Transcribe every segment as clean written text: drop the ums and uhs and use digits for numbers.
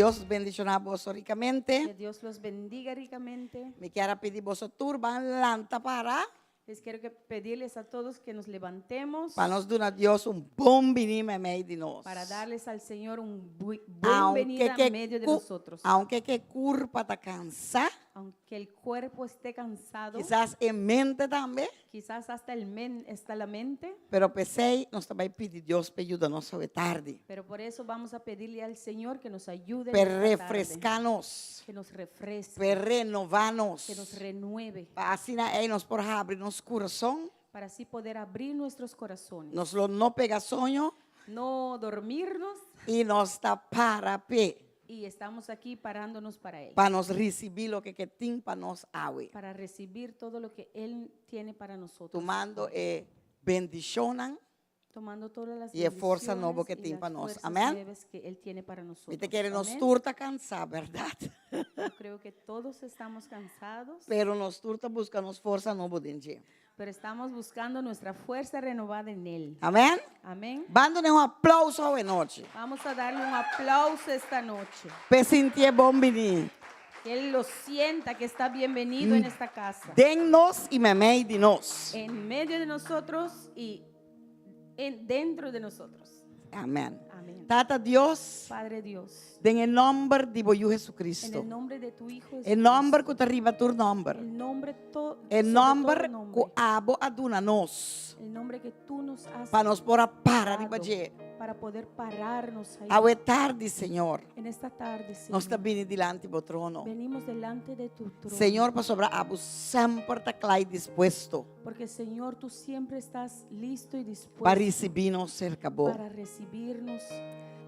Dios bendicionar vos Que ricamente. Dios los bendiga ricamente. Me quiero pedir vos turban lanta para Les quiero pedirles a todos que nos levantemos nos dar a Dios bom vinime meio de nós. para darles al Señor un buen Aunque venida en medio de nosotros. aunque que curpa está cansada, Aunque el cuerpo esté cansado, quizás en mente también, quizás hasta hasta la mente, pero pensei, nós também pedir Deus para ajudar-nos hoje tarde, pero por eso vamos a pedirle al Señor que nos ayude, para en esta tarde, refrescar-nos, que nos refresque, para renovar-nos, que nos renueve, assim aí nós por abrir nosso coração, para así poder abrir nuestros corazones, nós não pegar sonho no dormirnos, e nós está para pé, y estamos aquí parándonos para Él, para nós receber o que tem para nós hoje. para recibir todo lo que Él tiene para nosotros, Tomando bendicionan tomando todas las y fuerza bendiciones nueva que y tiene las para nos. fuerzas Amén. nuevas que Él tiene para nosotros. y te quiere nos Amén. turta cansar, ¿verdad? Yo creo que todos estamos cansados, Pero nos turta buscamos fuerza nueva dentro. pero estamos buscando nuestra fuerza renovada en Él. Amén. Amén. Dándole un aplauso hoy noche. Vamos a darle un aplauso esta noche. Para sentir bom venir. Que Él lo sienta, que está bienvenido en esta casa. Dennos y me meio de nos. En medio de nosotros y dentro de nosotros. Amén. Amén. Tata Dios, Padre Dios, en el nombre de Boyu en Jesucristo. el nombre de tu Hijo Jesucristo, El nombre que te arriba tu nombre. el nombre El sobre nombre todo que abo aduna nos. el nombre que tú nos has Para nos por para dado, arriba de. para poder pararnos ahí. Hoy tarde, Señor. En esta tarde, Señor, Nós estamos vindo diante do trono. venimos delante de tu trono. Senhor, para sobrar abo sempre está claro e disposto Porque, Señor, tú siempre estás listo y dispuesto para receber-nos cerca bo. para recibirnos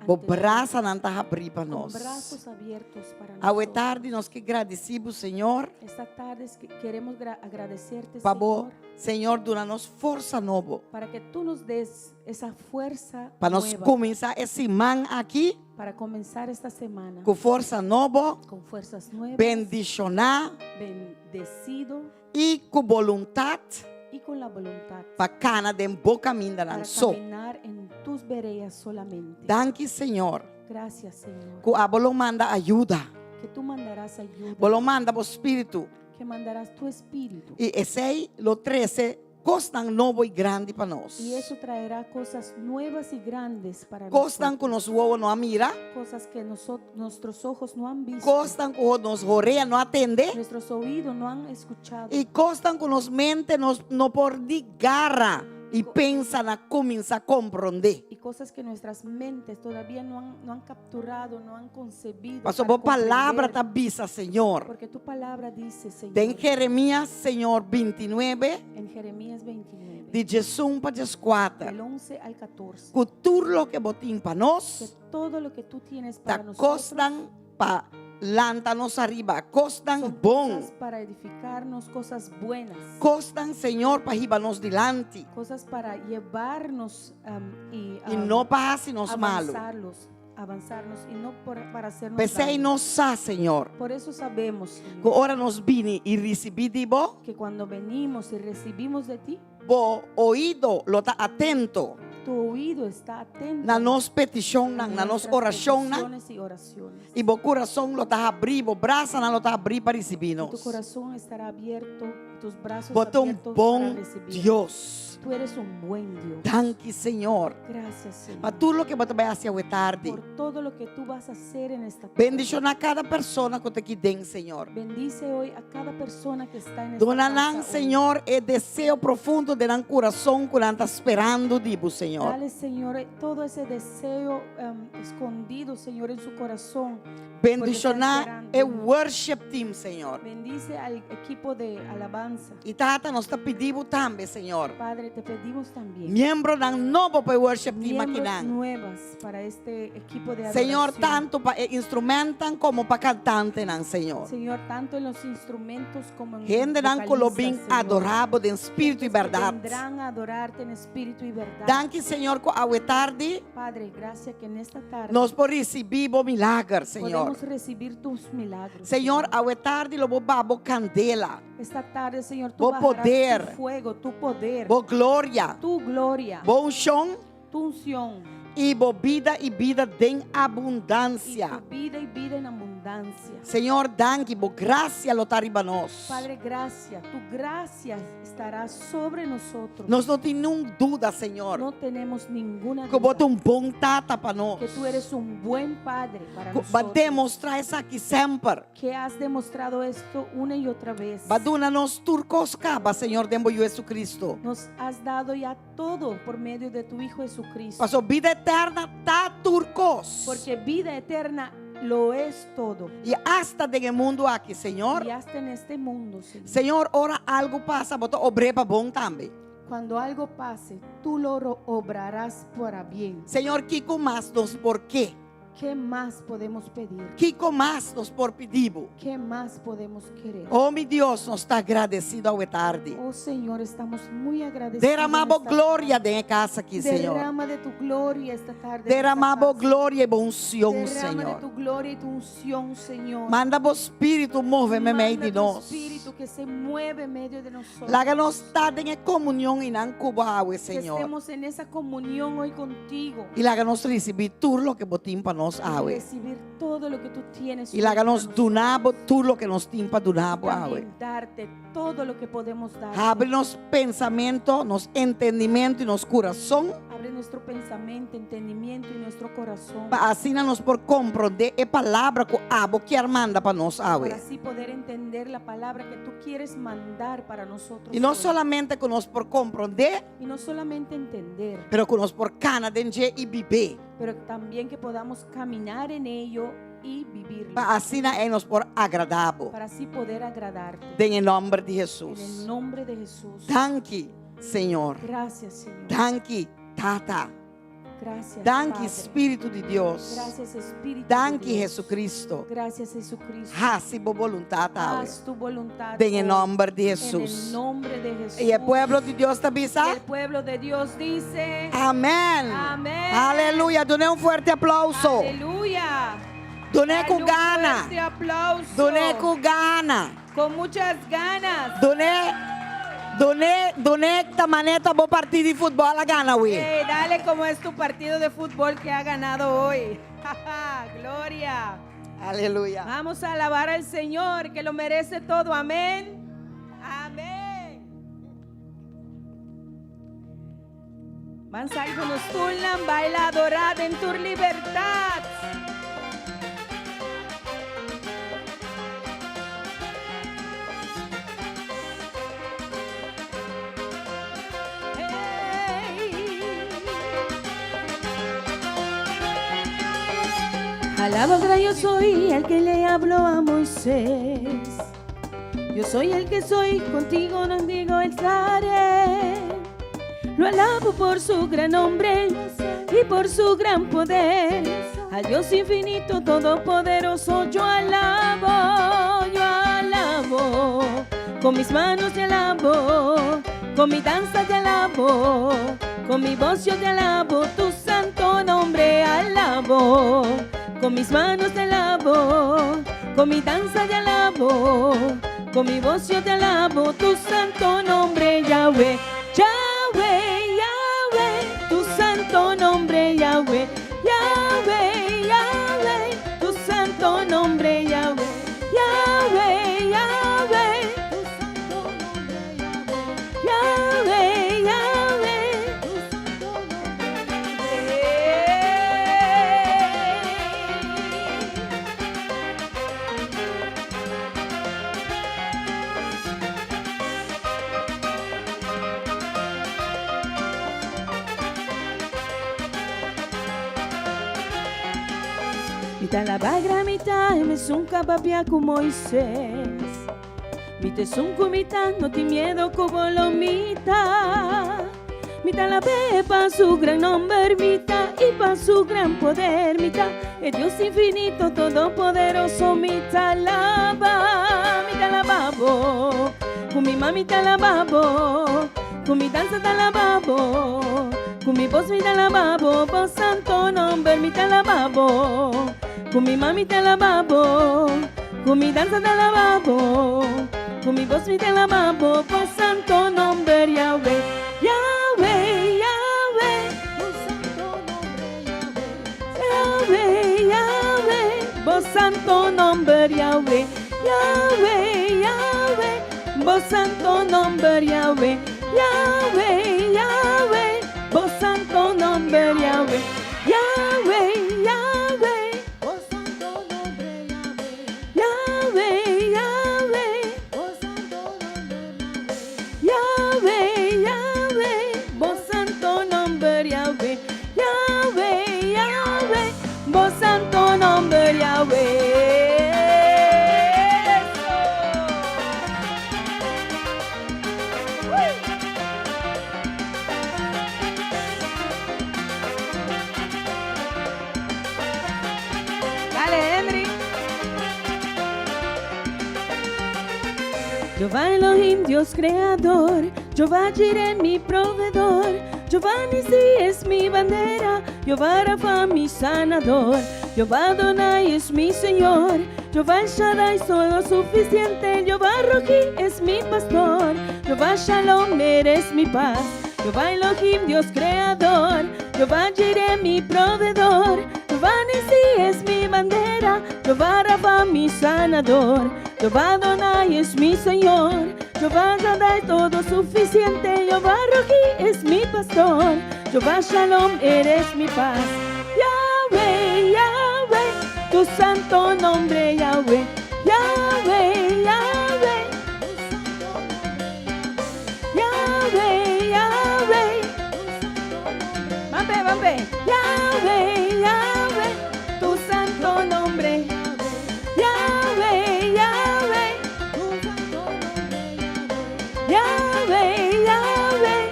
O ante braço não está abrir para ti, con nós. brazos abiertos para Hoy nosotros. tarde nós que agradecemos, Senhor, Esta tarde es que queremos agradecerte, para bo, Señor, Senhor, dura-nos força nova. para que tú nos des esa fuerza Para nós nueva começar esse man aqui para comenzar esta semana com força nova, con fuerzas nuevas, bendicionar bendecido e com vontade y con la voluntad para cana de bom caminho da para nação. caminar en tus veredas solamente. Danke, Senhor, Gracias, Señor, que a bolo manda ajuda, que tú mandarás ayuda, bolo manda o Espírito. que mandarás tu espíritu. E esse aí, lo 13, costan novo e grande para nós. Y eso traerá cosas nuevas y grandes para Costan que nosotros. nos huevos não mira, Cosas que nuestros ojos no han visto, costan que nos rodeia não atende, nuestros oídos no han escuchado, e costan que nos mente nos não por de garra e pensa na começar a compreender. y cosas que nuestras mentes todavía no han capturado, no han concebido. Pastor, para boa palavra comprender. tá visa, Senhor. Porque tu palabra dice, Señor, Tem Jeremias, Senhor, 29, en Jeremías 29, de 18 para 14. del 11 al 14, Que tudo lo que botim para que nós, todo lo que tú tienes tá para nosotros costan para lança-nos arriba, costan son bom. cosas para edificarnos, cosas buenas, Costan, Senhor, para riba-nos dilante. cosas para llevarnos y E não para nos malo. avanzarnos y no para hacernos Pensei daño. nos sa, Senhor. Por eso sabemos, Que Señor, ora nos vini e recebi de bo, que cuando venimos y recibimos de ti, bo ouído lo tá atento tu oído está atento na nos petição, a na nos nuestras oração, peticiones y oraciones. e bo coração lo tá abrir, bo braça não lo tá abrir para receber Y tu nos. corazón estará abierto, tus brazos Botou abiertos bom para recibir. Deus. Tú eres un buen Dios. Danke, Senhor. Gracias, Señor, Para tudo lo que você vai fazer hoje tarde. por todo lo que tú vas a hacer en esta tarde. Bendicionar cada pessoa que está aqui dentro, Senhor. Bendice hoy a cada persona que está en esta Dona casa Nan, hoy. Senhor, é desejo profundo de nan coração que ela está esperando de você, Senhor. Dale, Señor, todo ese deseo escondido, Señor, en su corazón. Bendicionar Porque é está esperando. worship team, Senhor. Bendice al equipo de alabanza. E Tata, nós está pedindo também, Senhor. Padre, te pedimos también Membro nan novo para worship team aqui miembros nan. nuevas para este equipo de adoración. Senhor, tanto para instrumentan como para cantante nan, Senhor. Señor, tanto en los instrumentos como en Gente nan vocalistas, colobim Señor. adorado de espírito e Gentes que verdade. vendrán a adorarte en espíritu y verdad. Danke, Senhor, que hoje tarde Padre, gracias que en esta tarde nós por receber o milagre, Senhor. podemos recibir tus milagros. Senhor, hoje tarde lo vou babo candela, Esta tarde, Señor, tú Vos bajarás poder. tu fuego, tu poder, bo glória, tu gloria, bo unção, tu unción, y vida en y abundancia. tu vida y vida en abundancia. Señor, danke, bo gracia lo taribanos. Padre, gracias. Tu gracia estará sobre nosotros. Nós não tem nenhuma dúvida, Senhor, No tenemos ninguna que você é duda bom tata para nós. que tú eres un buen Padre para Vai nosotros. demonstrar isso aqui sempre. Que has demostrado esto una y otra vez. Vai dar nos turcos caba, Senhor, demo Jesus Cristo. Nos has dado ya todo por medio de tu Hijo Jesucristo. Passou vida eterna, tá turcos. Porque vida eterna lo es todo. E hasta de mundo aqui, Senhor. Y hasta en este mundo, Señor. Senhor, ora algo passa, botou obre para bom também. Cuando algo pase, tú lo obrarás para bien. Senhor, que com mais nos por quê? ¿Qué más podemos pedir? Que com mais nos por pedido? ¿Qué más podemos querer? Oh, meu Deus, nós está agradecido ao tarde. Oh Señor, estamos muy agradecidos. Derramamos en esta glória tarde. de casa aqui, Senhor. Derrama de tu gloria esta tarde. en Derramamos esta casa. glória e unção, Derrama de Senhor. tu gloria y tu unción, Señor. Manda o Espírito mover me meio Manda de tu nós. Espíritu que se mueve en medio de nosotros. Laga-nos estar em comunhão e não cubaue, Que Senhor. estemos en esa comunión hoy contigo. E laga-nos receber tudo o que botim para nós, Y aue. recibir todo lo que tú tienes. E laga-nos para donar nosotros. tudo o que nos tem para donar, Y aue. también darte todo lo que podemos dar. Abre-nos pensamento, nos entendimento e nos coração. Abre nuestro pensamiento, entendimiento y nuestro corazón. Assina-nos por compreender a palavra que abo quer manda para nós, aue. Para así poder entender la palabra que tú quieres mandar para nosotros. E não hoy. solamente que nós por compreender, Y no solamente entender, pero que nós por cana dentro e viver. pero también que podamos caminar en ello y vivirlo. Assina é nos por agradável. Para así poder agradarte. Em nome de En Jesus. el nombre de Jesús. Danke, Senhor. Gracias, Señor. Danke, Tata. Gracias, Danke, Padre. Espírito de Deus. Gracias, Espíritu Danke, de Dios. Jesucristo. Gracias, Jesucristo. Hace boa vontade, Haz tu voluntad. em hoy, nome de En el Jesus. nombre de Jesús. E o povo de Deus também Y sabe? el pueblo de Dios dice: Amém. Amén. Aleluia. Dê forte aplauso. Aleluya. Dê Dale com un gana. fuerte aplauso. Dê com gana. Con muchas ganas. Dê tamaneta bom partido de futebol a gana, ui. Dale como es tu partido de fútbol que ha ganado hoy. Gloria. Aleluia. Vamos a alabar al Señor que lo merece todo. Amén. Amén. Mansalgo nos tulan, baila adorada en tu libertad. Alabadra, yo soy el que le habló a Moisés. Yo soy el que soy, contigo no digo estaré. Lo alabo por su gran nombre y por su gran poder. Al Dios infinito, todopoderoso, yo alabo, yo alabo. Con mis manos te alabo, con mi danza te alabo, con mi voz yo te alabo, tu santo nombre alabo. Con mis manos te alabo, con mi danza te alabo, con mi voz yo te alabo, tu santo nombre Yahweh, Yahweh, Yahweh, tu santo nombre Yahweh, Yahweh, Yahweh, tu santo nombre Yahweh, Yahweh, Yahweh, tu santo nombre Yahweh, Yahweh, Yahweh, tu santo nombre Mita la bagra mita me sunca papia con Moisés. Mita sunku mita no ti miedo como lo mita. Mita la ve pa su gran nombre mita y pa su gran poder mita. El Dios infinito todopoderoso mita la babo. Con mi mami te la babo. Con mi danza te la babo. Con mi voz mita la babo. Por santo nombre mita la babo. Con mi mami te la babo, con mi danza te la babo, con mi voz te la babo, por santo nombre Yahweh, Yahweh, Yahweh, por santo nombre santo nombre Yahweh, Yahweh, Yahweh, vos santo nombre Yahweh, Yahweh, Yahweh, vos santo nombre Yahweh, Yahweh, Yahweh, Oh santo nombre Yahweh, Yahweh, Yahweh, oh santo nombre Yahweh, Yahweh, vos santo nombre Yahweh, Yahweh, Yahweh, vos santo nombre Yahweh. Dale, Henry. Jehová Elohim, Dios creador, Jehová Jireh, mi proveedor, Jehová Nissi es mi bandera, Jehová Rafa, mi sanador, Jehová Adonai es mi Señor, Jehová El Shaddai, todo suficiente, Jehová Rohi es mi pastor, Jehová Shalom, eres mi paz, Jehová Elohim, Dios creador, Jehová Jireh, mi proveedor, Jehová Nissi es mi bandera, Jehová Rafa, mi sanador, Jehová Adonai es mi Señor, Jehová Shaddai, todo suficiente, Jehová Rohi es mi pastor, Jehová Shalom, eres mi paz. Yahweh, Yahweh, tu santo nombre, Yahweh, Yahweh, Yahweh, Yahweh, Yahweh, vampe, vampe, Yahweh, Yahweh, tu santo nombre, Yahweh, Yahweh, Yahweh, Yahweh,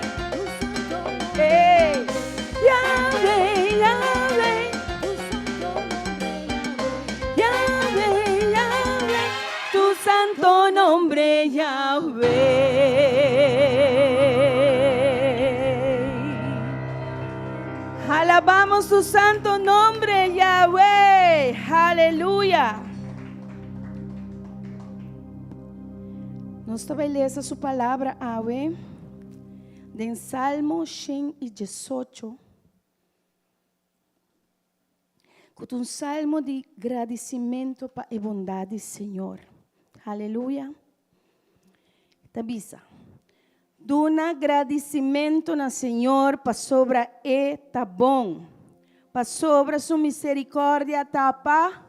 hey, Yahweh, Yahweh, Yahweh, Yahweh, tu santo nombre, Yahweh. Alabamos tu santo nombre, Yahweh. Aleluya. Nós também lemos sua palavra, Yahweh, em Salmo 118, com salmo de agradecimento para a bondade do Senhor. Aleluia. Tabisa. Duna agradecimento na Senhor para sobre tá bom, para sobre sua misericórdia tapa.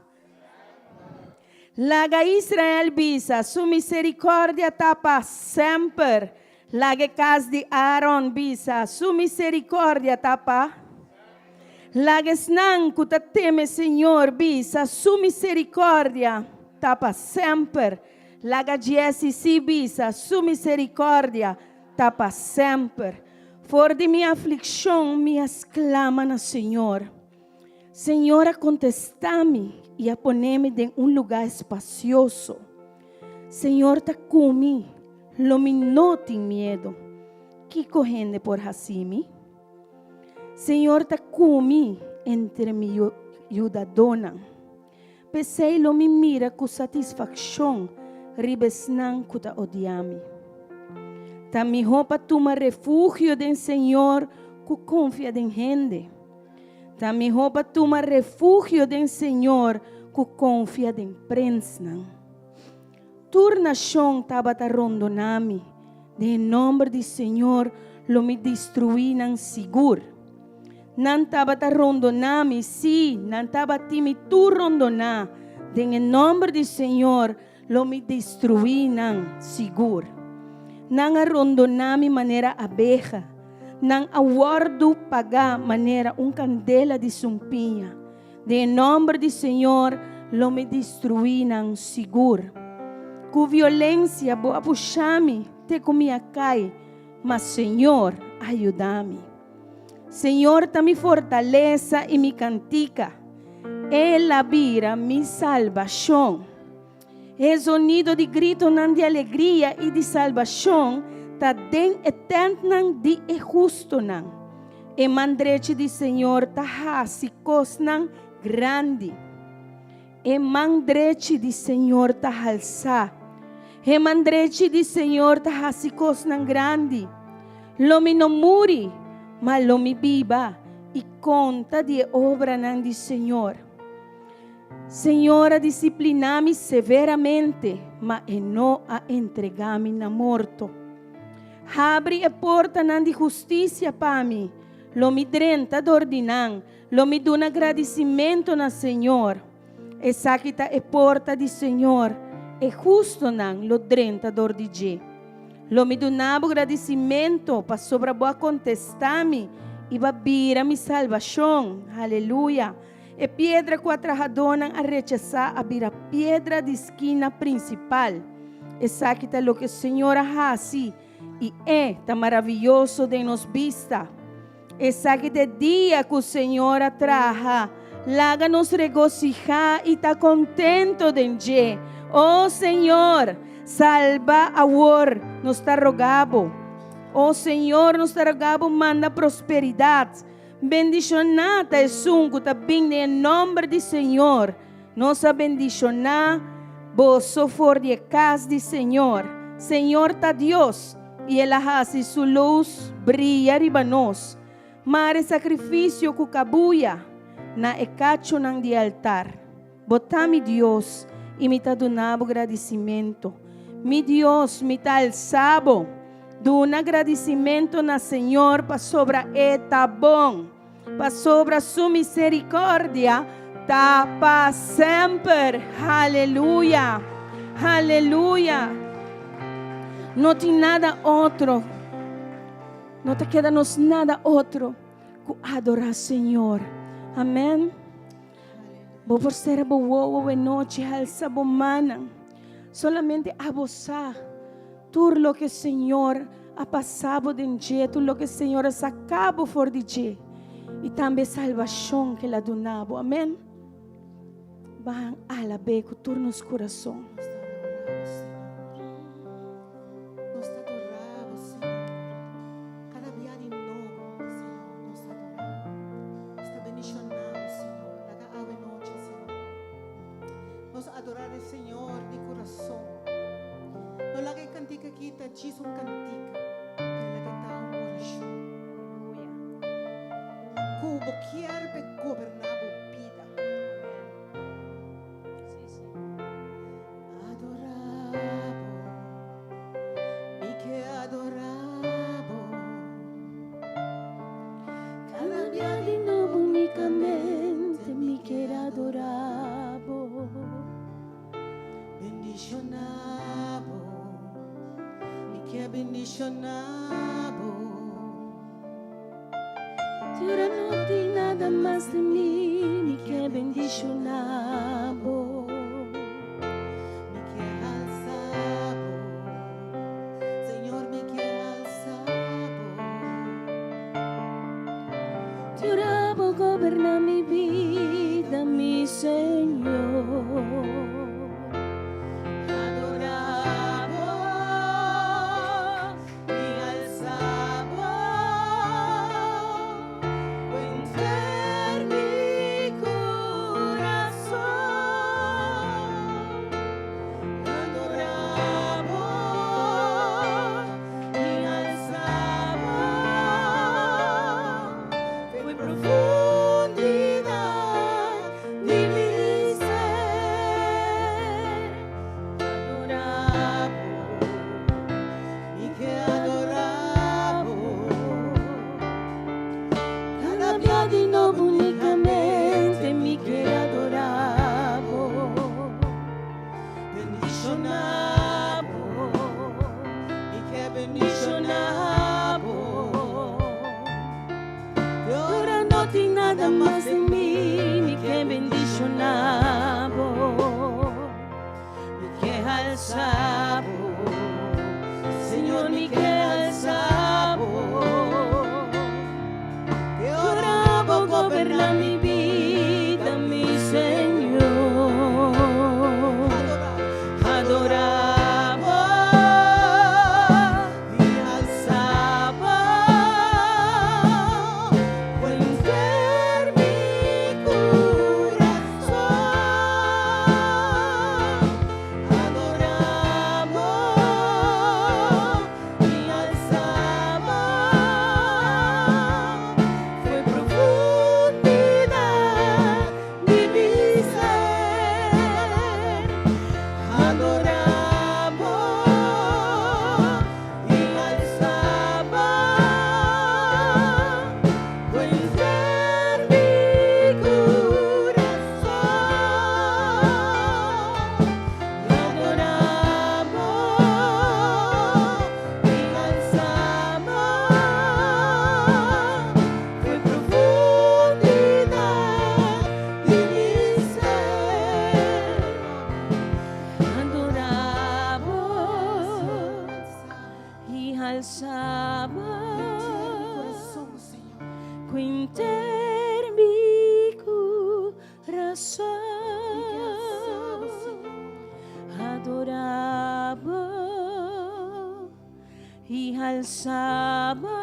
Laga Israel bisa, sua misericórdia tapa sempre. Laga casa de Aaron bisa, sua misericórdia tapa. Laga snang que teme Senhor bisa, sua misericórdia tapa sempre. Laga Jesse bisa, sua misericórdia tapa sempre. For de minha aflição, me exclama no Senhor. Senhora, contesta-me e a poner-me em lugar espacioso. Senhor, tá comigo, não tem medo. Que correndo por Hacimi? Senhor, tá comigo entre mi ajudadona. Pensei, lo me mira com satisfação, ribesnan que tá odiami. Tá mi roupa toma refúgio do Senhor, que confia em gente. Tá mi roupa toma refúgio do Senhor, que confia em prensa. Turnação tava rondonami, de nome do Senhor, lo me destruínan seguro. Não tava rondonami, sim, não tava timi tu rondonar, de nome do Senhor, lo me destruínan seguro. Não rondonami maneira abeja, não aguardo pagar maneira candela de sumpinha. De nome do Senhor, lo me destruínan seguro. Com violência, boa puxame, te comia cai, mas Senhor, ajuda-me. Senhor, tá me fortaleza e me cantica. Ela vira mi salvação. É sonido de grito não de alegria e de salvação, tá den eterno de justo não. E mandreche de Senhor tá hasicos não grande. E mandreche de Senhor tá alça. E mandreche de Senhor tá hasicos não grande. Lomi não muri, mas lomi viva e conta de obra não de Senhor. Senhor, a disciplinar-me severamente, mas não a entregar-me na morto. Abre a porta de justiça para mim. Lo me drenta dordinan, lo me dá um agradecimento na Senhor. Essa que está a porta do Senhor, é justo nan lo drenta dordige. Lo me dá um agradecimento para sobre boa contestar-me e va vir a mi salvação. Aleluia. E pedra quadradonan a rechazar a vir a pedra de esquina principal. Essa que está lo que o Senhor hace e é tão maravilhoso de nos vista. Essa que é dia que o Senhor atraja, laga nos regocijar e está contento de Ele. Oh Senhor, salva agora, nos está rogando. Oh Senhor, nos está rogando, manda prosperidade. Bendicionada é sungo, está vindo em nome do Senhor. Nos bendicionar, vos for de casa do Senhor. Senhor está Deus, e Ele hace sua luz brilhar riba nós. Mare sacrifício cucabuia na ecacho nang di altar. Botami Deus e me tá donando agradecimento. Mi Deus me tá alçado. Do um agradecimento na Senhor para sobra eta bom. Para sobra sua misericórdia tá para sempre. Aleluia. Aleluia. Não tem nada outro. Não te queda-nos nada outro que adorar Senhor. Amém. Vou por ser boa de noite, alça bomana. Solamente a vosar. Tudo lo que o Senhor ha passado de dia, tudo lo que o Senhor ha sacado for de dia. E também salvação que la donava. Amém. Van a la be com turnos coração. Adorar al Señor de corazón. No la que cantica quita, chis un cantica, pero la que está un oración. Cubo quiere gobernado vida. Adorabo, y que adorabo. Cada día de nuevo únicamente me quiero adorar. Bendicionabo, y que bendicionabo. Ahora no tem nada más de mí, me que bendicionabo. Me que alzabo, Señor, me que alzabo. Ahora vos goberna mi vida, mi Señor. Señor, me que alzabo. Ahora vos goberna mi vida, mi Señor. Adorabo y alzabo. Cuenter mi corazón. Adorabo y y alzaba.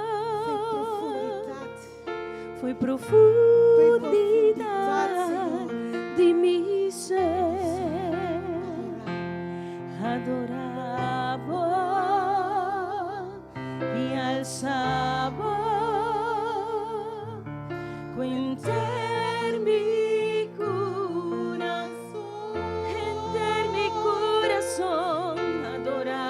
Fue profundidad de mi ser. Adoraba y alzaba. Cuenta en mi corazón, en mi corazón adoraba.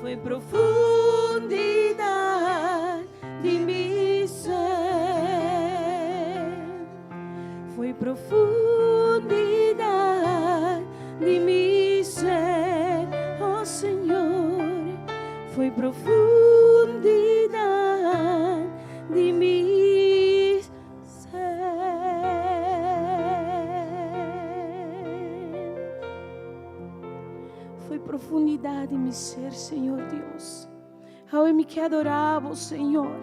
Fue profundidad de mi ser. Fue profundidad de mi ser, oh Señor. Fue profundidad de mi ser. Foi profundidade de mi ser, Senhor Deus. Ao me que adorava, Senhor.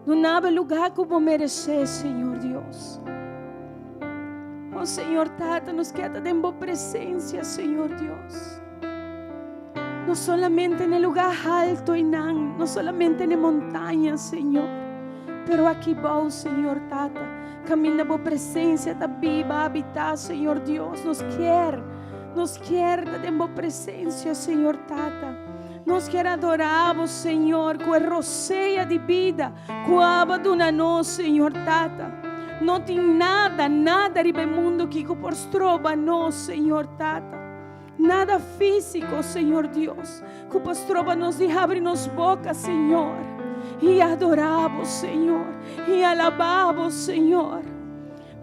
Não há lugar como merecer, Senhor Deus. Oh Senhor, Tata, nos queda en boa presencia, Senhor Deus. No solamente en el lugar alto y no solamente en la montaña, Señor, pero aquí vos, Señor, Tata, camina boa presencia, está viva, habitar, Señor Dios, nos quiere en boa presencia, Señor, Tata. Nos quiere adorar, Señor, con roceia de vida, com a aba de una noz, Señor, Tata. Não tem nada ribe mundo que postrova nós, Senhor, Tata. Nada físico, Senhor Deus, que postrova nos de abrir-nos boca, Senhor, e adoramos, Senhor, e alabamos, Senhor.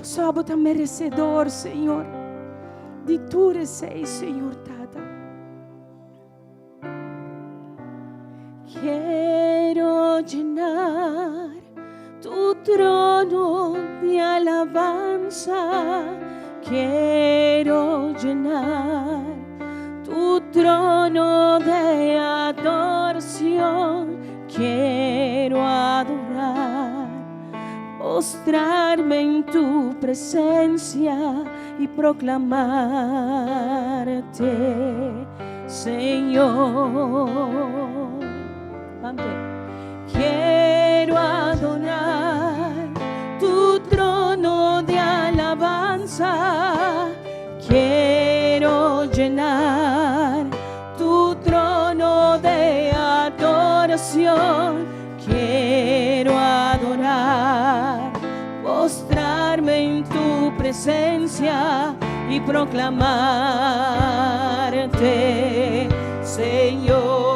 Somos tão merecedor, Senhor, de tu receis, Senhor, Tata. Quero llenar tu trono de alabanza, quiero llenar tu trono de adoración, quiero adorar, postrarme en tu presencia y proclamarte, Señor. Quiero adorar tu trono de alabanza, quiero llenar tu trono de adoración, quiero adorar, postrarme en tu presencia y proclamarte, Señor.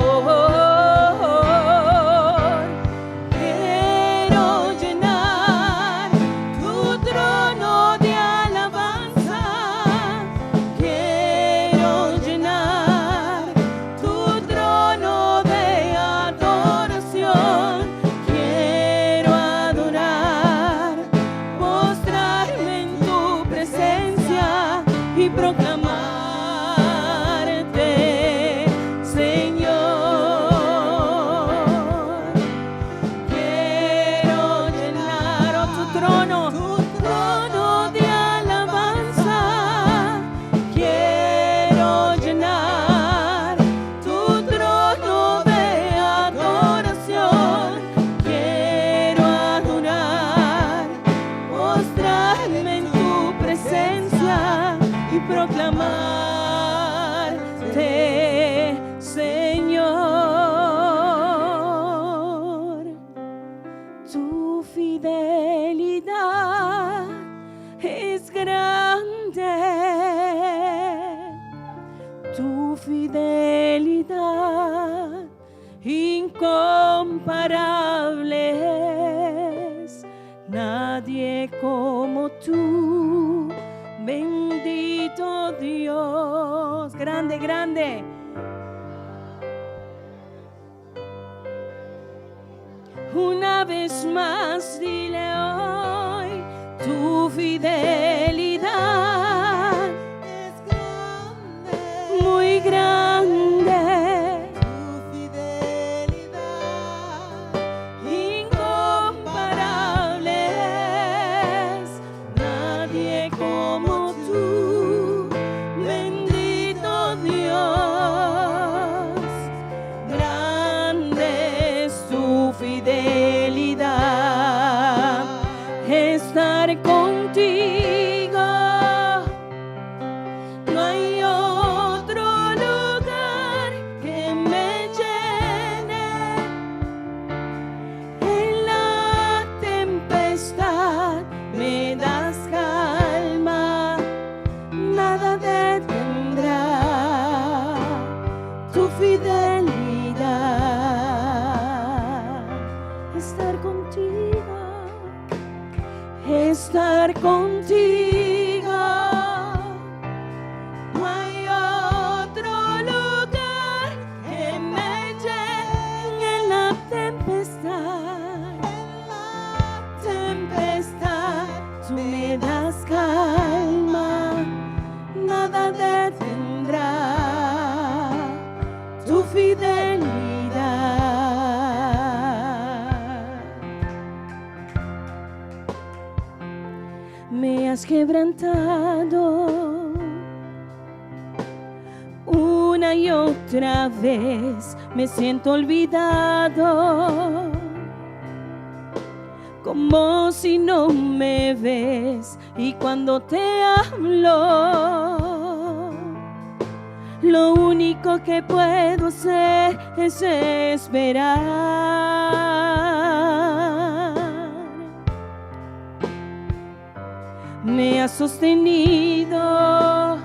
Proclamarte, Señor. Quiero llenar tu trono de alabanza. Quiero llenar tu trono de adoración. Quiero adorar, mostrarme en tu presencia y proclamarte, Señor, tu fidelidad fidelidad es grande, tu fidelidad incomparable es, nadie como tú, bendito Dios, grande, grande. Una vez más dile hoy, tu fidelidad es grande, muy grande, tu fidelidad incomparable es, nadie como tú, bendito Dios, grande es tu fidelidad, estar contigo, no hay otro lugar que me llene, en la tempestad me das calma, nada detendrá tu fidelidad, estar contigo, estar contigo, no hay otro lugar que me llene en la tempestad, tú me das calma, nada detendrá tu fidelidad. Me has quebrantado una y otra vez, me siento olvidado, como si no me ves, y cuando te hablo, lo único que puedo hacer es esperar. Me has sostenido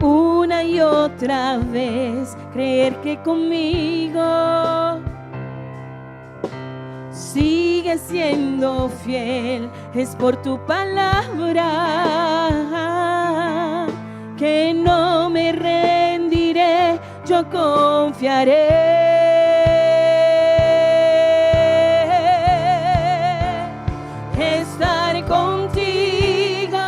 una y otra vez, creer que conmigo sigues siendo fiel, es por tu palabra que no me rendiré, yo confiaré. Estar contigo,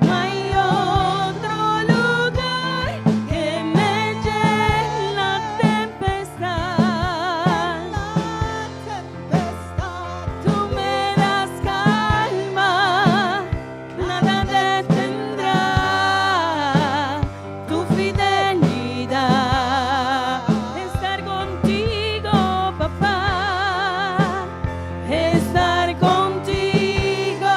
no hay otro lugar que me llene la tempestad. Tú me das calma, nada detendrá tu fidelidad. Estar contigo, papá, estar contigo,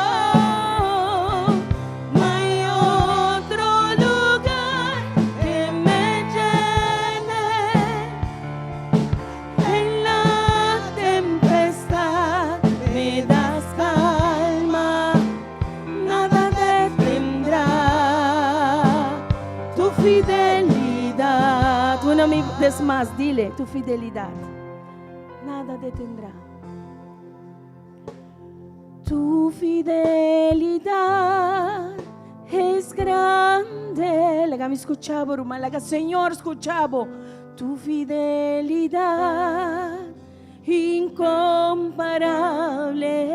no hay otro lugar que me llene en la tempestad, me das calma, nada detendrá tu fidelidad. Una vez más, dile tu fidelidad, nada detendrá. Tu fidelidad es grande. Laga mi escuchavo, rumah, laga Señor escuchavo. Tu fidelidad incomparable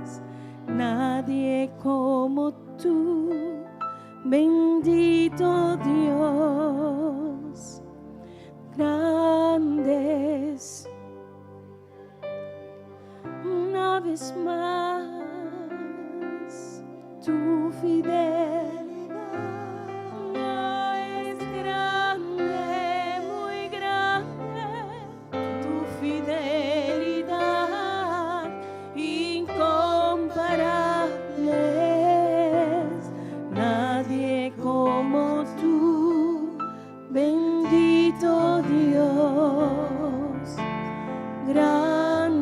es, nadie como tú, bendito Dios, grandes. Una vez más, tu fidelidad es grande, muy grande, tu fidelidad incomparable es, nadie como tú, bendito Dios, grande.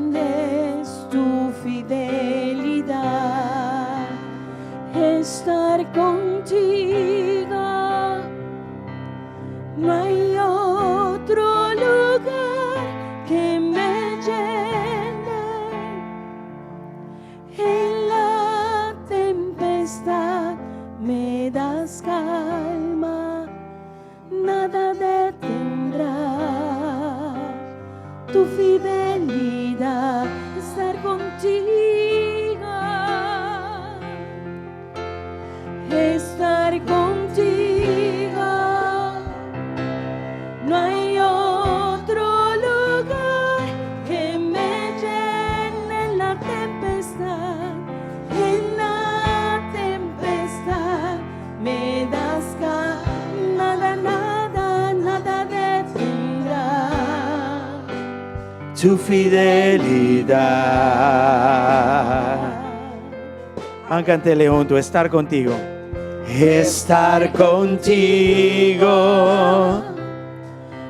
tu fidelidad. Cántele junto, estar contigo. Estar contigo.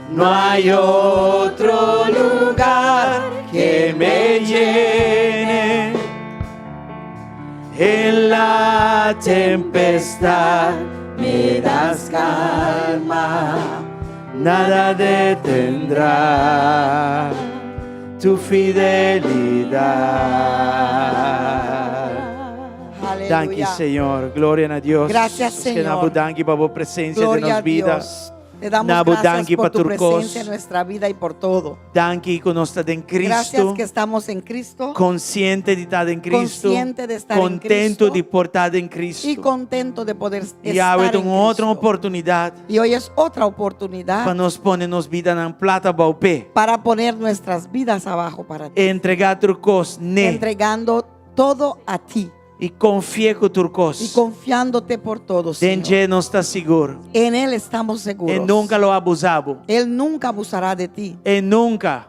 No hay otro lugar que me llene. En la tempestad me das calma, nada detendrá tu fidelidad. Danke, Aleluya. Señor. Gloria a Dios. Gracias, Señor. Danke por tu presencia Gloria de a nuestra vida. Dios. Te damos Nabu, gracias danke por pa' tu turcos. presencia en nuestra vida y por todo. Danke que nos está en Gracias Cristo. que estamos en Cristo, Consciente de estar en Cristo. consciente de estar en Contento Cristo de portar en Cristo. y contento de poder Y estar ahora en tengo otra Cristo. oportunidad Y hoy es otra oportunidad para nos ponernos vida en plata baupé. para poner nuestras vidas abajo para ti, Entregar turcos ne. entregando todo a ti Y confía con y turcos. confiándote por todo, Señor. Denje no está seguro. En Él estamos seguros. Él nunca lo abusaba. Él nunca abusará de ti. Él nunca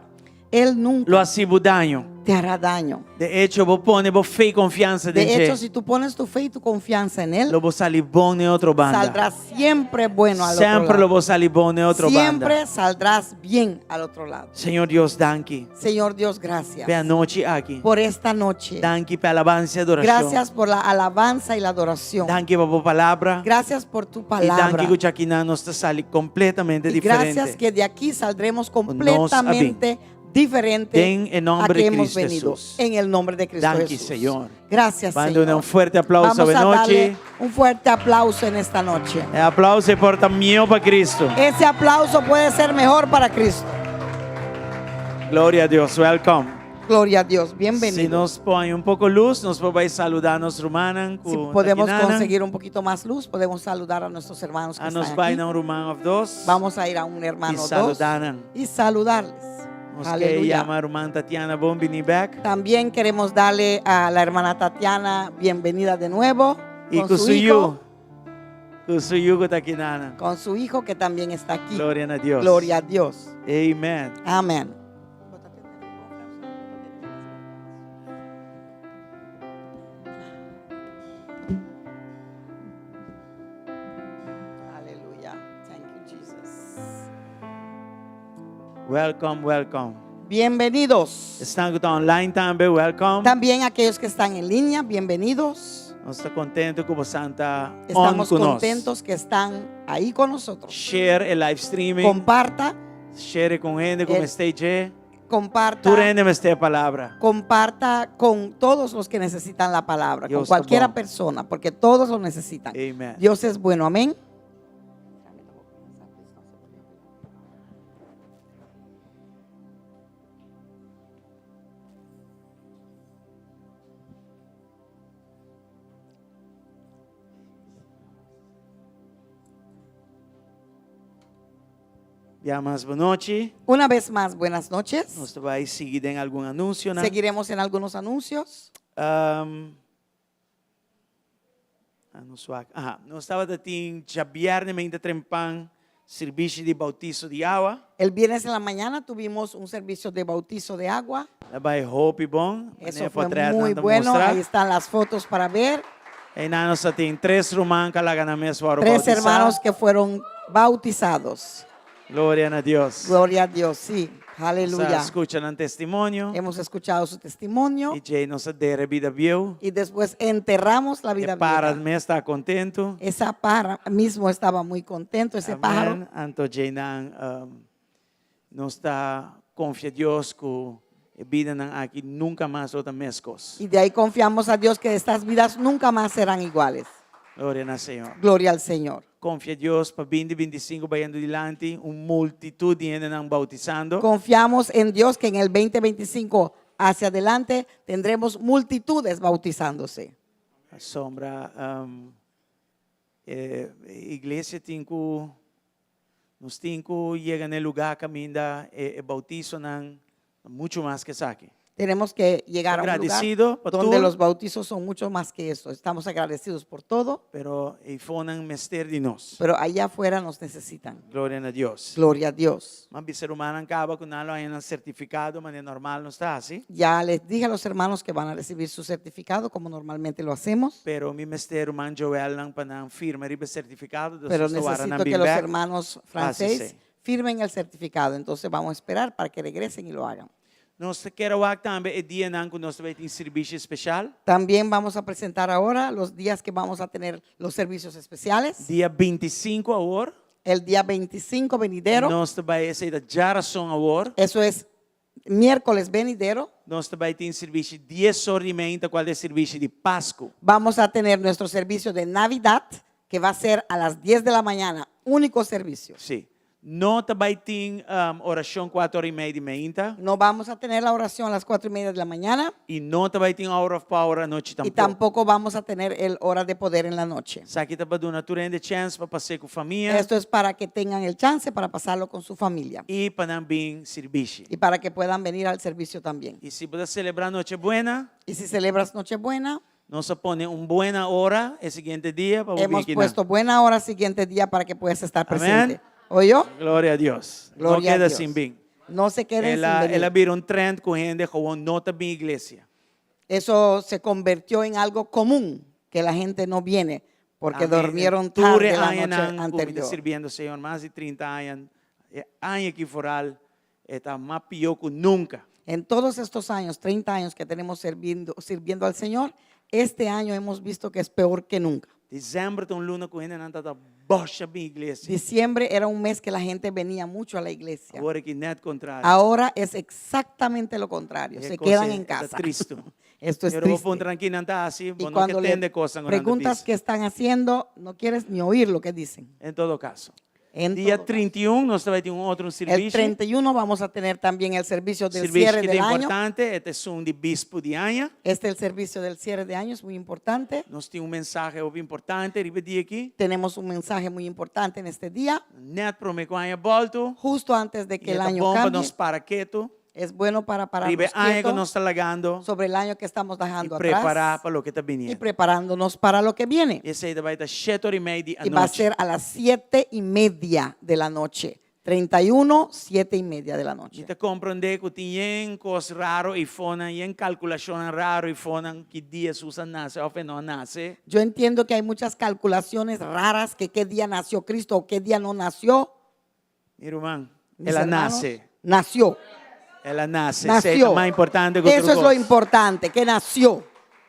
Él nunca lo hacía daño. te hará daño. De hecho, vos pones vos fe y confianza De denje. hecho, si tú pones tu fe y tu confianza en Él, Lo vos salir bon en otro banda. saldrás siempre bueno al otro Siempre lo lado. vos salir bon en otro Siempre banda. saldrás bien al otro lado. Señor Dios, danke. Señor Dios, gracias Ve anoche aquí. por esta noche. Danke por alabanza y adoración. Gracias por la alabanza y la adoración. Danke por tu palabra. Gracias por tu Y palabra. danke que Chaquina nos está saliendo completamente Y diferente. gracias que de aquí saldremos completamente diferente En el nombre a que de hemos Cristo venido. Jesús. En el nombre de Cristo Danke, Jesús. Señor. Gracias, Mándale Señor. un fuerte aplauso Vamos a a noche. darle un fuerte aplauso en esta noche. El aplauso porta mío para Cristo. Ese aplauso puede ser mejor para Cristo. Gloria a Dios. Welcome. Gloria a Dios. Si Bienvenido. nos pone un poco luz, nos podéis saludar a nuestros hermanos. Si podemos conseguir un poquito más luz, podemos saludar a nuestros hermanos que A nos están vai aquí. na rumán of dos. Vamos a ir a un hermano Y dos saludaran. y saludarles. Nos que Aleluya. llama hermana Tatiana Bombini back. También queremos darle a la hermana Tatiana bienvenida de nuevo Y con su hijo, Kusuyu Takinana. con su hijo que también está aquí. Gloria a Dios. Gloria a Dios. Amen. Amén. Aleluya. Thank you, Jesus. Welcome, welcome. Bienvenidos. Están que están online también, welcome. También aquellos que están en línea, bienvenidos. Nos está contento que vos Santa on Estamos con nos. contentos que están ahí con nosotros. Share el live streaming. Comparta, Share con gente, con El- stage. comparta. Tú rende esta palabra. Comparta con todos los que necesitan la palabra, Dios con cualquiera está bueno. persona, porque todos lo necesitan. Amen. Dios es bueno, amén. Ya más buenas noches. Una vez más, buenas noches. Nos vais a seguir en algún anuncio, ¿no? Seguiremos en algunos anuncios. Nós estava de já viernes ainda trempan serviço de bautizo de água. El viernes en la mañana tuvimos un servicio de bautizo de agua. Vai Hope bom. Eso fue muy bueno. Ahí están las fotos para ver. E nós só tem 3 romãs que lá na mesa foram Tres bautizados. hermanos que fueron bautizados. Glória a Deus. Gloria a Dios, sí. Aleluya. Escuchan um testemunho. Hemos escuchado su testimonio E já nos dera vida viu. y después enterramos la E vida para vieja. me estar contento. Esa pájaro mismo estaba muy contento, ese pájaro. Amém. Anto já não está confia Deus que a vida não aqui nunca mais outra mescos. Y de ahí confiamos a Dios que estas vidas nunca más serán iguales. Glória ao Senhor. Gloria al Señor. Confia Deus para 2025 vai indo adiante, multitud de gente não bautizando. Confiamos en Dios que en el 2025 hacia adelante tendremos multitudes bautizándose. A sombra, igreja tem que, nos tem que chegar no lugar que ainda bautizo não muito mais que saque. Tenemos que llegar a un lugar Agradecido por donde todo. los bautizos son mucho más que eso. Estamos agradecidos por todo, Pero ifonan mester de nós. pero allá afuera nos necesitan. Glória a Deus. Gloria a Dios. Mas ser humano acaba com nada aí certificado, mas normal não está assim. Ya les dije a los hermanos que van a recibir su certificado como normalmente lo hacemos, Pero mi mester humano Joel lang panang firma ribe certificado. pero necesito que los hermanos franceses sí. firmen el certificado. Entonces vamos a esperar para que regresen y lo hagan. Nós quero também é dia não que nós vai ter serviço especial. También vamos a presentar ahora los días que vamos a tener los servicios especiales. Dia 25 agora. El día 25 venidero, Nós vai ser da Jarason agora. eso es miércoles venidero. Nós vai ter serviço 10 horas e meia, qual é serviço de Páscoa. Vamos a tener nuestro servicio de Navidad, que va a ser a las 10 de la mañana, único servicio. Sim. Não vai ter oração 4 horas e meia de manhã. No vamos a tener la oración a las 4:30 de la mañana E não vai ter Hour of Power à noite y tampouco. tampoco vamos a tener el hora de poder en la noche. Aqui está para dar uma grande chance para passear com a família Esto es para que tengan el chance para pasarlo con su familia e para também serviço. y para que puedan venir al servicio también. E se puder celebrar Noche Buena, Y si celebras Nochebuena, nós pone uma boa hora o seguinte dia para vir hemos aqui. puesto buena hora siguiente día para que puedas estar Amén. presente. ¿Oyó? Glória a Deus. Não Gloria a queda Dios. assim bem. No se queden sin Ela venir. virou trend com gente que não está bem igreja. Eso se convirtió en algo común, que la gente no viene porque Amén. durmieron Ture tarde la anos noche comida anterior. servindo o Senhor, mais de 30 anos. Anos aqui foral, está mais pior que nunca. En todos estos años, 30 años que tenemos sirviendo al Señor, este año hemos visto que es peor que nunca. Dezembro tem luna com gente não está bocha bem igreja. Diciembre era un mes que la gente venía mucho a la iglesia. Agora que net contrário. Ahora es exactamente lo contrario, se quedan en casa. Triste. Esto es Eu vou triste. pôr tranquilo, não está assim, Y bom, não cuando que le entende coisa. preguntas qué están haciendo, no quieres ni oír lo que dicen. Em todo caso. En Dia todo 31, nós vai ter outro El serviço. 31 vamos a tener también el servicio del Serviço cierre que del é año. importante, este é um de bispo de Anha. Este es el servicio del cierre de año, es muy importante. Nós temos mensagem importante, dia aqui. Tenemos un mensaje muy importante en este día, Net para me com Anha volto. justo antes de que E el é año bom para cambie. nós para quieto. Es bueno para Ribe pararnos Anha que nós quietos está lagando. sobre el año que estamos E dejando preparar atrás para o que está y vindo. preparándonos para lo que viene. Esse aí vai estar 7h30 Y va a noite. ser a las 7:30 de la noche. 31, 7:30 de la noche. Kita compreender que tem coisas raro e fona, tem calculação raro e fona que dia Susan nasce ou não nasce. Yo entiendo que hay muchas calculaciones raras que qué día nació Cristo o qué día no nació. Mi irmão, Mis ela hermanos, nasce. Nació. Ela nasce. Nació. Isso é mais importante que Eso outra es lo coisa. importante, que nació.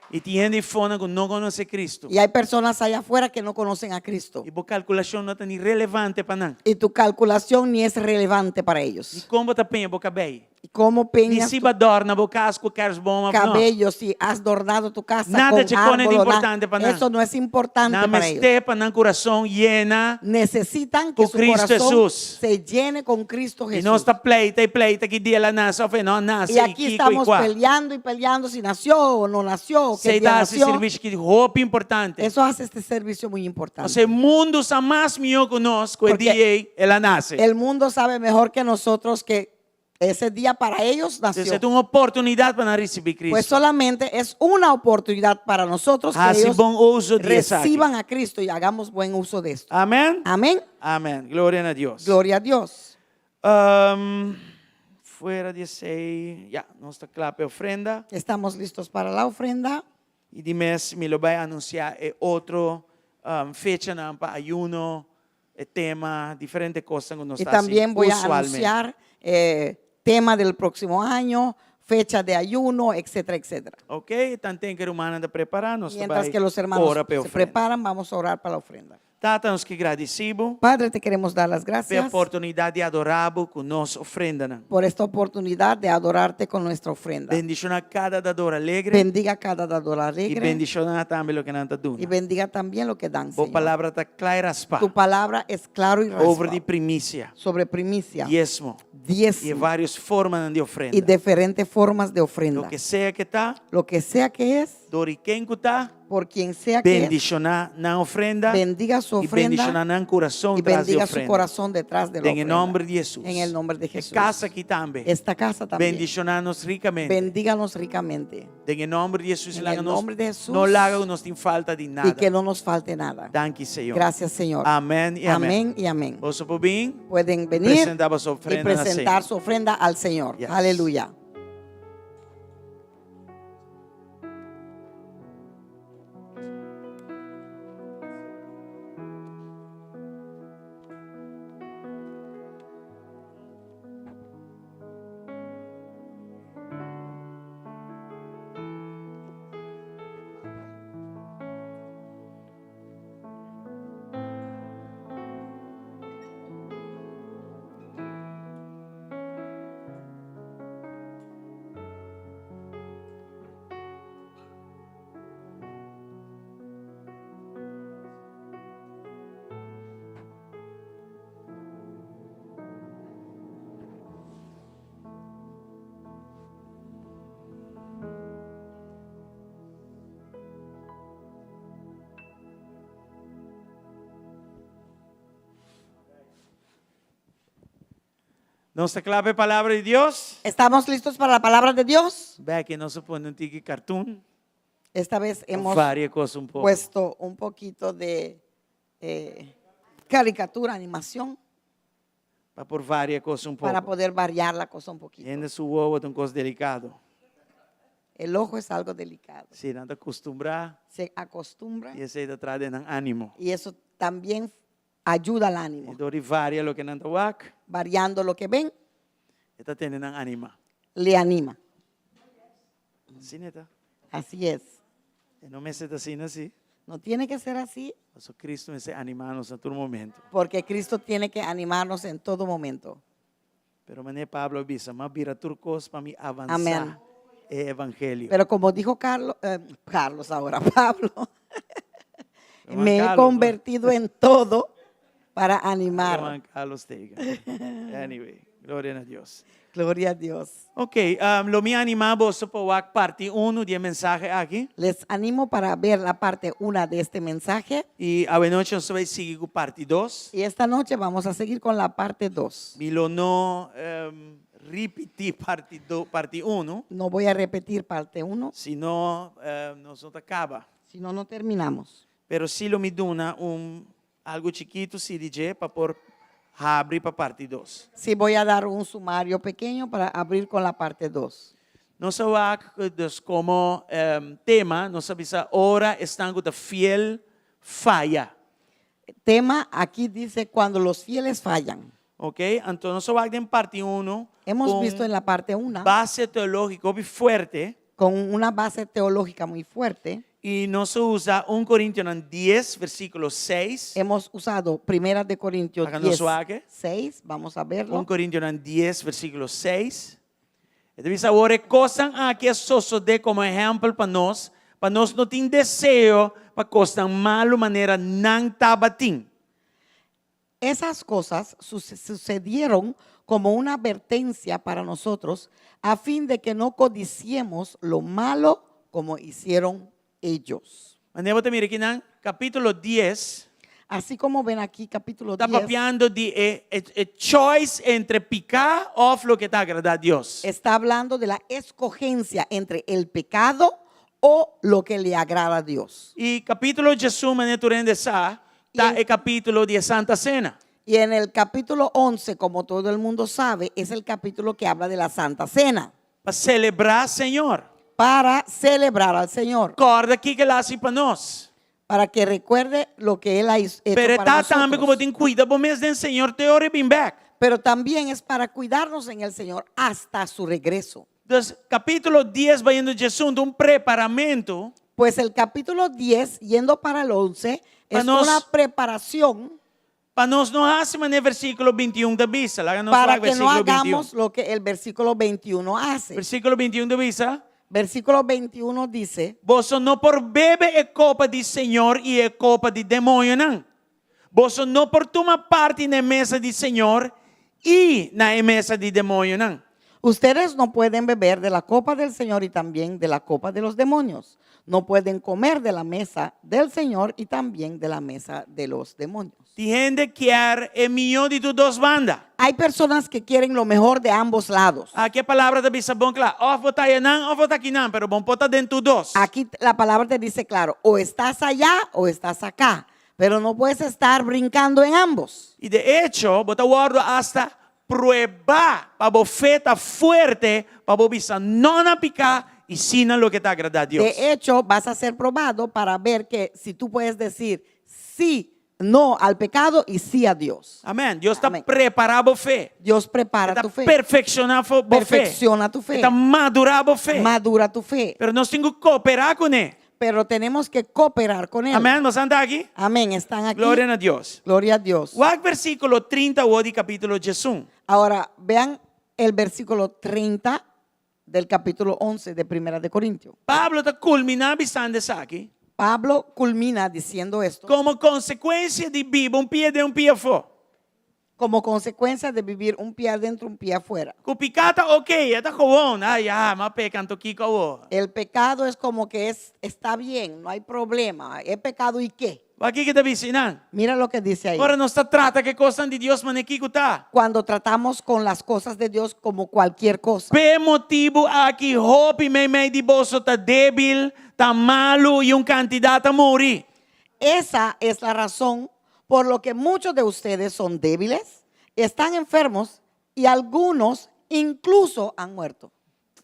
E tem gente fona que não conhece Cristo. Y hay personas allá afuera que no conocen a Cristo. E a calculação não é nem relevante para nós. Y tu calculación ni es relevante para E ellos. como está penha boca bem? ¿Y cómo Ni peñas se tu adorna boca casco queres bom, não. cabello si has adornado tu casa Nada con te pone de árbol o importante para nada. Eso no es importante Na para ellos. meste para coração llena. Necesitan que Con su Cristo corazón Jesús. se llene con Cristo E Jesús. nós está pleita e pleita que dia ela nasce ou não nasce. Y aquí estamos peleando y peleando si nació o no nació, o qué Sei día dar esse nació. serviço que roupa importante. Eso hace este servicio muy importante. O sea, o mundo está mais melhor conosco o Porque dia ela nasce. El mundo sabe mejor que nosotros que ese día para ellos nació. Essa é uma oportunidade para nós receber Cristo. Pues solamente es una oportunidad para nosotros que Assim ellos bom uso disso aqui. reciban a Cristo y hagamos buen uso de esto. Amém? Amén. Amém. Glória a Deus. Gloria a Dios. Fuera de aí, já, nós está claro para a ofrenda. Estamos listos para la ofrenda. E de mês me lo vai anunciar outro fecha para ayuno, tema, diferentes coisas que nós Y está también voy a usualmente. anunciar tema del próximo año, fecha de ayuno, etcétera, etcétera. Ok? Então tem que o irmão anda preparar, nós Mientras que los hermanos ora para a se ofrenda. preparan, vamos a orar para la ofrenda. Tata, nós que agradecemos Padre, te queremos dar las pela gracias oportunidade de adorar com nossa ofrenda. Né? por esta oportunidad de adorarte con nuestra ofrenda. Bendición a cada dador alegre Bendiga a cada dador e alegre bendición a também o que não está y dando. bendiga también lo que dan, Boa Señor. palavra está clara, spa. Tu palabra es claro y Over de raspado primícia, sobre primicia, diezmo e diezmo várias formas de ofrenda. y diferentes formas de Lo ofrenda. que sea que está, Lo que sea que es, doriquem que está, por quien sea que es, Bendicionar na ofrenda. bendiga su Y ofrenda bendicionar na coração y tras de bendiga su ofrenda. corazón detrás de la En el ofrenda. nombre de Jesús. En el nombre de Jesús. Casa aqui também. Esta casa también. Bendicionar-nos ricamente. Bendíganos ricamente. En el nombre de Jesús. En el nombre de Jesús. No haga nos tem falta de nada. Y que no nos falte nada. Danke, Senhor. Gracias, Señor. Amén y amén. Amén y amén. Vos por bien. Pueden venir Presentar su y ofrenda presentar al su ofrenda al Señor. Yes. Aleluya. Nossa clave palavra de Deus. ¿Estamos listos para la palabra de Dios? Ve que não se põe um tique cartoon. Esta vez hemos Várias coisas um pouco. puesto un poquito de caricatura, animación, Para por várias coisas um pouco. para poder variar la cosa un poquito. Ainda su ovo é uma coisa delicado. El ojo es algo delicado. Se não te acostumbrar, Se acostumbra e esse aí atrás de ânimo. y eso también ayuda al E ánimo. dori várias lo que não te wak, Variando lo que ven, está tendo ânima. le anima. Sim, neta. Así es. E não me senta assim. No tiene que ser así Mas o Cristo me animar-nos a todo momento. porque Cristo tiene que animarnos en todo momento. Pero mané Pablo avisa, mas vira turcos para mim avançar. Amén. É evangelho. Pero como dijo Carlos ahora, Pablo, Juan me he Carlos, convertido en todo para animar. Juan Carlos Teiga. Anyway, glória a Deus. Gloria a Dios. Ok, lo me animamos para parte 1 de mensaje aqui. Les animo para ver la parte 1 de este mensaje. E a noite nós vamos seguir com parte 2. Y esta noche vamos a seguir con la parte 2. Milo não repetir parte 1, No voy a repetir parte 1, senão nós não acaba. si no, no terminamos. Pero se lo me dona algo chiquito, se DJ, para por abrir para parte 2. Sí voy a dar un sumario pequeño para abrir con la parte 2. Nós vamos como tema, nós sabemos ora estão com fiel falha. Tema aquí dice cuando los fieles fallan. Ok? Então nós vamos em parte 1. Hemos visto en la parte 1 base teológica muy fuerte. con una base teológica muy fuerte. Y nos usa 1 Corintios 10, versículo 6. Hemos usado 1 de Corintios Háganos 10, suave. 6, vamos a verlo. 1 Corintios 10, versículo 6. Entonces ahora cosas aquí eso de como ejemplo para nós não tem desejo para cosas malo maneira não tabatim. Esas cosas sucedieron como una advertencia para nosotros a fin de que no codiciemos lo malo como hicieron ellos. Maneira você mira aqui no capítulo 10, Así como ven aquí capítulo está 10, papeando de choice entre picar o lo que está agradando a Dios. está hablando de la escogencia entre el pecado o lo que le agrada a Dios. Y capítulo Jesús, maneira tu está el capítulo de Santa Cena. Y en el capítulo 11, como todo el mundo sabe, es el capítulo que habla de la Santa Cena, Para celebrar al Señor. para celebrar al Señor, Recorda aqui que ele hace para nós. para que recuerde lo que Él ha hecho Pero para está também como nosotros. tem cuida por mês do Senhor te ore bem back. Pero también es para cuidarnos en el Señor hasta su regreso. Então, capítulo 10 vai indo Jesus de preparamento Pues el capítulo 10, yendo para el 11, Para es nos- una preparación para nós não hace no versículo 21 da Bisa. Lá nós para fala que no versículo hagamos 21. lo que el versículo 21 hace. Versículo 21 da Bisa. Versículo 21 dice, Vos não por bebe é copa de Senhor e é copa de demônio, não. Vos não por tomar parte na mesa de Senhor e na mesa de demônio, não. Ustedes no pueden beber de la copa del Señor y también de la copa de los demonios. No pueden comer de la mesa del Señor y también de la mesa de los demonios. Die gente quer o melhor de duas bandas. Hay personas que quieren lo mejor de ambos lados. Aqui a palavra da bisa bom claro. Of botar aí não, of botar aqui não, pero bom botar dentro dos. Aquí la palabra te dice claro, o estás allá o estás acá, pero no puedes estar brincando en ambos. E de hecho, botar guardo hasta provar para você tá fuerte, para você não picar e sina lo que te agrada a Dios. De hecho, vas a ser probado para ver que si tú puedes decir sí, no al pecado y sí a Dios. Amém. Deus está Amém. preparando a fé. Dios prepara Está tu fe, perfeccionando a fé. perfecciona tu fe, Está madurando a fé. madura tu fe, Pero nós temos que cooperar com ele. pero tenemos que cooperar con él. Amém. Nós estamos aqui. Amén, están aquí. Glória a Deus. Gloria a Dios. O versículo 38 de capítulo 11. Ahora, vean el versículo 30 del capítulo 11 de Primera de Corintios. Pablo está culminando bastante isso aqui. Pablo culmina diciendo esto Como consequência de viver pé de pé fora. como consecuencia de vivir un pie adentro, un pie afuera. O picata ok, está bom. Ai, mas pecando aqui com El pecado es como que está bien, no hay problema. ¿Es pecado y qué? aqui que está ensinando. Mira lo que dice ahí. Agora não está trata que coisa de Deus, mas aqui está. Cuando tratamos con las cosas de Dios como cualquier cosa. Pe motivo aqui, hope meio de bolso está débil, está malo e candidato a morrer. Esa es la razón por lo que muchos de ustedes son débiles, están enfermos y algunos incluso han muerto.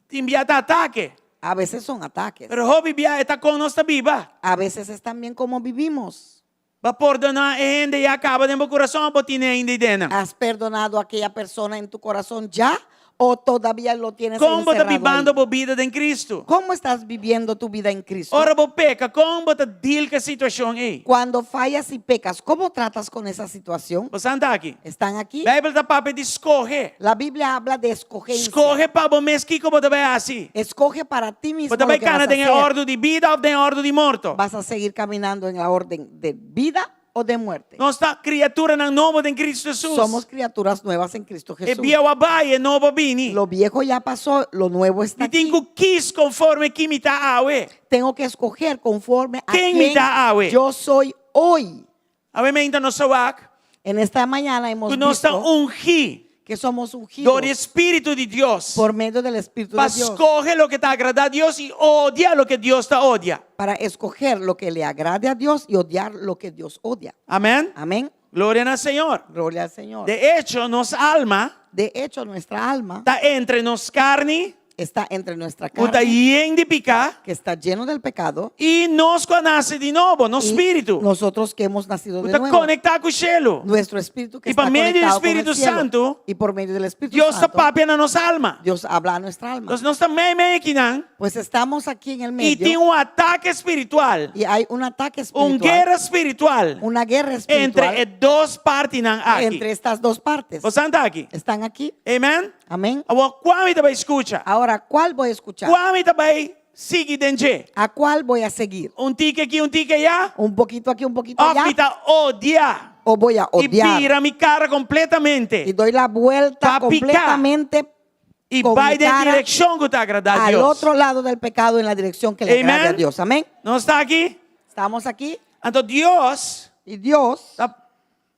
Enviar ataque. A veces son ataques. Pero hope está com nós viva. A veces es también como vivimos. Va perdonar a gente e acaba dentro do coração, botina ainda dentro. ¿Has perdonado a aquella persona en tu corazón ya o todavía lo tienes Como está encerrado vivendo ahí? a vida em Cristo? ¿Cómo estás viviendo tu vida en Cristo? Ora, vou peca, como está deal com a situação aí? Cuando fallas y pecas, ¿cómo tratas con esa situación? Você anda aqui. ¿Están aquí? A Bíblia está para de escorrer. La Biblia habla de escogencia. Escorre para o mês que você vai assim. Escoge para ti mismo Você lo vai que vas a canar em hacer. ordem de vida ou em ordem de morto. ¿Vas a seguir caminando en la orden de vida o de muerte? Nós está criatura na nova em Cristo Jesus. Somos criaturas nuevas en Cristo E Jesús. viejo abai, e novo vini. Lo viejo ya pasó, lo nuevo está E tenho aquí. quis conforme que me está awe. Tengo que escoger conforme a ¿Quién quien me da agua? yo soy hoy. Obviamente no sawak, En esta mañana hemos que nós está visto ungi que somos ungidos do Espírito de Deus. por medio del Espíritu Para de Dios escoger lo que te agrada a Dios y odia lo que Dios te odia. para escoger lo que le agrade a Dios y odiar lo que Dios odia. Amén. Amén. Gloria al Señor. Gloria al Señor. De hecho, nos alma De hecho, nuestra alma está entre nos carne, está entre nuestra que está carne, llena de picar, que está lleno del pecado, y nos conoce de nuevo, no y espíritu. nosotros que hemos nacido de Está nuevo, conectado con el cielo. nuestro espíritu que Y está por medio del conectado con el Espíritu cielo, Santo, y por medio del Espíritu Dios está Santo, papi en nuestra alma. Dios habla a nuestra alma. Entonces, no está meio aqui, não. Pues estamos aquí en el Y tiene medio un ataque espiritual, y hay un ataque una espiritual, guerra espiritual una guerra espiritual entre dos partes aqui. entre estas dos partes. Você está aqui? ¿Están aquí? Amém? Amén. Agora, qual você vai escutar? Ahora, ¿cuál voy a escuchar? Qual você vai seguir dentro? ¿A cuál voy a seguir? Tique aqui, tique allá? ¿Un poquito aquí, un poquito Ou allá? você odia ¿O voy a e odiar vira mi cara y completamente doy la vuelta Pa' picar. completamente e con vai mi na cara direção que te agrada a al Deus? otro lado del pecado en la dirección que le Amen. agrade a Dios? Amén. Não está aqui? Estamos aquí Então, Deus y Dios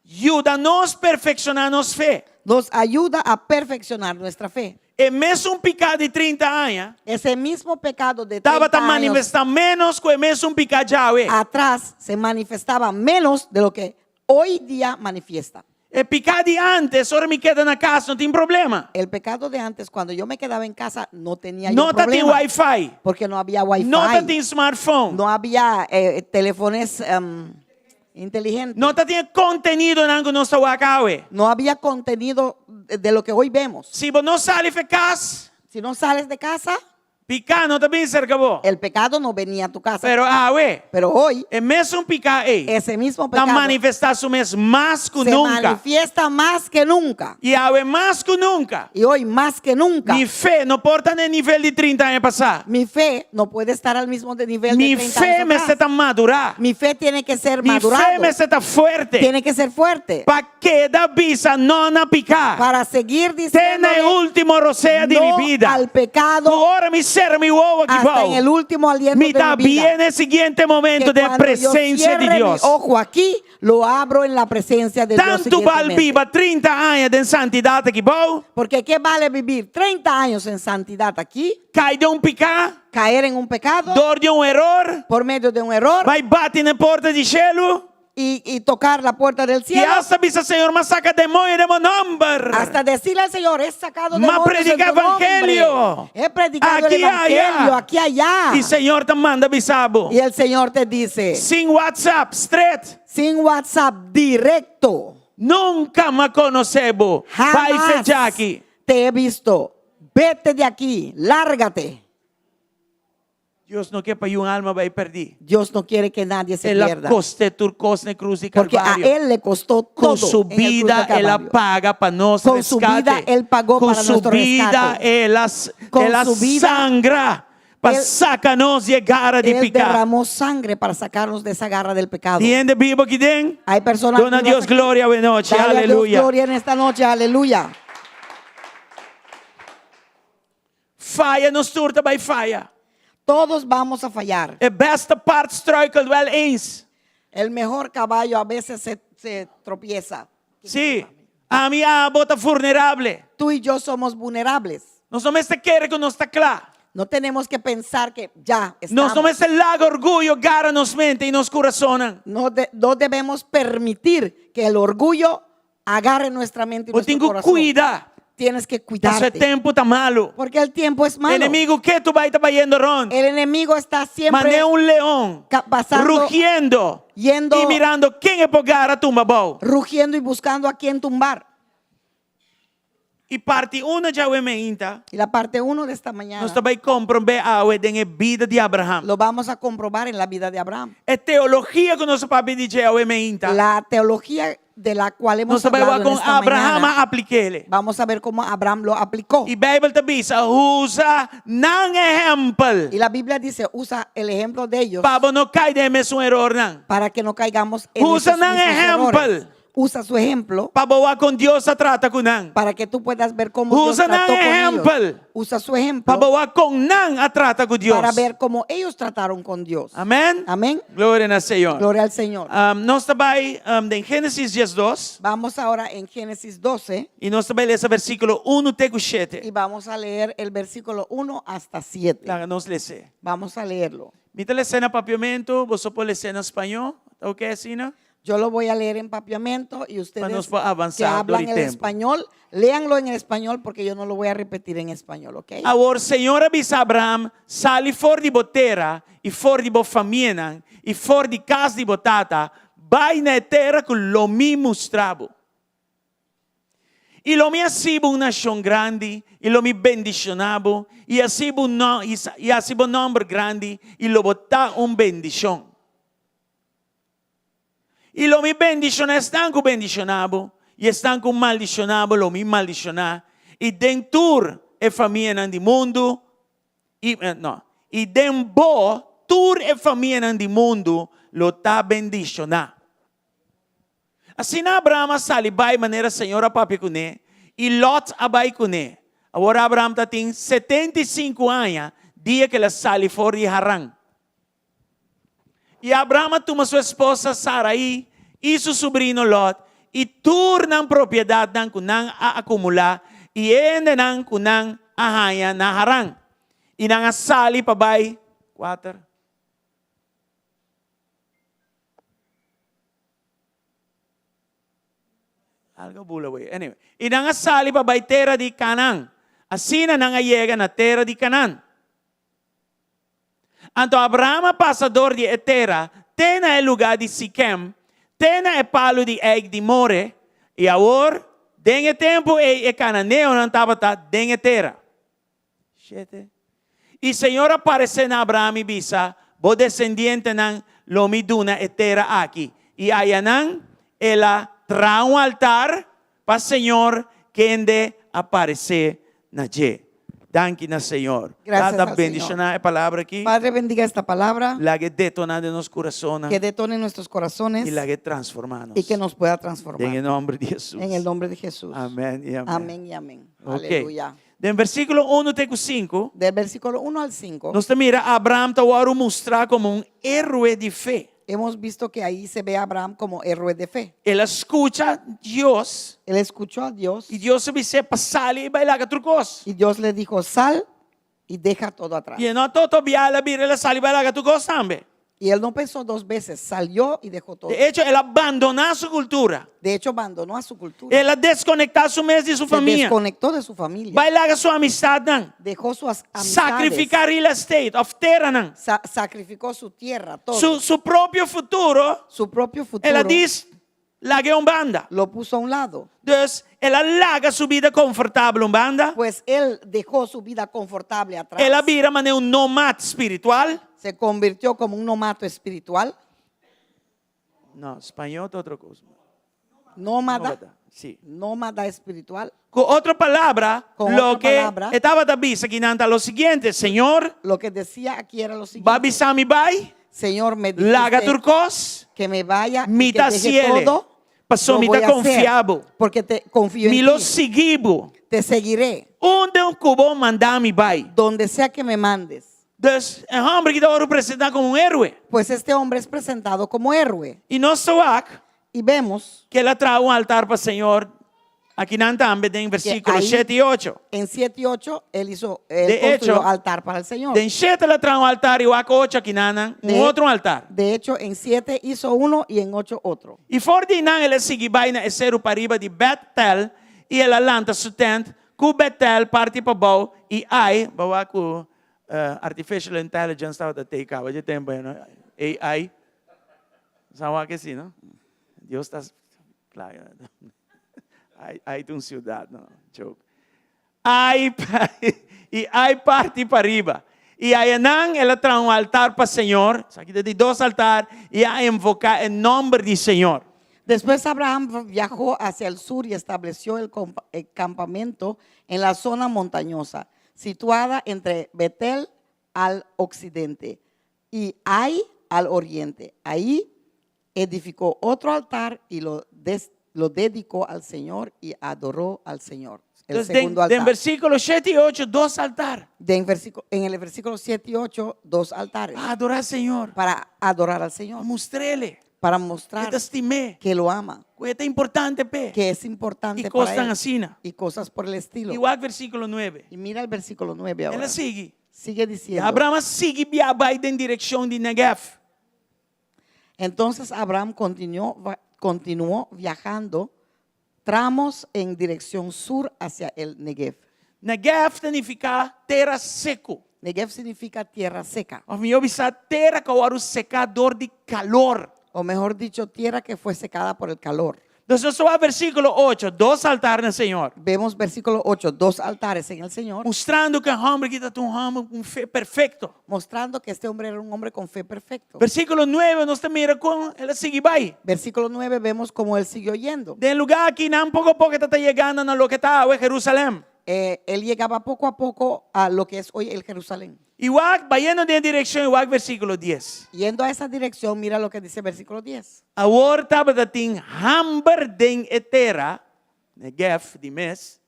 ajuda a nos perfeccionar nossa fé. nos ayuda a perfeccionar nuestra fe. E mesmo pecado de 30 anos, Ese mismo pecado de estava 30 años manifestando menos que o mesmo pecado de Yahweh. atrás se manifestaba menos de lo que hoy día manifiesta. E pecado de antes, agora me queda na casa, não tem problema. El pecado de antes, cuando yo me quedaba en casa, no tenía yo Não tem problema. Wi-Fi. Porque no había wifi, Não tem smartphone. no había teléfonos inteligentes, Não tem conteúdo na nossa Yahweh. no había contenido de lo que hoy vemos. Se você não sai de casa, Si no sales de casa, Picano también cerca vos. El pecado no venía a tu casa. Pero Pero hoy, el mesmo picar ese mismo está pecado manifestando más que se nunca. manifiesta más que nunca. Y ahora más que nunca. Y hoy más que nunca. Mi fe no porta en el nivel de 30 años pasado. Mi fe no puede estar al mismo nivel Mi de 30 fe años me atrás. se está madura. Mi fe tiene que ser Mi madurado. fe me se está fuerte. Tiene que ser fuerte. Para que da visa no na picar. Para seguir diciendo Tiene el último roceo de no mi vida. al pecado Ahora mi ser, mi huevo aquí. hasta en el último aliento Me de da mi vida. bien el siguiente momento Que de cuando yo presencia de cierre Dios. mi ojo aquí, lo abro en la presencia de Dios. Tanto vale siguientemente. viva 30 años de santidad aquí. Porque ¿qué vale vivir 30 años en santidad aquí? Cae de un picar. Caer en un pecado Dor de un error. por medio de un error Vai bate na porta de cielo. y tocar la puerta del E cielo essa bisa Senhor, mas saca demônio de meu nome. hasta decirle al Señor, he sacado Ma demonios en predica tu nombre. evangelio. He predicado Aquí, el evangelio allá. aquí allá. E Senhor te manda bisabo. Y el Señor te dice, Sem WhatsApp, straight. sin WhatsApp, directo, Nunca me conocebo. Vai jamás fechar aqui. te he visto. Vete de aquí, lárgate. Deus não quer para um alma vai perder. Dios no quiere que nadie se Ela pierda. coste turcos na cruz e Porque a Calvário. Él le costó Com todo su en el cruz vida, del ela Calvario. paga para nós Com su resgate. vida, Él pagó Com para su nuestro vida, rescate. ela Con su vida, sangra para Él- sacar-nos de garra de Él picar. derramó sangre para sacarnos de esa garra del pecado. Tiende vivo aqui dentro? Hay personas Dona vivas Dios aquí. gloria buena noche. Dale a Dios Aleluya. gloria en esta noche, aleluya. Falla nos turta by falla. Todos vamos a fallar. De beste paard struikelt wel eens. El mejor caballo a veces se tropieza. Sí. A mim a bota vulnerável. Tú y yo somos vulnerables. Nós não se quer que nos está claro. No tenemos que pensar que ya Nós estamos. não se laga orgulho, gara nos mente e nos corazonan. No debemos permitir que el orgullo agarre nuestra mente y Eu nuestro tenho que corazón. cuidar. Tienes que Esse cuidarte. tempo tá malo. Porque el tiempo es malo. Inimigo que tu vai estar yendo ron. El enemigo está siempre Mané leão pasando, rugiendo yendo, e mirando quem é pegar a tumba boa. rugiendo y buscando a quien tumbar. E parte uma já o ementa. Y la parte 1 de esta mañana Nós também compreender a vida de Abraham. lo vamos a comprobar en la vida de Abraham. É teologia que nosso papi diz ao ementa. La teología de la cual hemos Nós também hablado en com esta Abraham mañana, apliquele. vamos a ver cómo Abraham lo aplicó. E a Bíblia te diz, usa não exemplo. Y la Biblia dice, usa el ejemplo de ellos Para não cair de mesmo erro não. para que no caigamos en Usa esos un mismos ejemplo. errores. Usa su ejemplo Para boa com Deus se trata com não. para que tú puedas ver cómo Dios Usa trató un con ejemplo. ellos. Usa su Para ejemplo boa com não a trata com Deus. para ver cómo ellos trataron con Dios. Amém? Amén. Glória ao Senhor. Gloria al Señor. Nós também em Gênesis 12 Vamos ahora en Génesis 12 e nós também lemos o versículo 1 até o 7. y vamos a leer el versículo 1 hasta 7. Lá nós lemos. Vamos a leerlo. Me te cena papiamento, você pode ler em espanhol, ok, Sina? Yo lo voy a leer en papiamento y ustedes Para nos avanzar que hablan todo el el tiempo. español, léanlo en el español porque yo no lo voy a repetir en español, ¿ok? Agora, Senhor avisa Abraham, sali fora de botera, e fora de bofamina, e fora de casa de botata, vai na terra que lo me mostrava. E lo me asibo uma nação grande, e lo me bendicionava, e asibo um nome grande, e lo botar bendição. E lo me bendiciona, estão com bendicionado, e estão com maldicionado, lo me maldicionar. E dentro é família do mundo, e dentro tur é família do mundo, lo tá bendicionar. Assim Abraham sali vai maneira senhora papi com ele, e Lot abai com ele. Agora Abraham tem 75 anos, dia que ele sali fora de Harã. E Abraham toma sua esposa Sarai e seu sobrinho Lot e tornam propriedade ng kunang a acumular e ende ng kunang ahaya na Harang. E nang asali pa bay 4. Algo bula way. Anyway, e nang asali pa bay terra di Canaan. Asina nang ayega na terra di Canaan. Anto Abraham pasador de terra, tena el lugar de Siquem, tena el palo de Eg de More, e agora, dengue tempo e cananeo não estava tá dengue terra. 7. Y Señor aparece en Abraham y bisa, vos descendiente nan lomiduna etera aquí. Y ayanan ela trae un altar para Señor que ende aparece naye. Danke na Señor. Gracias Cada al bendición Señor. a palabra aquí. Padre, bendiga esta palabra, La que detona de los corazones que detone nuestros corazones y la que transforma. y que nos pueda En el transformar. nombre de Jesús. En el nombre de Jesús. Amén y amén. Amén y amén. Ok. Aleluya. En versículo 1 te 5, Del versículo 1 al 5, nos te mira Abraham te va a mostrar como un héroe de fe. hemos visto que ahí se ve a Abraham como héroe de fe. Él escucha a Dios Él escuchó a Dios y Dios se dice pasar y bailar a otras cosas. y Dios le dijo, sal y deja todo atrás. Y no todo viala vira la sal y bailar a otras cosas también. Y él no pensó dos veces, salió y dejó todo. De hecho, él abandonó su cultura. De hecho, abandonó a su cultura. Él desconectó su mes de su Se familia. desconectó de su familia. Bailar a su amistad. Dejó sus amistades. Sacrificar real estate, of terra. Sacrificó su tierra, todo. Su propio futuro. Su propio futuro Él dice, la que un banda. lo puso a un lado. Entonces, él alaga su vida confortable, un banda. Pues él dejó su vida confortable atrás. Él vira mané un nómada espiritual. Se convirtió como un nomato espiritual. No, español es otra cosa. Nómada. Sí. Nómada espiritual. Con otra palabra, Con lo otra que palabra, estaba avisa aquí nanta lo siguiente, Señor, Lo que decía aquí era lo siguiente. va a avisar mi bai, Señor, me laga dijiste turcos, que me vaya y mita que deje ciele, todo. pasó Lo mita voy a hacer, confiable, porque te confío mi en lo ti. seguibo, Te seguiré onde un cubo manda mi bai. donde sea que me mandes. Entonces, el hombre que estaba representado como un héroe. Pues este hombre es presentado como héroe. Y no sabía Y vemos que él trae un altar para el Señor. Aquí nanta en versículos ahí- 7 y 8. en 7 y 8, él De construyó hecho, altar para el Señor. En 7 le trae un altar y 8 aquí nana, un De- otro altar. De hecho, en 7 hizo uno y en 8 otro. E fordinan ele sigi baina esero pariba di Betel e ela lanta su tent ku Betel parti pa bau e ai bawa ku artificial intelligence tava da take out de tempo no AI sawa que sim, não? Deus está claro. Ai tem ciudad, não? Joke. Ai e ai parti para riba. E aí não, ela traz um altar para o Senhor. Aqui tem 2 altares e a invocar o nome do Senhor. Después Abraham viajó hacia el sur y estableció el campamento en la zona montañosa, situada entre Betel al occidente y Ai al oriente. Ahí edificó otro altar y lo dedicó al Señor y adoró al Señor. El Entonces, segundo en altar. versículo 7 y 8, 2 altares. En el versículo 7 y 8, 2 altares Para adorar al Señor. para adorar al Señor, Mostrele. para Que mostrar te estimé. que lo ama, Que es importante, pe. que es importante Y para cosas él así. y cosas por el estilo. Igual versículo 9. Y mira el versículo 9 ahora. Ela sigue. Sigue E diciendo. Abraão sigue vai em direção de Negev. Entonces Abraham continuó viajando tramos en dirección sur hacia el Negev. Negev significa terra seco. Negev significa tierra seca, Of meu bisa terra que o secador de calor. o mejor dicho, tierra que fue secada por el calor. Entonces, só versículo 8, 2 altares no Senhor. Vemos versículo 8, 2 altares en el Señor, Mostrando que o homem que está um homem com fé perfeito. mostrando que este hombre era un hombre con fe perfecto. Versículo 9, nós mira como ela sigue vai. Versículo 9 vemos cómo él siguió yendo. De lugar aqui, não pouco a pouco está chegando na lo que está hoje Jerusalém. Él llegaba poco a poco a lo que es hoy el Jerusalén. Igual, vai indo em direção igual versículo 10. Yendo a esa dirección, mira lo que dice versículo 10. Agora estava dating hamber den etera, Negev de mes.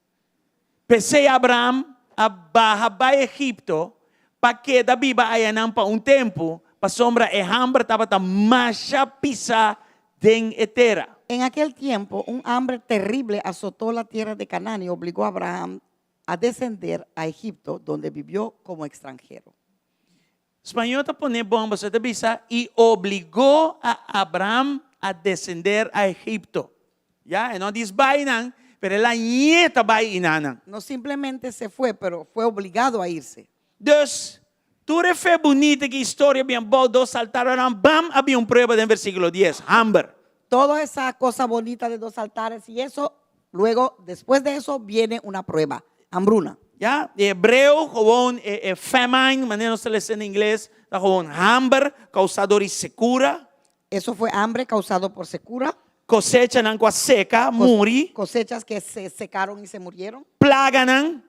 Pensei Abraham a barra para Egipto, para que da biba ayanam para tempo, para sombra e hamber estava ta macha pisa den etera. En aquel tiempo, un hambre terrible azotó la tierra de Canaán y obligó a Abraham a descender a Egipto, donde vivió como extranjero. Espanhol está poner bomba, você bisa, e obrigou a Abraham a descender a Egipto. Já, não diz vai não, pero ela nieta vai inana. No simplemente se fue, pero fue obligado a irse. Dus, tudo é bonita que história bem boa, 2 altares, bam, havia prueba no versículo 10, hambre. Toda esa cosa bonita de 2 altares y eso, luego, después de eso, viene una prueba, hambruna. Ja? De hebreu gewoon famine, wanneer ons lees in inglês, dat gewoon hambre, causado de secura, Eso fue hambre causado por secura, cosecha ng kwa seca, muri, cosechas que se secaron y se murieron, plaga ng,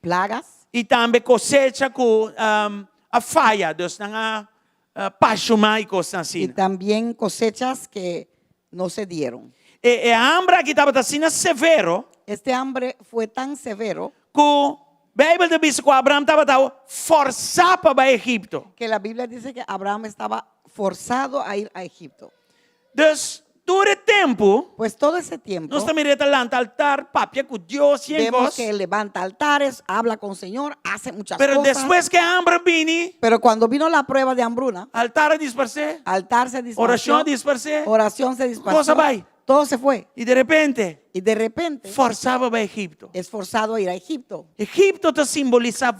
plagas, e também cosecha com a falha, dus ng pashuma e coisas y assim. también cosechas que no se dieron. A hambre aqui estava assim severo, Este hambre fue tan severo que a Bíblia diz que Abraão estava forçado para Egipto. que la Biblia dice que Abraham estaba forzado a ir a Egipto. Dus door het tempo, Pues todo ese tiempo nós também relata altar, papia com Deus e vemos que él levanta altares, habla con el Señor, hace muchas Pero cosas. después que hambre vini, Pero cuando vino la prueba de hambruna, altar dispersé, altar se dispersó, oración dispersé, oración se dispersó, Cosa vai. todo se fue. e de repente Y de repente forçava para Egipto. es forzado a ir a Egipto. Egipto te simboliza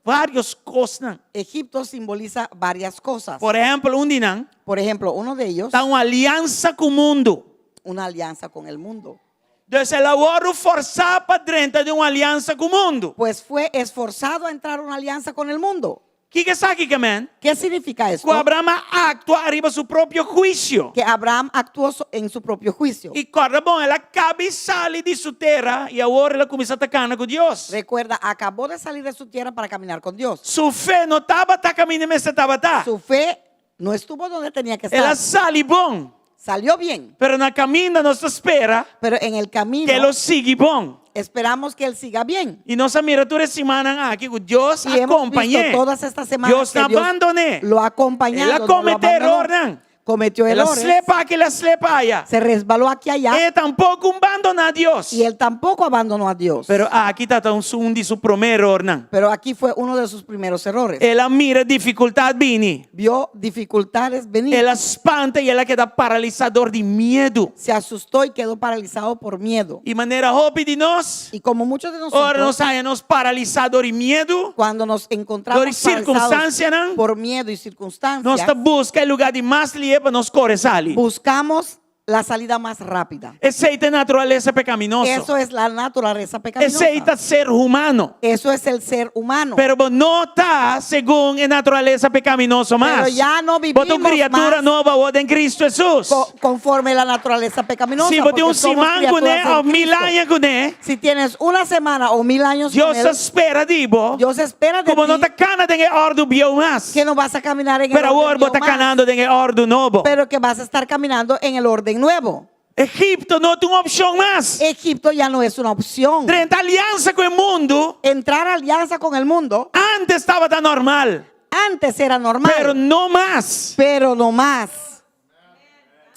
várias coisas. Egipto simboliza varias cosas. Por exemplo, dia Por ejemplo, uno de ellos, está uma aliança com o mundo. una alianza con el mundo. Então, el ahorro forçar para dentro de uma aliança com o mundo. Pues fue esforzado a entrar a una alianza con el mundo. O que é aqui, man? ¿Qué significa esto? Que Abraão actua arriba seu próprio juízo. Que Abraham actuó en su propio juicio. E corda bom, ela acaba e sai de sua terra e agora ela começa a atacar com Deus. Recuerda, acabó de salir de su tierra para caminar con Dios. Sua fé não estava caminhando, mas estava Su fe no estuvo donde tenía que estar. Ela sai bom, Salió bien, pero na caminho nós espera pero en el camino que ele siga bom. esperamos que él siga bien. E nossa mira toda semana aqui que Deus Y hemos visto acompanhe. todas estas semanas Dios que no Dios abandone. lo ha acompañado. Ela no lo comete abandonó. error, não. Cometió Ela errores. slepa aqui, ela slepa allá. Se resbaló aquí y allá. E tampouco abandona a Deus. Y él tampoco abandonó a Dios. Pero aqui está um de seu primeiro erro, não. Pero aquí fue uno de sus primeros errores. Ela mira dificuldade vini. Vio dificultades venir. Ela espanta e ela queda paralisador de medo. Se asustó y quedó paralizado por miedo. E maneira rápida de nós, Y como muchos de ora nosotros, nós saímos paralisador de medo. cuando nos encontramos Por circunstancia, paralizados ¿no? por miedo y Nós circunstancias, está busca o lugar de mais livre para nós correr ali. buscamos la salida más rápida. Aceita a natureza pecaminosa. Eso es la naturaleza pecaminosa. Aceita ser humano. Eso es el ser humano. Pero não está segundo a natureza pecaminosa Pero mais. ya no vivimos Botou criatura más nova hoje em Cristo Jesus. conforme la naturaleza pecaminosa. Se porque botou somos semana com criaturas ele, ou en 1000 Cristo. anos com ele, Si tienes una semana o 1000 años con Deus él, espera de vos. Dios espera de Como não ti está canando em ordem bio mais. que no vas a caminar en el Pero agora orden vos está más, canando em ordem novo. pero que vas a estar caminando en el orden nuevo. Egipto não tem uma opção mais. Egipto ya no es una opción. Frente à aliança com o mundo, Entrar a alianza con el mundo antes estava tan normal. antes era normal, Pero não mais. pero no más.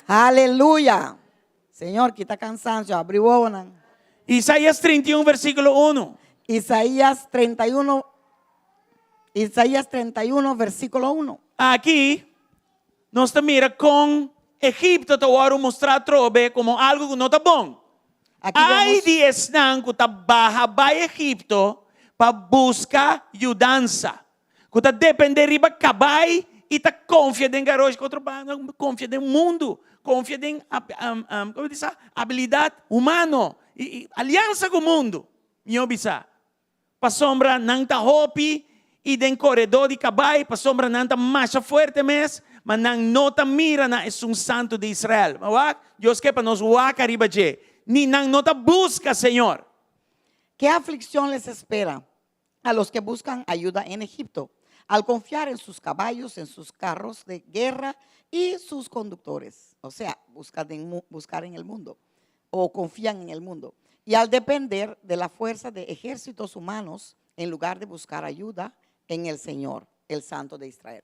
Aleluya. Señor, quita cansancio, abre boca. Isaías 31, versículo 1. Isaías 31, versículo 1. Aqui, nós te mira com Egipto, te voy a mostrar trobe como algo que não está bom. Aquí Ai vemos, de esnan que tá barra para Egipto para buscar ajudança. Que tá depender riba cabai e tá confia em garoto que outro confia no mundo, confia em como diz, habilidade humana e aliança com o mundo. Minha bisa. Pa sombra não tá hopi e den corredor de cabai, pa sombra não tá marcha forte mes, mas não nota mira na é um santo de Israel. Mas Deus quer para nós waka riba je. Ni não nota busca, Senhor. ¿qué aflicción les espera a los que buscan ayuda en Egipto? Al confiar en sus caballos, en sus carros de guerra y sus conductores. O sea, buscar en el mundo o confían en el mundo. Y al depender de la fuerza de ejércitos humanos en lugar de buscar ayuda en el Señor, el Santo de Israel.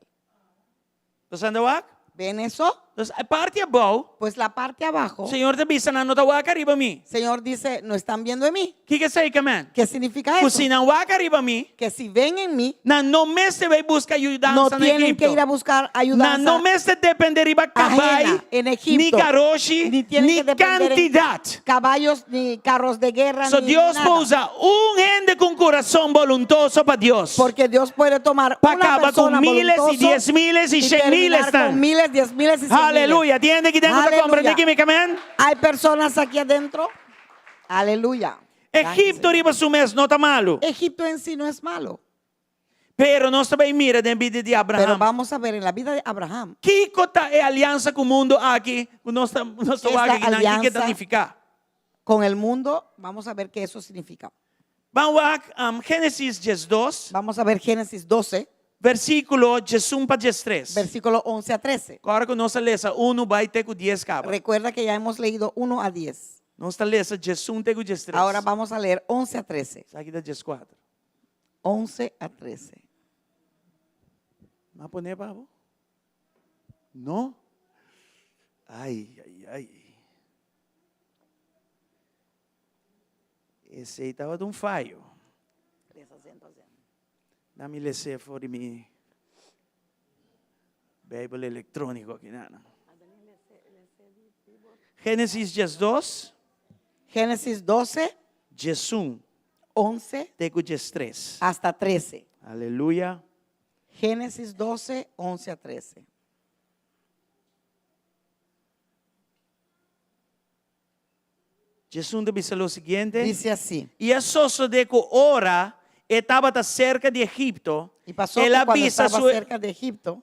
Entonces, anda wak? ¿Ven eso? Entonces, a parte abajo, Pues la parte abajo, o Senhor te visa na nota waka riba mi. Señor dice, no están viendo en mí. Que sei que man? ¿Qué significa Que eso? se não waka riba mi, Que si ven en mí, na no mes te vai buscar ajudança no na tienen que ir a Egipto. buscar Na ayuda no mes te depender riba cabai, ajena en Egipto. ni garoshi, Ni tienen ni que depender en cantidade. caballos, ni carros de guerra, So ni Deus nada. usa gente com coração voluntoso para Deus. Porque Dios puede tomar Para una acabar persona con miles y voluntoso 10,000 y 100,000 terminar están. con miles, 10,000 y 100,000. Aleluya. ¿Tiene que tengo que Aleluya. comprender que me camen? Hay personas aquí adentro. Aleluya. Egipto riba su mes no está malo. Egipto en sí no es malo. Pero nós também mira na vida de Pero Abraham. vamos a ver en la vida de Abraham. Que cota é aliança com o mundo aqui? Nós estamos Esta aqui que aliança- significa. Con el mundo, vamos a ver qué eso significa. Vamos a Gênesis 12, Vamos a ver Génesis 12, versículo 1 para 3. versículo 11 a 13. Agora que nós lemos 1 vai ter com 10 cabra. Recuerda que ya hemos leído 1 a 10. Nós lemos 1 tem com 3. Ahora vamos a leer 11 a 13. Aqui dá 4. 11 a 13. Vai poner para vos? Não? Ai. Esse aí estava de um falho. Dá-me lecer for mim. Bíblia eletrônico aqui, não. Gênesis 12, Génesis 12, 11 tem com 3. hasta 13. Aleluia. Génesis 12, 11 a 13. Jesus dice lo siguiente. Dice así. E a soso de que ora estava cerca de Egipto. Y pasó Él que cuando avisa, estaba cerca de Egipto,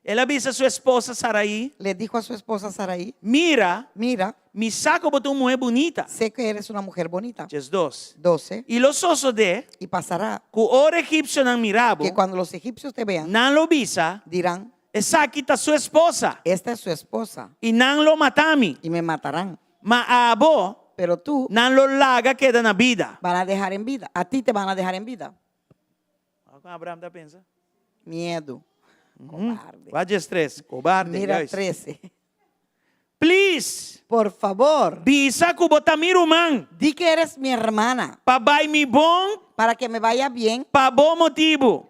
él avisa a su esposa Sarai. le dijo a su esposa Sarai, Mira, mira, mi saco botou mujer bonita. sé que eres una mujer bonita. Jesus 2. 12. E lo soso de Y pasará que ora egípcio não mirabo, que cuando los egipcios te vean, não lo visa, dirán, essa aqui está sua esposa. esta es su esposa E não lo matami. y me matarán. Mas a abo, Pero tú não lo laga queda na vida. van a dejar en vida. A ti te van a dejar en vida. Abraham está pensando. Miedo. Cobarde. Vai 3, cobarde. Mira guys. 13. Please, Por favor, visa que botami rumang. di que eres mi hermana Pa vai mi bom, para que me vaya bien pa bom motivo.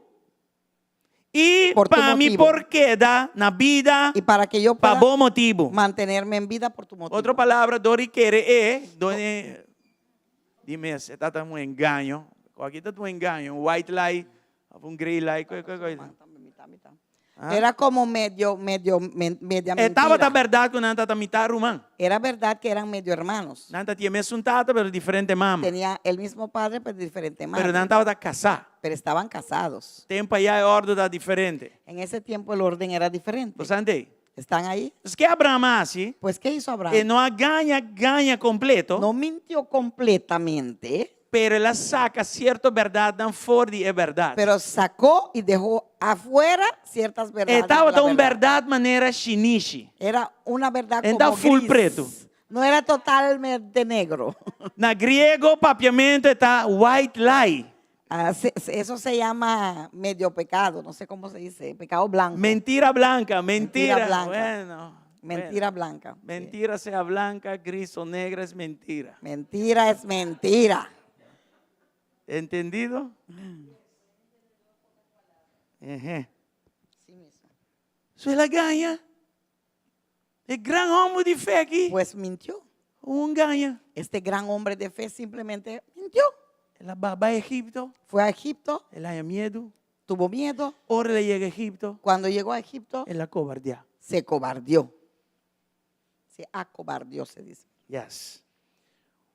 E Por tu pa mi motivo. porqueda na vida, y para que yo pa pueda bom motivo. mantenerme en vida por tu motivo. Outra palavra, Dori querer dime, você está um engano. Aqui está um engano, um white lie, um grey lie, qualquer coisa. Era como media mentira. Estava a verdade que não está mitad rumán. Era verdad que eran medio hermanos. Não tinha mesmo tata, pero diferente mama. Tenía el mismo padre, pero diferente madre. Pero não estava casar. Pero estaban casados. Tempo aí a ordem está diferente. En ese tiempo el orden era diferente. Você entende? ¿Están ahí? Pues que Abraham hace, Pues, ¿qué hizo Abraham? que no ganha completo, No mintió completamente, pero ela saca cierta verdade dan fora de verdade. pero sacó y dejó afuera ciertas verdades. Estava de la tão verdad. verdade maneira chinichi. Era una verdad Está como full gris. preto. No era totalmente negro. Na grego, papiamento está white lie. Eso se llama medio pecado, no sé cómo se dice, pecado blanco. Mentira blanca, mentira. Mentira blanca. Bueno, Mentira bueno. blanca. Mentira sea blanca, gris o negra es mentira. Mentira es mentira. ¿Entendido? Ejé. Isso ela ganha. É grande homem de fé aqui. Pues mintió. Ganha. Este gran hombre de fe simplemente mintió. Ela va a Egipto. Fue a Egipto, Ela tem medo. tuvo miedo. Ora ela chega a Egipto. Cuando llegó a Egipto, Ela cobardia. se cobardió. Se acobardió, se dice. Yes.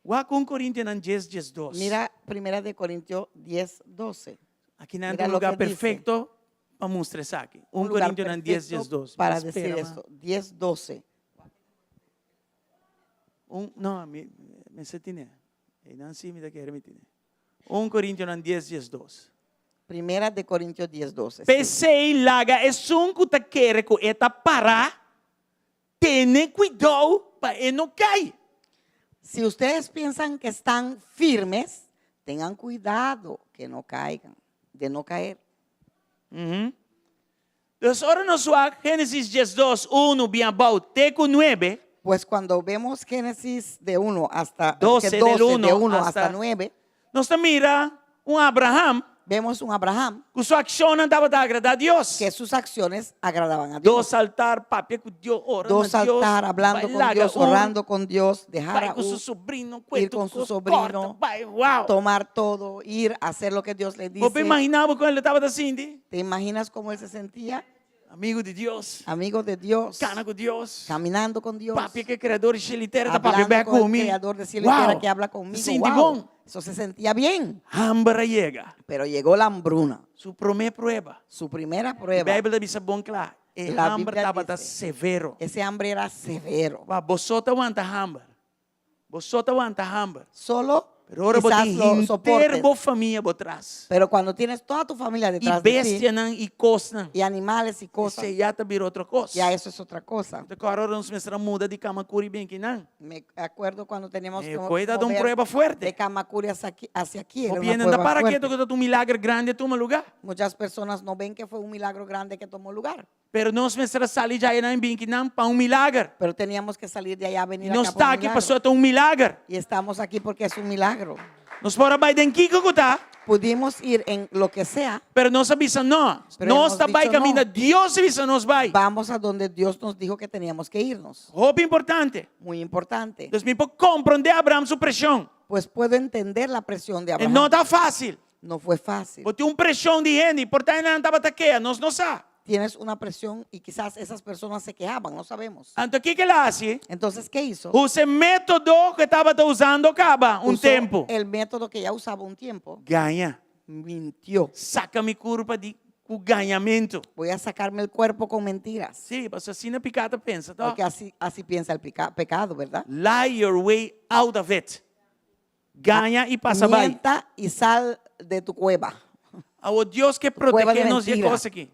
Wa com Coríntios 10, 12. Mira, 1 de Corintios 10, 12. Aqui não mira é um lo lugar que dice. perfeito para mostrar isso aqui. Un lugar Coríntios 10, perfecto 12. para Espera, decir ma. esto. 10, 12. Não, me setine. E não se me da querer me tine. Coríntios 10, 12. 1 de Corintios 10, 12. Pensei laga é que ta querer que eta para. Tene cuidado para não cair. Si ustedes piensan que están firmes, tengan cuidado que no caigan, de no caer. Então, ora no sua Gênesis 12, 1, bien bau, teco 9. Pues cuando vemos Génesis de 1 hasta 12 que del 1 de 1 hasta- hasta 9, Nós mira Abraham vemos un Abraham que sua ação andava a agradar a Deus. que sus acciones agradaban a Dios. Dos altar, papi com Deus, orando Dos a Deus. altar, hablando con Dios, orando con Dios, dejar Vai a com seu U, sobrinho, ir con su sobrino, vai, uau. tomar todo, ir a hacer lo que Dios le Você dice. imaginava quando ele estava assim? ¿Te imaginas cómo él se sentía? amigo de Dios, amigos de Dios, cana con Dios, caminando con Dios, papi que creador de cielo y tierra, papi hablando ve con el conmigo. creador de cielo y tierra Wow, que habla conmigo. se siente Wow, bom. eso se sentía bien, Hambre llega, pero llegó la hambruna, su primer prueba. su primera A prueba. Bíblia diz bom claro, La hambre Biblia estaba dice- severo. Ese hambre era severo. Vosotros aguanta hambre. Vosotros aguanta hambre. Solo Pero ahora quizás botem lo inteiro soportes, boa família atrás. pero cuando tienes toda tu familia E detrás de ti, bestia não e costa. y animales y cosas, Você já tá virou outra coisa. ya eso es otra cosa. Então agora nós começamos a mudar de cama curi bem que não. Me acuerdo cuando teníamos que Cuida de uma mover prueba de forte. Camacuri hacia aquí. Ou Era una viene prueba anda para fuerte. quieto que tu milagre grande toma lugar. Muchas personas no ven que fue un milagro grande que tomó lugar, Pero nós começamos a sair já não bem que não para milagre. pero teníamos que salir de allá a venir Não acá por está un aqui milagro. para só milagre. Y estamos aquí porque es un milagro. Nós fora vai den kiko que tá. Pudimos ir en lo que sea, Pero nós avisa não. Pero Nós hemos tá vai dicho caminhar. no. Deus avisa nós vai. vamos a donde Dios nos dijo que teníamos que irnos. Roupa importante. Muy importante. Deus me pode compreender Abraão sua pressão. Pues puedo entender la presión de E Abraham. não está fácil. No fue fácil. Porque pressão de gente, por estar não estava taqueia, nós não sabemos. Tienes una presión y quizás esas personas se quejaban, no sabemos. Então, o que ele faz? Entonces, ¿qué hizo? Use método que estava usando acaba Usó tempo. el método que ya usaba un tiempo. Ganha. Mintió. Saca minha culpa de o ganhamento. Voy a sacarme el cuerpo con mentiras. Sim, mas assim na picada pensa, tá? Porque así piensa el pecado, ¿verdad? Lie your way out of it. Ganha e passa bem. Mienta y sal de tu cueva. O Deus que Cueva de protege-nos de mentira. coisa aqui.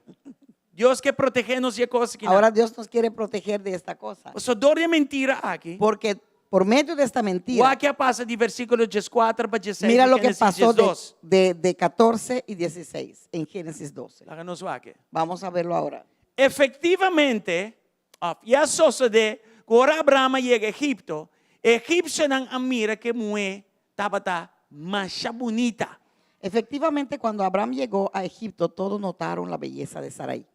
Deus que protege-nos de coisa aqui. Ahora Dios nos quiere proteger de esta cosa. O só dor de mentira aqui. Porque por medio de esta O mentira, que passa de versículo 14 para 16. mira lo de que Gênesis pasó 12. de 14 y 16 en Génesis 12. Láganos o aqui. Vamos a verlo ahora. Efectivamente, já sucede que ora Abraão chega a Egipto, egípcio não mira que mulher estava mais bonita. Efectivamente, cuando Abraham llegó a Egipto, todos notaron la belleza de Sarai.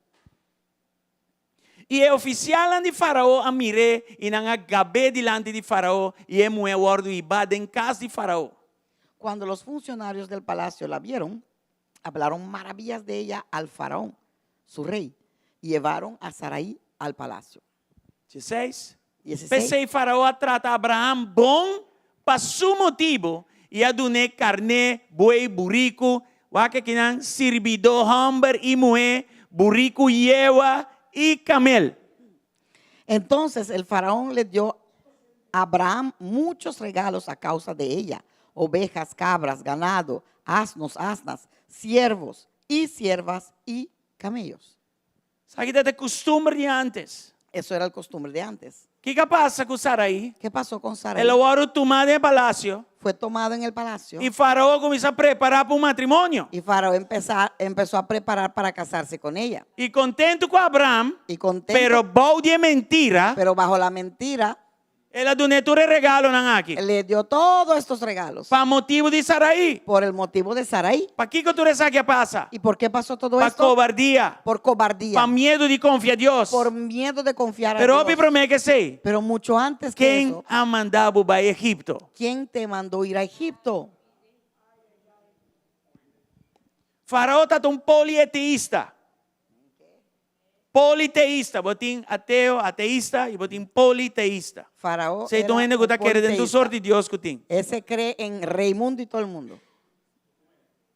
E o oficial de Faraó a mire e não agabé delante de Faraó e a mulher guardou e bade em casa de Faraó. Cuando los funcionarios del palacio la vieron, hablaron maravillas de ella al faraón, su rey, y llevaron a Sarai al palacio. 16. 16. Pensei Faraó a trata Abraão bom para seu motivo e a donar carne, boi, burrico, o que não servidor, hambre e mulher, burrico, yegua y camel. Entonces el faraón le dio a Abraham muchos regalos a causa de ella: ovejas, cabras, ganado, asnos, asnas, siervos y siervas y camellos. Sabe que costumbre de antes. Eso era el costumbre de antes. ¿Qué pasa con Sarai? ¿Qué pasó con Sarai? El oro tomado en el palacio Fue tomado en el palacio y Faraón comenzó a preparar para un matrimonio. y faraón empezó a preparar para casarse con ella. Y contento con Abraham, Y contento, pero bau de mentira, pero bajo la mentira, él ha donado regalo aquí. le dio todos estos regalos Para motivo de Sarai. por el motivo de Sarai. ¿Para qué tú sabes qué pasa? ¿Y por qué pasó todo Para esto? cobardía. Por cobardía, Para miedo de confiar en Dios. por miedo de confiar a Pero Dios. obvio promete que sí. Pero mucho antes que ¿Quién eso, ha mandado para Egipto? ¿quién te mandó ir a Egipto? Faraón está un politeísta. Politeísta. Botín ateo, ateísta y botín politeísta. Faraón Se era tú en un que quiere dentro politeísta. sorte de Dios que tiene. Ese cree en Raimundo y todo el mundo.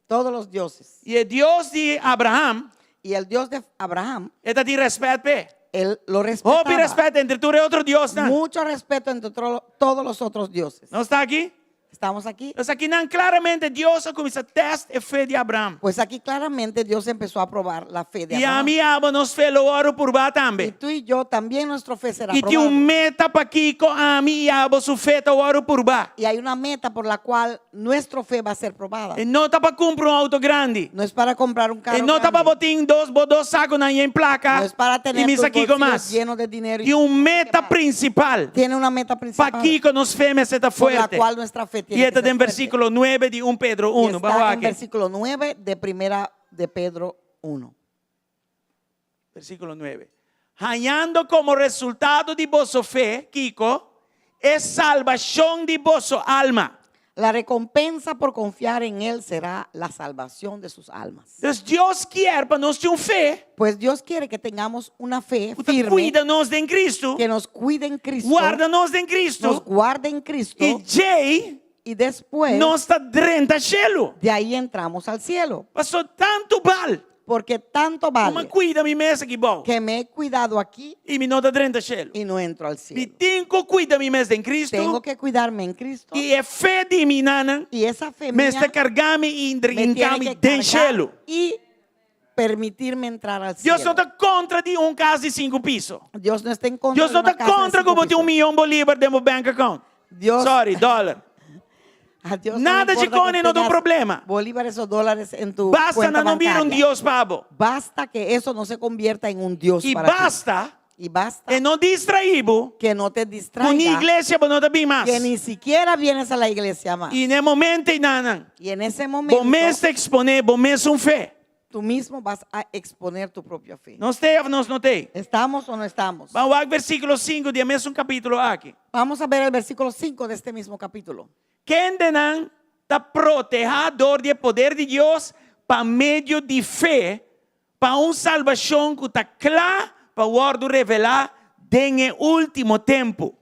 Todos los dioses. Y el Dios de Abraham, Y el Dios de Abraham, este te respeta. él lo Oh, respetaba. respeto entre tú y otro Dios. ¿No? Mucho respeto entre todos los otros dioses. ¿No está aquí? ¿Estamos aquí? Entonces aquí no, claramente Dios comienza a testar la fe de Abraham. Pues aquí claramente Dios empezó a probar la fe de Y a Abraham. mí abo nos fe lo oro por va Y también. tú y yo también nuestro fe será Y tiene probado. un meta para aquí con a mí abo su fe to oro por va. Y hay una meta por la cual nuestra fe va a ser probada. Y no está para comprar un auto grande. No es para comprar un carro Y no está para grande. botín dos sacos en placa. No es para Y tener mis tus aquí con bolsillos más. llenos de dinero. Y un meta principal. Tiene una meta principal Para aquí con nos fe me está por la fuerte. cual nuestra fe Y tiene que este ser en fuerte. versículo 9 de 1 Pedro Y 1. está Vamos en aquí. versículo 9 de primera de Pedro 1. Versículo 9. Hallando como resultado de vossa fe, Kiko, es salvación de vosso alma. La recompensa por confiar en Él será la salvación de sus almas. Entonces Deus quer para nós ter fé, Pues Dios quiere que tengamos una fe que firme, cuida-nos em Cristo, que nos cuide en Cristo, guarda-nos em nos Cristo, guarde en Cristo, e Jay y después nós está dentro do cielo. de ahí entramos al cielo. Passou tanto vale, Porque tanto uma vale cuida mi mesa aqui bom, que me he cuidado aquí e me nota dentro do cielo. y no entro al E cielo. tenho que cuidar mi mesa em Cristo, Tengo que cuidarme en Cristo e é fé de mim, nana, y esa fe me mía está cargando e me tiene entrando que dentro do cielo. cargar y permitirme entrar al cielo. Deus não está contra de casa de 5 pisos. Dios no está en contra Deus de não una está casa de contra 5 como ter pisos. milhão de bolívar dentro do bank account. Dios, Sorry, dólar. a Dios Nada no de le importa cone que no da tengas problema. bolívares o dólares en tu Basta cuenta não vir bancaria. Deus pavo. Basta que eso no se convierta en un Dios E para ti. basta Y basta e não distraíbo que no te com a distraiga, igreja para não ter mais. que ni siquiera vienes a la iglesia más. E no momento, nana, Y en ese momento, bom está exponer, bom um fé. tú mismo vas a exponer tu propia fe. Nós temos, nós não tem. ¿Estamos o no estamos? Vamos ao versículo 5 de mesmo capítulo aqui. Vamos a ver el versículo 5 de este mismo capítulo. Quem denan está protegedor do poder de Deus para meio de fé, para salvação que está clara para o revelar en último tempo.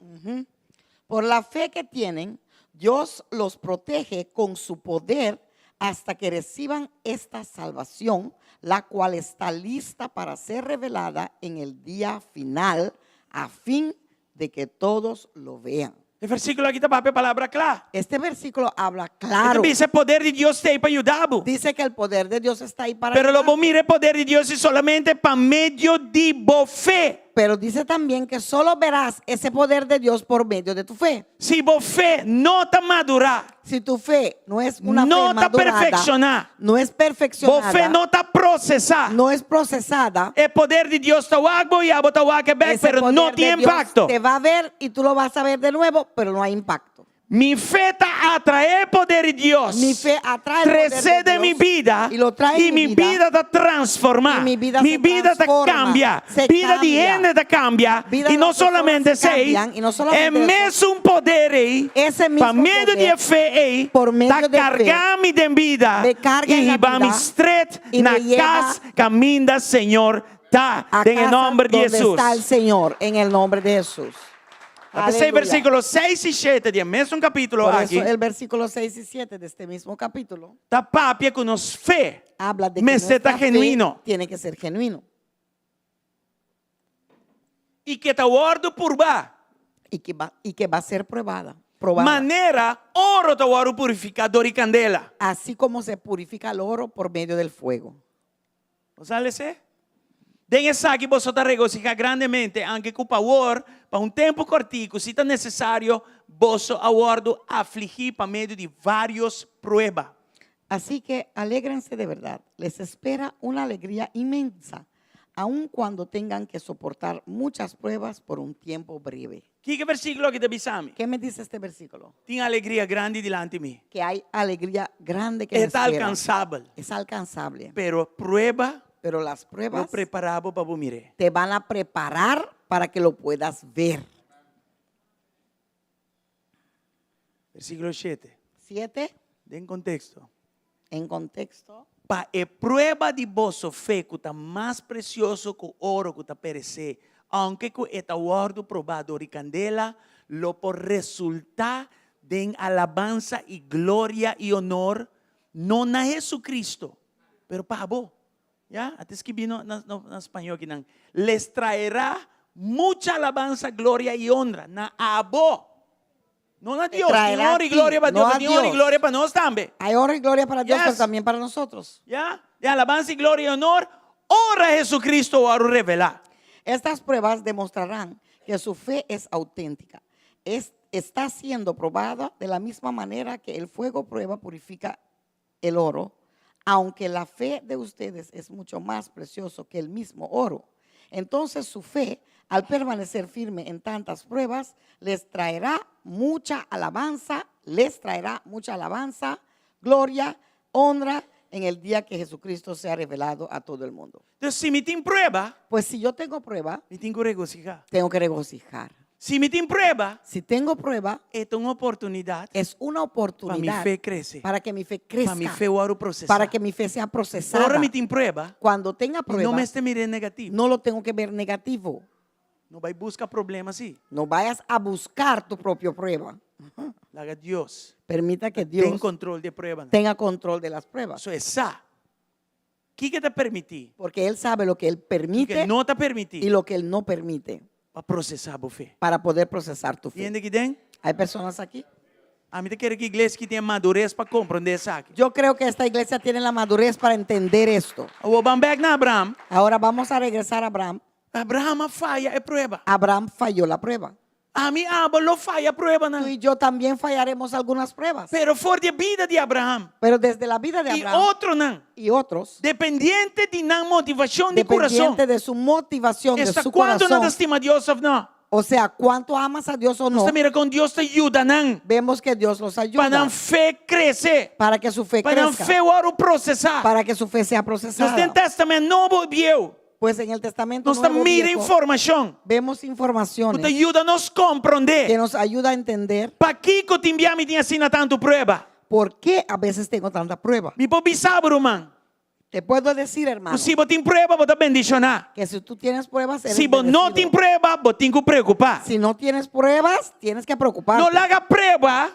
Por la fe que tienen, Dios los protege con su poder hasta que reciban esta salvación, la cual está lista para ser revelada en el día final, a fin de que todos lo vean. O versículo aqui está para a palavra clara. Este versículo habla claro. Dice, o poder de Deus tem para ajudar. Dice que el poder de Dios está ahí para Pero lo ayudar. bom mire, o poder de Deus é solamente para meio de boa fé. Pero dice también que solo verás ese poder de Dios por medio de tu fe. Se boa fé não está madura, Si tu fe no es una no fe está madurada, perfeccionada, no es boa perfeccionada, fé não está processada. no es procesada, O poder de Deus está água e a botar água back, ese pero poder não de tem Dios impacto. te va a ver y tú lo vas a ver de nuevo, pero no hay impacto. Mi fe está atrae o poder de Deus. Mi fe atrae el poder de Precede Dios mi vida y lo trae y en mi mi vida. vida está transformada. Y mi vida Mi se vida está transforma, cambia. se Vida de cambia. gente está cambia. Vida Y de no las personas solamente se sei, cambian, y no solamente es mesmo poder aí, Ese mismo para meio de poder, fé aí, por medio está de fe, cargando de vida me carga en y la va me vida, estreito y na me lleva casa caminho Senhor tá A en el casa nombre de donde Jesús. está el Señor, en el nombre de Jesús. Até Aleluya. versículos 6 y 7 de mesmo capítulo Por aqui, eso el versículo 6 y 7 de este mismo capítulo está papia com nos fé. habla de que Mas nuestra está fe genuino. tiene que ser genuino E que está ordo por ba. y que va a ser probada. Maneira, oro está oro purificador e candela. Así como se purifica el oro por medio del fuego. ¿O sale se? Den essa que você está regocijar grandemente, aunque com power, para tempo cortico, se está necessário, você aguardo afligir para meio de vários pruebas. Así que alégrense de verdad. Les espera una alegría inmensa, aun cuando tengan que soportar muchas pruebas por un tiempo breve. Que versículo aqui de Bisami? ¿Qué me dice este versículo? Tem alegria grande diante de mim. Que hay alegría grande que me Está espera. alcançável. Es alcanzable. Pero prueba Pero las lo pruebas preparado para mire. te van a preparar para que lo puedas ver. Versículo 7. 7, Den contexto. en contexto. Para a prueba de vosso fé que está mais precioso que o ouro que está perecer, aunque que está ouro probado e candela, lo por resultar de alabanza e glória e honor, não na Jesucristo, pero para vos. ¿Ya? Até que vino en español que les traerá mucha alabanza, gloria y honra na a vos. No a Dios, traerá honor a y ti, gloria para no Dios, a honor y Dios. gloria para nosotros también. Hay honra y gloria para Dios, Yes. pero también para nosotros. ¿Ya? De alabanza y gloria y honor, ora a Jesucristo o a revelar. Estas pruebas demostrarán que su fe es auténtica. Está siendo probada de la misma manera que el fuego purifica el oro, aunque la fe de ustedes es mucho más precioso que el mismo oro. Entonces su fe, al permanecer firme en tantas pruebas, les traerá mucha alabanza, gloria, honra en el día que Jesucristo sea revelado a todo el mundo. Entonces, si me tiene prueba, Pues si yo tengo prueba, me tengo que regocijar. tengo que regocijar. Si me tiene prueba, Si tengo prueba, esta es una oportunidad es una para mi oportunidad fe crece. para que mi fe Para crezca, mi fe oro procesar. para que mi fe sea procesada. Ahora me tiene prueba. Cuando tenga Y prueba, no me esté mirando negativo. no lo tengo que ver negativo. No va a buscar problemas así. No vayas a buscar tu propia prueba. La haga Dios. Permita que Ten Dios control de prueba. tenga control de las pruebas. Eso es esa. ¿Qué que te permití? Porque Él sabe lo que Él ¿Qué permite que no te permití? y lo que Él no permite Para procesar tu fe. para poder procesar tu fe. ¿Entiende que den? Hay personas aquí. A mí te quiero que iglesia que tenga madurez para comprender eso aquí. Yo creo que esta iglesia tiene la madurez para entender esto. Vamos back na Abraham. Ahora vamos a regresar a Abraham. Abraham falla es prueba. Abraham falló la prueba. A mí lo falla prueba. Tú Na. y yo también fallaremos algunas pruebas. Pero for de vida de Abraham. Pero desde la vida de Y Abraham otro nan. y otros, Dependiente de na motivación de corazón. dependiente de su motivación, de Está su cuando no corazón, te estima Dios o no. o sea, cuánto amas a Dios o no, Usted mira con Dios te ayuda nan. vemos que Dios los ayuda Para fe crece. para que su fe Para crezca, fe oro procesar. para que su fe sea Nos procesada. tem testamento novo viejo. Pues en el Testamento Nos Nuevo mira Viejo, información. vemos Nos informaciones ayuda a nos que comprender. nos ayuda a entender Para que te envia me tinha asina tanto prueba. por qué a veces tengo tanta prueba. Mi pobi sabro man. Te puedo decir, hermano, Se você tem prueba, você bendicionar. que si tú tienes pruebas, eres Se você não bendecido. tem prueba, você tem que preocupar. Si no tienes pruebas, tienes que preocuparte. Não larga prueba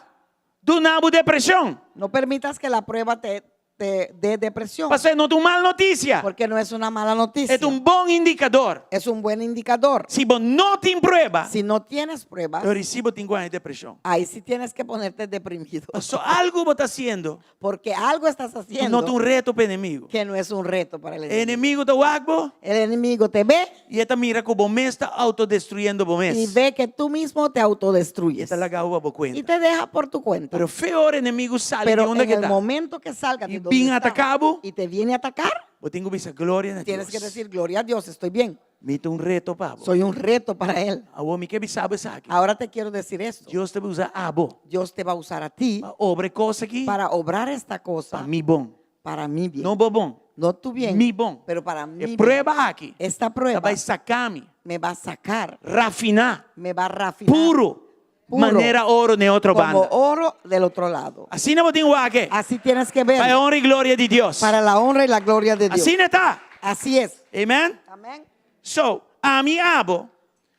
do nabo depressão. No permitas que la prueba te dé depresión, Para não ter mal notícia. porque no es una mala noticia. É bom indicador. Es un buen indicador. Se você não tem prueba, Si no tienes pruebas, eu recebo tem de depressão. ahí sí tienes que ponerte deprimido. Só algo você está haciendo, Porque algo estás não haciendo tem reto para o inimigo. que no es un reto para el O enemigo. inimigo está algo El enemigo te ve e está mira que você está autodestruyendo y você. ve que tú mismo te E autodestruyes está legal você y cuenta. te deja por tu cuenta. Pero feio o inimigo sale de Pero onde en que el está. momento que salga de Y donde bien está atacado, y te viene a atacar, você tem que ver glória a tienes que Deus. decir, gloria a Dios, estoy bien. Mete um reto para você. Soy un reto para Él. A homem que sabe isso aqui. Ahora te quiero decir esto. Deus te vai usar abo. Dios te va a usar a ti Para obra coisa aqui. para obrar esta cosa Para mim bom. para mi bien. Não bom. No tu bien, Mi bom. pero para mi É bien. prueba aqui. Esta Ela prueba vai sacar-me. me va a sacar, Rafinar. me va a rafinar Puro. Puro. Maneira ouro na outra como banda. oro del otro lado. Assim não tem o aqui. Así tienes que ver, Para a honra e glória de Deus. para la honra y la gloria de Dios. Assim não está. Así es. Amém? Amén. So, a mi abo.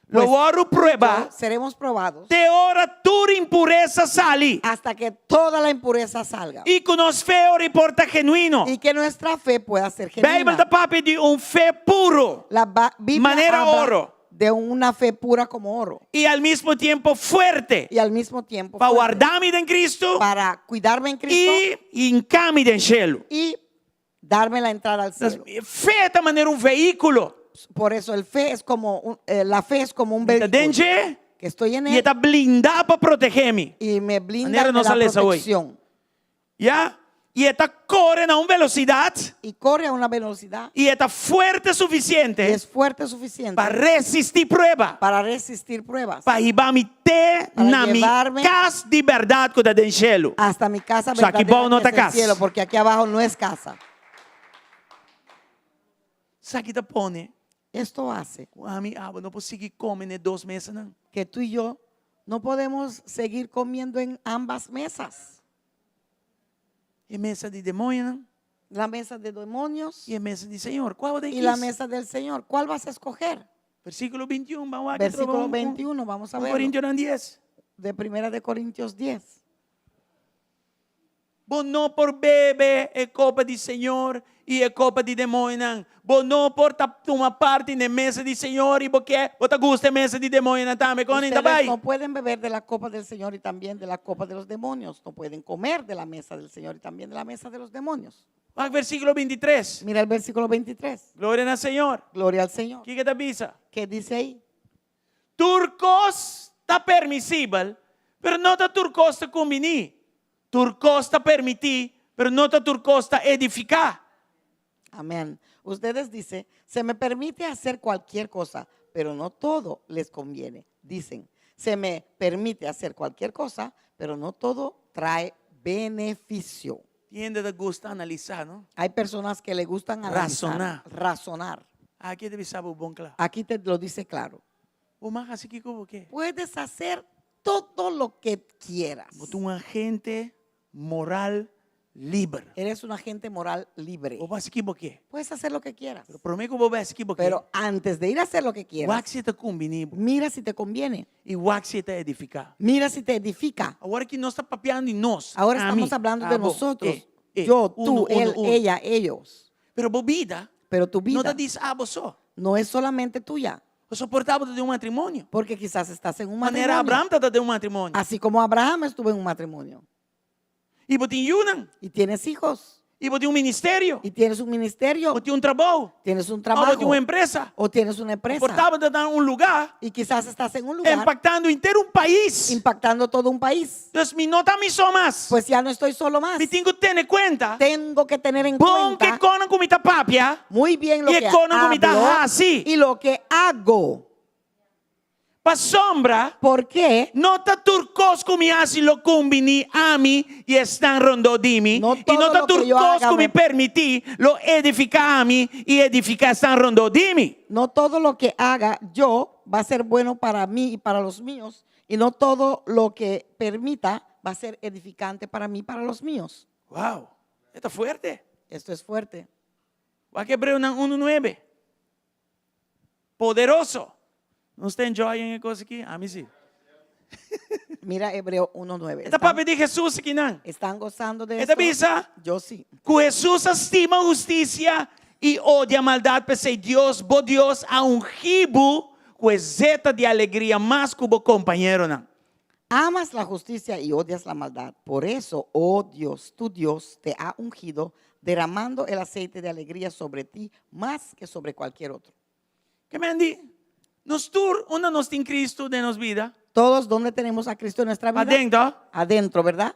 Lo Pues, oro prueba. Seremos probados De hora toda impureza sali. hasta que toda la impureza salga E que nos fé reporta genuíno. y que nuestra fe pueda ser Bíblia genuina. da papi de fé puro La Biblia Manera habla oro. de una fe pura como oro e ao mesmo tempo fuerte y al mismo tiempo para fuerte, guardar-me em Cristo para cuidarme en Cristo e encaminhar em cielo. y darme la entrada al cielo. Fé de maneira veículo. Por eso la fe es como un vehículo Entende? que estoy en E él está blindado para proteger-me. y me blinda Manera de no la sale esa hoy. protección Já? E está corre a uma velocidade y corre a una velocidad e está forte y suficiente es fuerte suficiente para resistir prueba. para resistir pruebas Para llevar-me até Para na minha llevarme casa de verdade que está dentro do cielo. hasta mi casa O sea, aquí verdadera abajo no que es está el casa. cielo, porque aquí abajo no es casa. Sabe que te pone? Esto hace A mim, não posso seguir comendo 2 meses, não. que tú y yo no podemos seguir comiendo en ambas mesas. E mesa de demônio, não? La mesa de demonios E a mesa de Senhor. Qual de y la mesa del Señor. ¿Cuál vas a escoger? Versículo 21, vamos a Versículo 21, vamos a ver. Corintios 10. De 1 de Corintios 10. Vos não por beber é copa de Senhor e é copa de demônio, não. Vos não por tomar parte na mesa de Senhor e porque vos te gusta a mesa de demônio, não tá? Me conem Ustedes também. no pueden beber de la copa del Señor y también de la copa de los demonios. No pueden comer de la mesa del Señor y también de la mesa de los demonios. Versículo 23. Mira el versículo 23. Glória ao Senhor. Gloria al Señor. O que te avisa? ¿Qué dice ahí? Turcos está permissível, pero não está turcos está combinar. Turcos está permitir, pero não está turcos está edificar. Amén. Ustedes dicen, se me permite hacer cualquier cosa, pero no todo les conviene. Dicen, se me permite hacer cualquier cosa, pero no todo trae beneficio. Tiende de gusta analisar, ¿no? Hay personas que le gustan analizar, razonar. Aqui deve saber o bom claro. Aquí te lo dice claro. O más así que como que. Puedes hacer todo lo que quieras. Vos un agente moral libre. Eres un agente moral libre. O vas a equivocar. Puedes hacer lo que quieras. Pero prometo que vos vas a equivocar. Pero antes de ir a hacer lo que quieras, Wax te combina mira si te conviene. e wax te edificar. Mira si te edifica. Agora que nós está papeando em nós. Ahora a estamos mí, hablando a de vos, nosotros. eh, Yo, uno, tú, él, uno. ella, ellos. Pero bobida Pero tu não vida te diz vos só. no es solamente tuya. Eu soportava de um matrimônio. Porque quizás estás en un Maneira matrimonio. Abraham está de um matrimônio. Así como Abraham estuvo en un matrimonio. E você tem Yunan. Y tienes hijos. E você tem ministério. Y tienes un ministerio. Você tem trabalho. Tienes un Ou trabajo. você tem uma empresa. O tienes una empresa. Soportava de dar lugar. Y quizás estás en un lugar Impactando inteiro país. impactando todo un país. Então, me não está me só mais. Pues ya no estoy solo más. Me tenho que ter conta. Tengo que tener en Bom que cuenta conan com mita papia. muy bien lo y que con una comida hablo así. y lo que hago. Pa sombra. ¿Por qué? Nota turcos como así lo combini a mí y están rondo di mí. No Y todo nota lo que yo turcos haga como me- permití lo edifica a mí y edifica están rondo di mí. No todo lo que haga yo va a ser bueno para mí y para los míos. Y no todo lo que permita va a ser edificante para mí y para los míos. Wow, está fuerte. Esto es fuerte. Va a quebrar una 1:9. Poderoso. ¿No está enjoying el cosa aquí? A mí sí. Mira Hebreo 1:9. Esta papi de Jesús aquí, ¿no? ¿Están gozando de Esta esto? visa. Yo sí. Que Jesús estima justicia y odia maldad, pese Dios, bo Dios a ungido, que zeta de alegría más que bo compañero, ¿no? Amas la justicia y odias la maldad. Por eso, oh Dios, tu Dios te ha ungido, derramando el aceite de alegría sobre ti más que sobre cualquier otro. ¿Qué me andi? Nos tur, una nos en Cristo de nos vida, Todos, ¿dónde tenemos a Cristo en nuestra vida? adentro. Adentro, ¿verdad?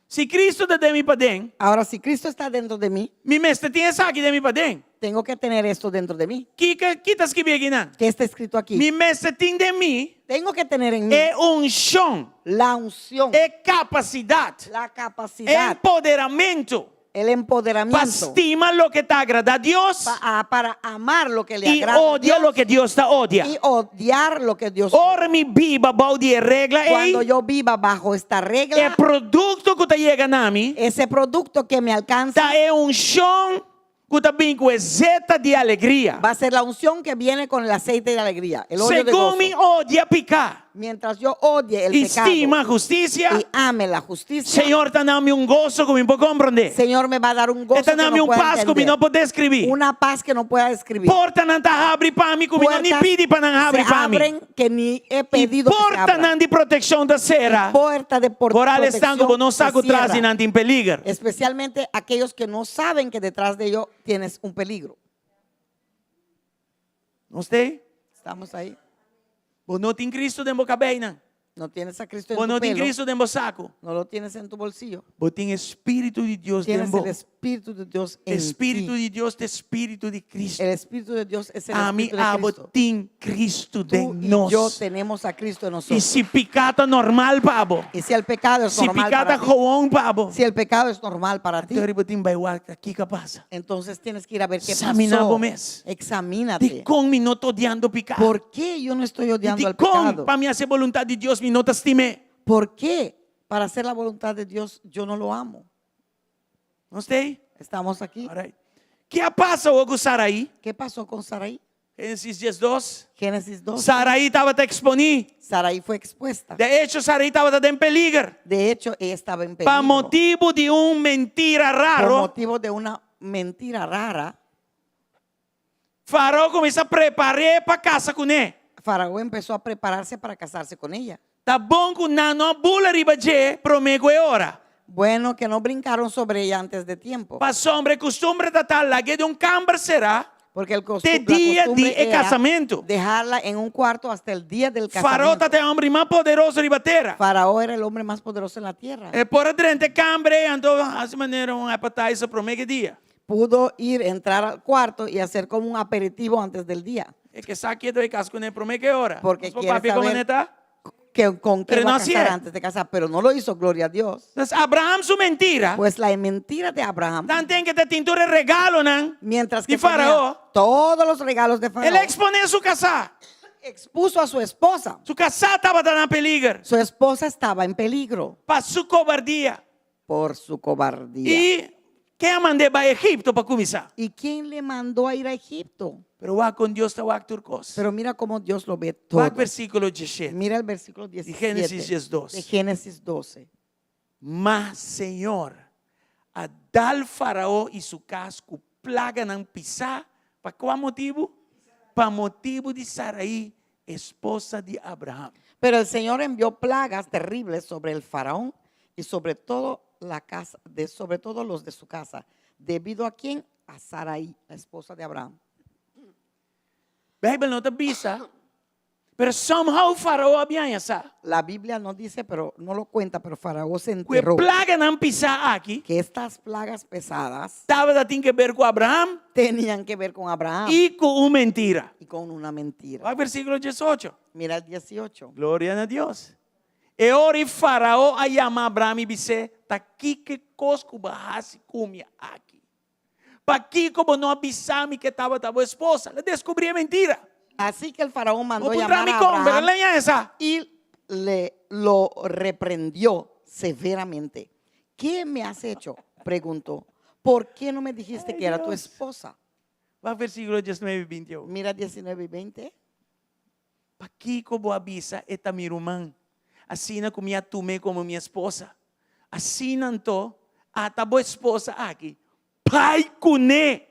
Si Cristo de mi padén, Ahora, si Cristo está dentro de mí, mi mestre tiene aquí de mi padén. tengo que tener esto dentro de mí. Quitas que viene. ¿Qué está escrito aquí? Mi mestre tiene de mí Tengo que tener en mí unción, la unción, capacidad, la capacidad, empoderamento. el empoderamiento Estima lo que te agrada a Dios para amar lo que le y agrada a odia Dios lo que Dios te odia. y odiar lo que Dios Ora mi viva baudie regla Cuando e yo viva bajo esta el regla, producto que te llega a mí ese producto que me alcanza ta é unção que también com zeta de alegria. va a ser la unción que viene con el aceite de alegría, el óleo de Según gozo. me odia picar, Mientras yo odie el estima pecado justicia, y ame la justicia, Senhor está dando un gozo que me puedo comprender. Señor me va a dar un gozo Está que dando no un pueda paz que me entender. no puedo describir. Una paz que no pueda describir. Porta não está abre para mim, que me não ni Puertas pide para não abrir se para mim. abren que ni he E pedido que se porta abran. não de proteção da cera. Puerta de Coral están como no saco se atrás y cierra. não em peligro. Especialmente aquellos que no saben que detrás de ellos tienes un peligro. Não sei? Estamos ahí. Vos não tem Cristo dentro da cabeça. No tienes a Cristo en Vos tu não tem pelo, Cristo dentro do saco. no lo tienes en tu bolsillo. Vos tem Espírito de Deus Tienes dentro. el Espíritu de Dios en Espírito ti. de Deus, Espírito de Cristo. El Espíritu de Dios es el A mim, Espíritu de vos Cristo. tem Cristo Tú dentro y de yo nós. tenemos a Cristo en E nosotros. se picata normal, pabo. Y si el pecado es Se normal picata para ti, joão, pabo. si el pecado es normal para ti, Então, vos tem baiuar aqui que passa. entonces tienes que ir a ver qué Examina pasó. vos mes. De Examínate. como me não tô odiando picar. ¿Por qué yo no estoy odiando De al como pecado? para me hacer vontade de Deus me não te estimé. ¿Por qué para hacer la voluntad de Dios yo no lo amo? Não sei? Estamos aquí. Alright. Que passa o Saraí? ¿Qué pasó con Sarai? Gênesis 10:2. Génesis 2. Saraí estava te exponí. Sarai fue expuesta. De hecho, Saraí estava em peligro. De hecho, ella estaba en Para peligro. motivo de mentira Por raro, motivo de una mentira rara, Faraó começa a preparar para casa com ele. Faraón empezó a prepararse para casarse con ella. Tá bom que não bula riba de promego é hora. Bueno, que no brincaron sobre ella antes de tiempo. Para sombra costumbre da tal lá de câmara será. Porque el De día, costumbre de era casamento. dejarla en un cuarto hasta el día del Faraó casamiento. tá o homem mais poderoso riba terra. Faraón era el hombre más poderoso en la tierra. Por adrente câmara andou as maneira appetizer promego dia. Pudo ir, entrar al cuarto y hacer como un aperitivo antes del día. É que saque do casco ne promego é hora. Porque Mas quiere papi como saber- tá? Con qué Pero va no a casar hacía. antes de casar, pero no lo hizo, gloria a Dios. Mas Abraham su mentira. Pues la mentira de Abraham, Dan tem que te tintura regalo, não? mientras de que ponía Faraón. todos los regalos de Ele Faraón, expone su casa. expuso a su esposa. Su casa estaba en peligro. Su esposa estaba en peligro Para su cobardía. por su cobardía. Y que mandé para Egipto para comisar. ¿Y quién le mandó a ir a Egipto? Pero va con Dios te va a actuar cosas. Pero mira cómo Dios lo ve todo. Va versículo 17. Mira el versículo De 17 Génesis 12. de Génesis 12. Mas, Senhor, a dar Faraó e su casco plaga não pisar. ¿Para qual motivo? Para motivo de Sarai, esposa de Abraham. Pero el Señor envió plagas terribles sobre el faraón y sobre todo la casa, sobre todos los de su casa. ¿Debido a quién? A Sarai, la esposa de Abraham. Bíblia não te avisa. Pero somehow Faraó había essa. La Biblia no dice, pero no lo cuenta, pero Faraón se Que enteró plaga não pisar aqui. que estas plagas pesadas Estava tem que ver com Abraham tenían que ver con Abraham e com uma mentira. y con una mentira. Vai versículo 18. Mira el 18. Glória a Deus. E ora Faraó a chamar Abraham e disse: "Tá aqui que cosco barrasse comia aqui. Para aqui como não avisar-me que estava tua esposa, le descobri a mentira. Así que el faraón mandó O llamar mi a combe, Abraham leña esa. y lo reprendió severamente. ¿Qué me has hecho? Preguntó. ¿Por qué no me dijiste que era tu Dios. esposa? Vai versículo 19 e 21. Mira 19 y 20. Para aqui como avisa esta minha irmã, assim como me tomei como minha esposa. Assim então, a tua esposa aqui, pai cune.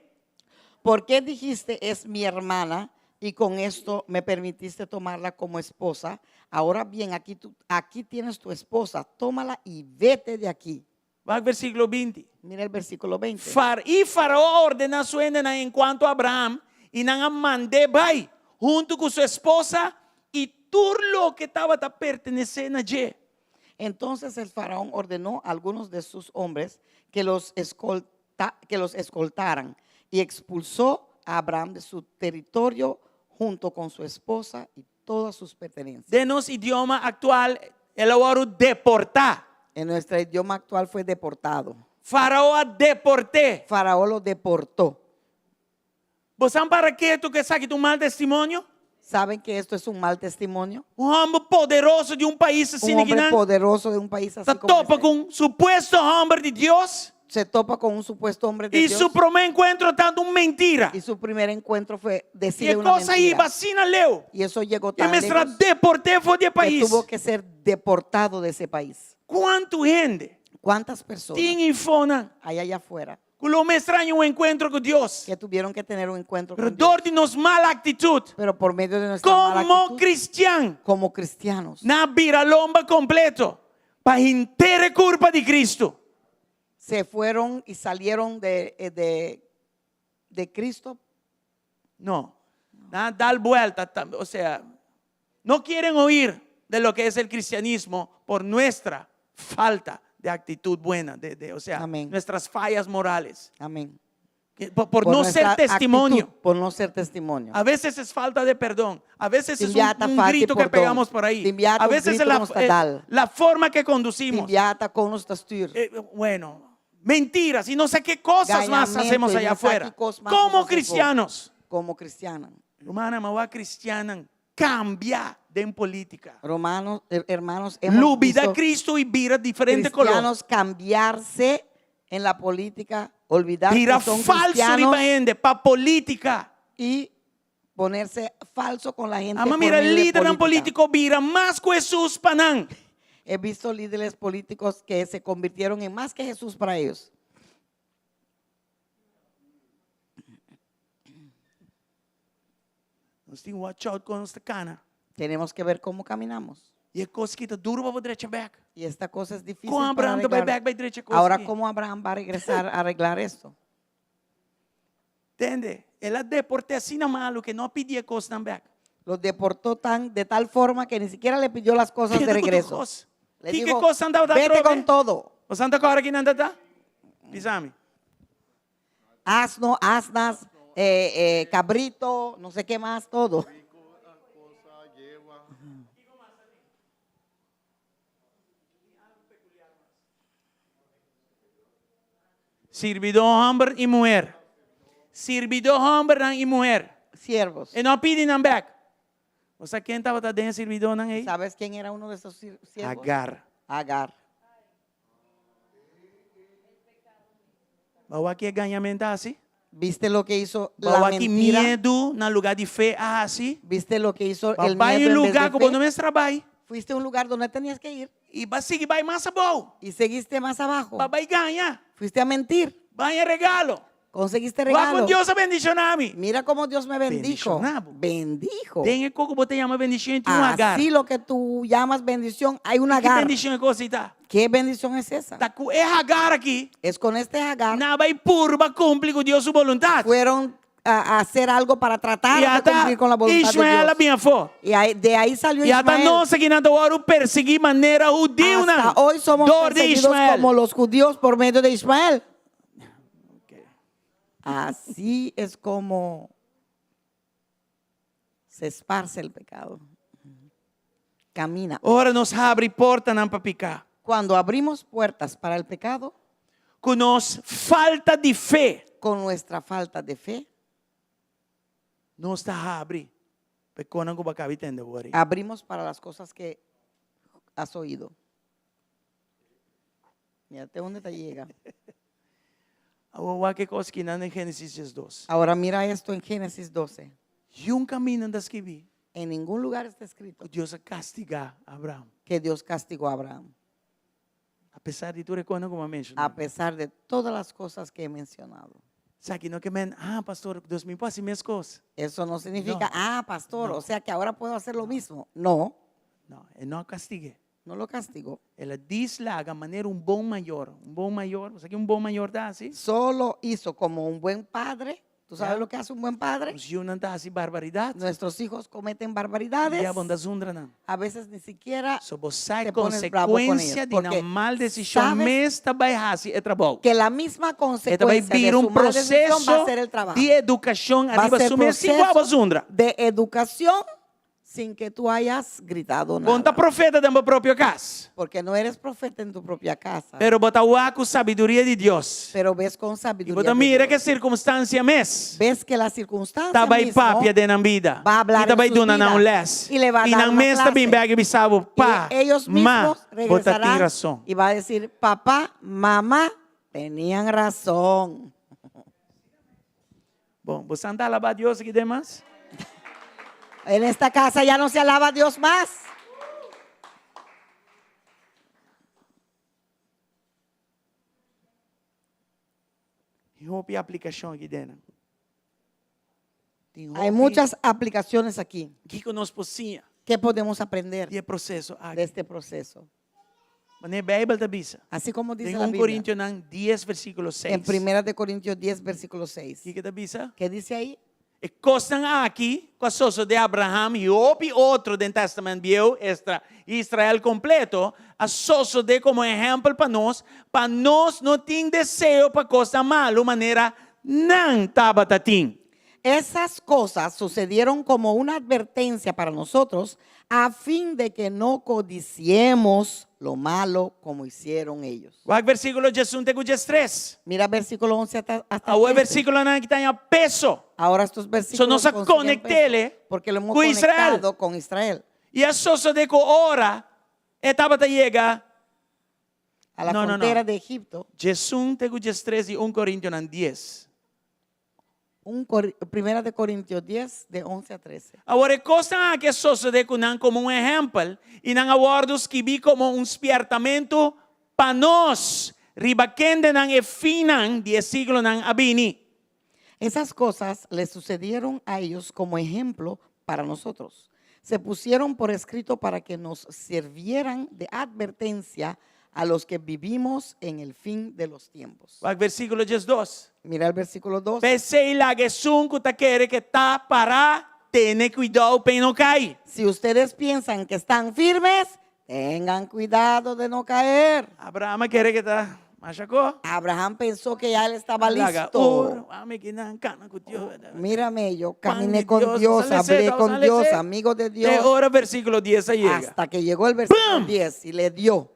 ¿Por qué dijiste es mi hermana y con esto me permitiste tomarla como esposa? Ahora bien, aquí tienes tu esposa, tómala y vete de aquí. Vai versículo 20. Mira el versículo 20. E Faraó ordena su ena en cuanto a Abraham y nang mandé vai junto con su esposa y todo lo que estaba perteneciendo allí. Entonces el faraón ordenó a algunos de sus hombres que los escoltaran y expulsó a Abraham de su territorio junto con su esposa y todas sus pertenencias. Denos idioma actual, el oro deportar. En nuestro idioma actual fue deportado. Faraó deporté. Faraón lo deportó. ¿Vos saben para qué tú que saques tu mal testimonio? ¿Saben que esto es un mal testimonio? Un hombre poderoso de un país así Un hombre poderoso de un país así se como topa este, con un supuesto hombre de Dios se topa con un supuesto hombre de y Dios su primer encuentro tanto una mentira. y su primer encuentro fue Y decirle el una cosa ahí mentira. vacina leo. Y eso llegó Y tan me lejos deporté fue de que país. tuvo que ser deportado de ese país. ¿Cuánto gente ¿Cuántas personas tiene infona hay allá afuera que lo me extraña un encuentro con Dios? que tuvieron que tener un encuentro Pero con Dios? de nos mala actitud Pero por medio de nuestra mala como actitud, cristiano como cristianos, na viralomba completo para entera culpa de Cristo. se fueron y salieron de Cristo. No, dar vuelta, o sea, no quieren oír de lo que es el cristianismo por nuestra falta de actitud buena, o sea, Amén. nuestras fallas morales, Amén. por no ser nuestra testimonio. actitud, por no ser testimonio. A veces es falta de perdón, a veces es Timbiata un fatti grito que perdón. pegamos por ahí, Timbiata a un veces es grito non sta dal. la forma que conducimos. Timbiata con nuestra styr. Bueno, mentiras y no sé qué cosas más Engañamiento hacemos y allá no sé afuera. qué cosas más Como hacemos. cristianos. Como cristiana. Romana, ma va cristiana, cambia de en política. Romanos, hermanos, hemos Lu vida visto Cristo y vira diferente color. cristianos cambiarse en la política, olvidar Vira que son falso cristianos para política. y ponerse falso con la gente. Ama por mira, medio de líder en política. político vira más que Jesús panán. He visto líderes políticos que se convirtieron en más que Jesús para ellos. Nos tiene watch out con esta cana. Tenemos que ver cómo caminamos. Y es cosa que está duro para derecha back. Y esta cosa es difícil ¿Cómo para Abraham te va arreglar. back by derecha cosa Ahora, aquí? ¿cómo Abraham va a regresar a arreglar esto? ¿Entiende? Él deporté así nada malo que no pedía cosas tan back. Los deportó de tal forma que ni siquiera le pidió las cosas de regreso. Le ¿Y qué dijo, cosa andaba vete con todo. ¿O Santa Clara aquí nanda está? Pisame. Asno, asnas, cabrito, no sé qué más, todo. Servidor hombre y mujer. Servidor hombre y mujer. Siervos. Y no piden nada back. O sea, ¿quién estaba dentro servidor ahí? ¿Sabes quién era uno de esos siervos? Agar. Agar. Bawa aqui ganhamento assim. ¿Viste lo que hizo la Bawa aqui mentira? medo na lugar de fé assim. ¿Viste lo que hizo el Vai miedo em en vez lugar de que fe? não é trabalho. Fuiste a un lugar donde tenías que ir E vai seguir, vai mais bom. y seguiste más abajo. Vai ganhar. Fuiste a mentir. Vai regalo. Conseguiste Vai com regalo. Deus a bendição a mim. Mira cómo Dios me bendijo. Bendicionado. Bendijo. Tem que você chama bendição em um agar. Así lo que tú llamas bendición, hay un Que agar. bendição é coisa tá? ¿Qué bendición es esa? Tá com é agar aqui. Es con este agar. Na vai purba cumprir com Deus sua vontade. Fueron a hacer algo para tratar E de até cumplir con la voluntad de Ismael a Dios. minha fó. Y de ahí salió E até Ismael. nós aqui na hora perseguir maneira judeu Hasta hoy somos dor de perseguidos Ismael. como los judíos por medio de Ismael. Así es como se esparce el pecado. Camina. Ora nos abre porta não para picar. Cuando abrimos puertas para el pecado, Com nos falta de fé, con nuestra falta de fe, nós está abre. Peconan ko baka bitende wari. abrimos para las cosas que has oído. Mírate dónde te llega. Awawa que coisa que não em Gênesis 2. Ahora mira esto en Génesis 12. Um caminho das que vi. En ningún lugar está escrito Deus a castigar Abraão. que Dios castigó a Abraham, Apesar de tu reconhecer como mencionou. a pesar de todas las cosas que he mencionado. Sabe que não que men, pastor, Deus me passa minhas coisas. Eso no significa, No. pastor, No. o sea que ahora puedo hacer lo mismo. No, Não, ele não castigue. no lo castigó. Ela dislaga maneira bom maior. Bom maior, você que bom maior dá assim? Solo hizo como un buen padre. ¿Tú sabes Ya. lo que hace un buen padre? Os não dá assim barbaridade. Nuestros hijos cometen barbaridades. E a banda zundra não. A veces ni siquiera So você te pones bravo con consequência ellos, de porque uma mal decisão, sabes mas também assim é trabalho. que la misma Esta vai consecuencia vir de su mal decisión processo va a ser el trabajo. de educação Va a arriba ser sumir igual a proceso zundra. de educación sin que tú hayas gritado Ponta nada. profeta da minha própria casa. Porque no eres profeta en tu propia casa. Pero bota com sabedoria de Deus. Pero ves con E sabiduría. bota de mira Dios. que circunstância mes. Ves que la circunstancia Tá vai mismo papia de na vida. va a hablar E tá en vai sus dona não vidas. les. Y le va a E dar na una mes clase. também bag bisabo pa. Y ellos Ma, mismos bota regresarán ti razão. y va a decir, papá, mamá, tenían razón. Bom, você anda a alabar Deus aqui demais? En esta casa ya no se alaba a Dios más. E houve aplicação aqui dentro. Hay muchas aplicaciones aquí. que nós possíamos. ¿Qué podemos aprender E processo de aqui. este proceso? Mas a Bíblia está bisa. Así como dice Tem la Biblia. Coríntios 10 versículo 6. En 1 de Corintios 10, versículo 6. que está bisa? ¿Qué dice ahí? E costam aqui com a soça de Abraham e houve outro do Testamento Velho, Israel completo, a soça de como exemplo para nós não tem desejo para coisa mal, maneira não estava tatim. Esas cosas sucedieron como una advertencia para nosotros a fin de que no codiciemos lo malo como hicieron ellos. O versículo 11 até 13. Mira versículo 11 hasta O 13. versículo que está em peso. Ahora estos versículos nos consiguen conectele peso, porque lo hemos con Israel. conectado con Israel E a soça de ora, estava a chegar. a la No, no, no. frontera de Egipto. 11 até 13 e 1 Coríntios 10. 1 de Corintios 10, de 11 a 13. Agora, coisa que sucede como um exemplo e não abordos que vi como um despertamento para nós, ribaquende não é finan de siglo não abini. Esas cosas les sucedieron a ellos como ejemplo para nosotros. Se pusieron por escrito para que nos sirvieran de advertencia a los que vivimos en el fin de los tiempos. O versículo 12. Mira el versículo 2. Pensei lá que sunco tá querer que tá para ter cuidado para não cair. Si ustedes piensan que están firmes, tengan cuidado de no caer. Abraham quer que tá machacó. Abraham pensó que ya él estaba listo. Mírame, yo caminé con Dios, hablé con Dios, amigo de De Dios, hora versículo 10 llega. hasta que llegó el versículo ¡Pum! 10 y le dio.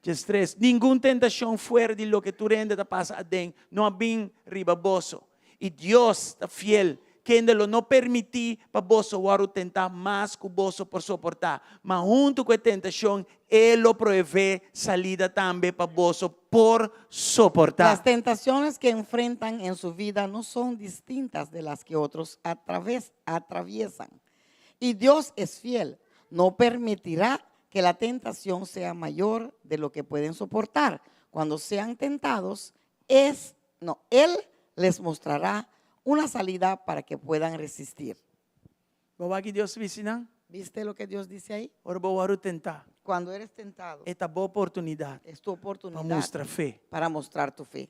3. Ninguna tentação fora de lo que tu rende da passa adem, não há bem ribaboso. E Deus está fiel, que ainda lo não permitir para você o tentar mais que você por suportar. Mas junto com a tentação, Ele provee salida também para você por suportar. Las tentaciones que enfrentan en su vida no son distintas de las que otros atraviesan. Y Dios es fiel, no permitirá que la tentación sea mayor de lo que pueden soportar. Cuando sean tentados, Él les mostrará una salida para que puedan resistir. Bawa que Deus ensinar, ¿Viste lo que Dios dice ahí? ora bawa tentar. Cuando eres tentado, Esta boa oportunidade es tu para oportunidad mostrar fé. para mostrar tu fe.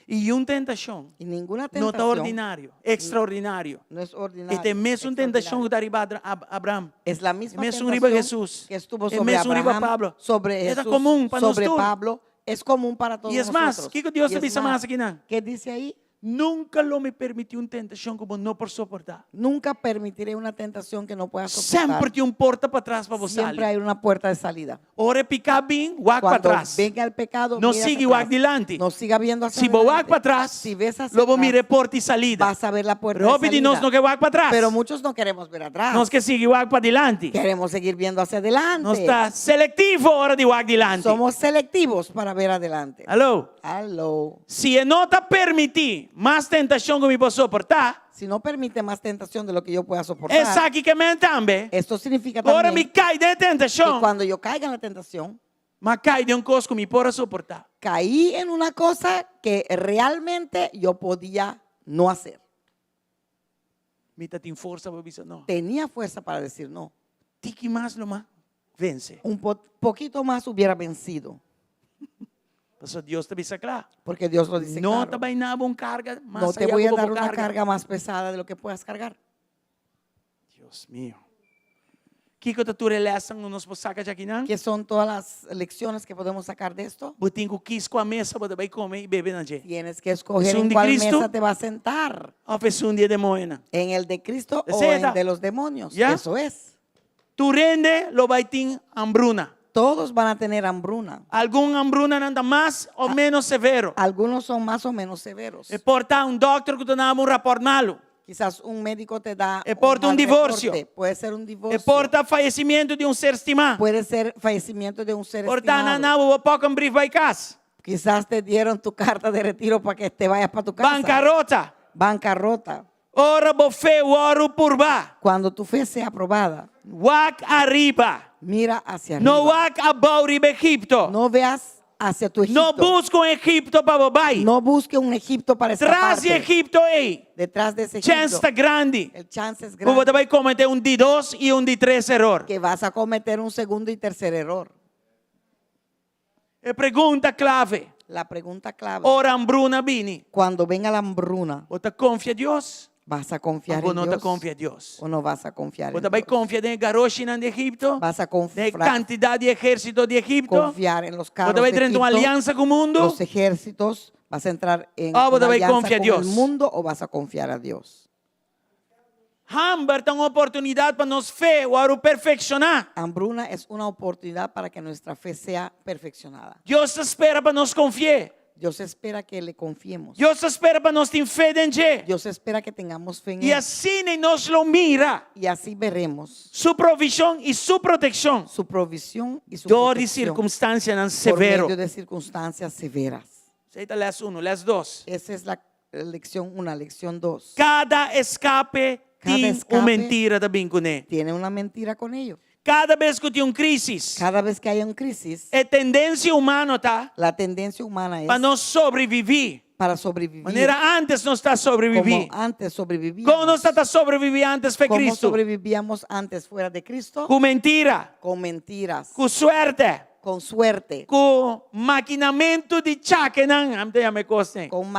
E tentação Y ninguna não está tentación ordinário, extraordinário. no es ordinaria. Este mesmo tentação que extraordinaria. está arriba Abraão. Es la misma mesmo riba tentación Jesús. que estuvo Es sobre mesmo riba Abraham, Pablo. sobre Era Jesús, común para sobre nós todos. Pablo. Es común para todos E es más, nosotros. ¿qué Dios Y es avisa más aquí, no? ¿Qué dice ahí? Nunca lo me permitiu tentação como não por suportar. Nunca permitiré una tentación que no pueda soportar. Sempre tem porta para trás para você Siempre sair. hay una puerta de salida. Ora picar bem, walk para Cuando trás. venga el pecado, No mira hacia sigue atrás. walk dilante. No siga viendo hacia Se vou walk adelante. para trás, Si ves hacia logo atrás, mire porta e salida. vas a ver la puerta Pero de de nós salida. não quer walk para trás. Pero muchos no queremos ver atrás. Nós que sigue walk para dilante. Queremos seguir viendo hacia adelante. Nós está seletivo hora de walk dilante. Somos selectivos para ver adelante. Alô? Aló. Se não te permitir mais tentação que me posso suportar, Si no permite más tentación de lo que yo pueda soportar, é aqui que me também. esto significa Ora me también cai de que tentação, cuando yo caiga en la tentación, mas cai de coisa que me posso suportar. caí en una cosa que realmente yo podía no hacer. Me tem força para dizer não. Tenía fuerza para decir no. Tique mais lo mais vence. Un poquito más hubiera vencido, Porque Deus te avisa claro. porque Dios lo dice Não te claro. vai dar uma carga mais No te allá voy a que dar vou una carga más pesada de lo que puedas cargar. Deus mío. Que tu relação não nos saca de aqui não? ¿Qué son todas las lecciones que podemos sacar de esto? Botinho quis com a mesa, você vai comer e beber na gente. Tienes que escoger ¿Es un en de cuál Cristo? mesa te vas a sentar. Ou fez dia de moena. En el de Cristo o ¿Es en esa? de los demonios. ¿Ya? Eso es. Tu rende lo vai ter hambruna. Todos van a tener hambruna. Algum hambruna anda mais ou menos severo. Algunos son más o menos severos. E portar doctor que te dá rapport malo. Quizás un médico te da porta un mal divorcio. reporte. Puede ser un E divorcio. porta falecimento de ser estimado. Puede ser fallecimiento de un ser Portar estimado. na nabo pouco brief vai casa. Quizás te dieron tu carta de retiro para que te vayas para tu casa. Bancarrota. Bancarrota. Ora bofe oro por ba. Cuando tu fe sea aprobada, Walk arriba. mira hacia arriba. No walk about Egipto. No veas hacia tu Egipto. No busco Egipto para bobai. No busque un Egipto para Traz escaparte. Egipto aí. Detrás de ese Egipto, Chance está grande. el chance es Você grande vai cometer de 2 e de 3 error. que vas a cometer un segundo y tercer error. E pergunta clave. La pregunta clave, Ora hambruna bini. cuando venga la hambruna, Você confia em Deus? ¿vas a confiar Ou en não te Dios confia em Deus? o no vas a confiar en Você vai Dios? confiar em garochinan de Egipto? ¿Vas a De confiar, quantidade de exército de Egipto? confiar en los carros Você vai de entrar em uma Egipto, aliança com o mundo? los ejércitos? ¿Vas a entrar en Ah, vos una te vas a alianza confiar a con el Dios. mundo o vas a confiar a Dios? Hamber tem uma oportunidade para nos fé ou perfeccionar. Hambruna es una oportunidad para que nuestra fe sea perfeccionada. Deus espera para nos confiar. Dios espera que le confiemos. Deus espera para nos ter fé em Ele. Dios espera que tengamos fe en E Él. assim nos lo mira. Y así veremos Sua provisão e sua proteção. su provisión y su Dor e protección circunstância por severo. medio de circunstancias severas. Aceita les 1, les 2. Esa es la lección 1, lección 2. Cada escape Cada tem escape uma mentira também com ele. Tiene una mentira con ello. Cada vez que tem uma crise, Cada vez que haya una crisis, é tendência humana, tá? la tendencia humana es Para nós sobreviver. para sobrevivir Maneira antes não está sobreviver. como antes sobrevivíamos. Como nós está sobreviver antes foi ¿Cómo Cristo? sobrevivíamos antes fuera de Cristo? Com mentira, Con mentiras, com suerte, con suerte, com maquinamento de chakenan, amte me coste. con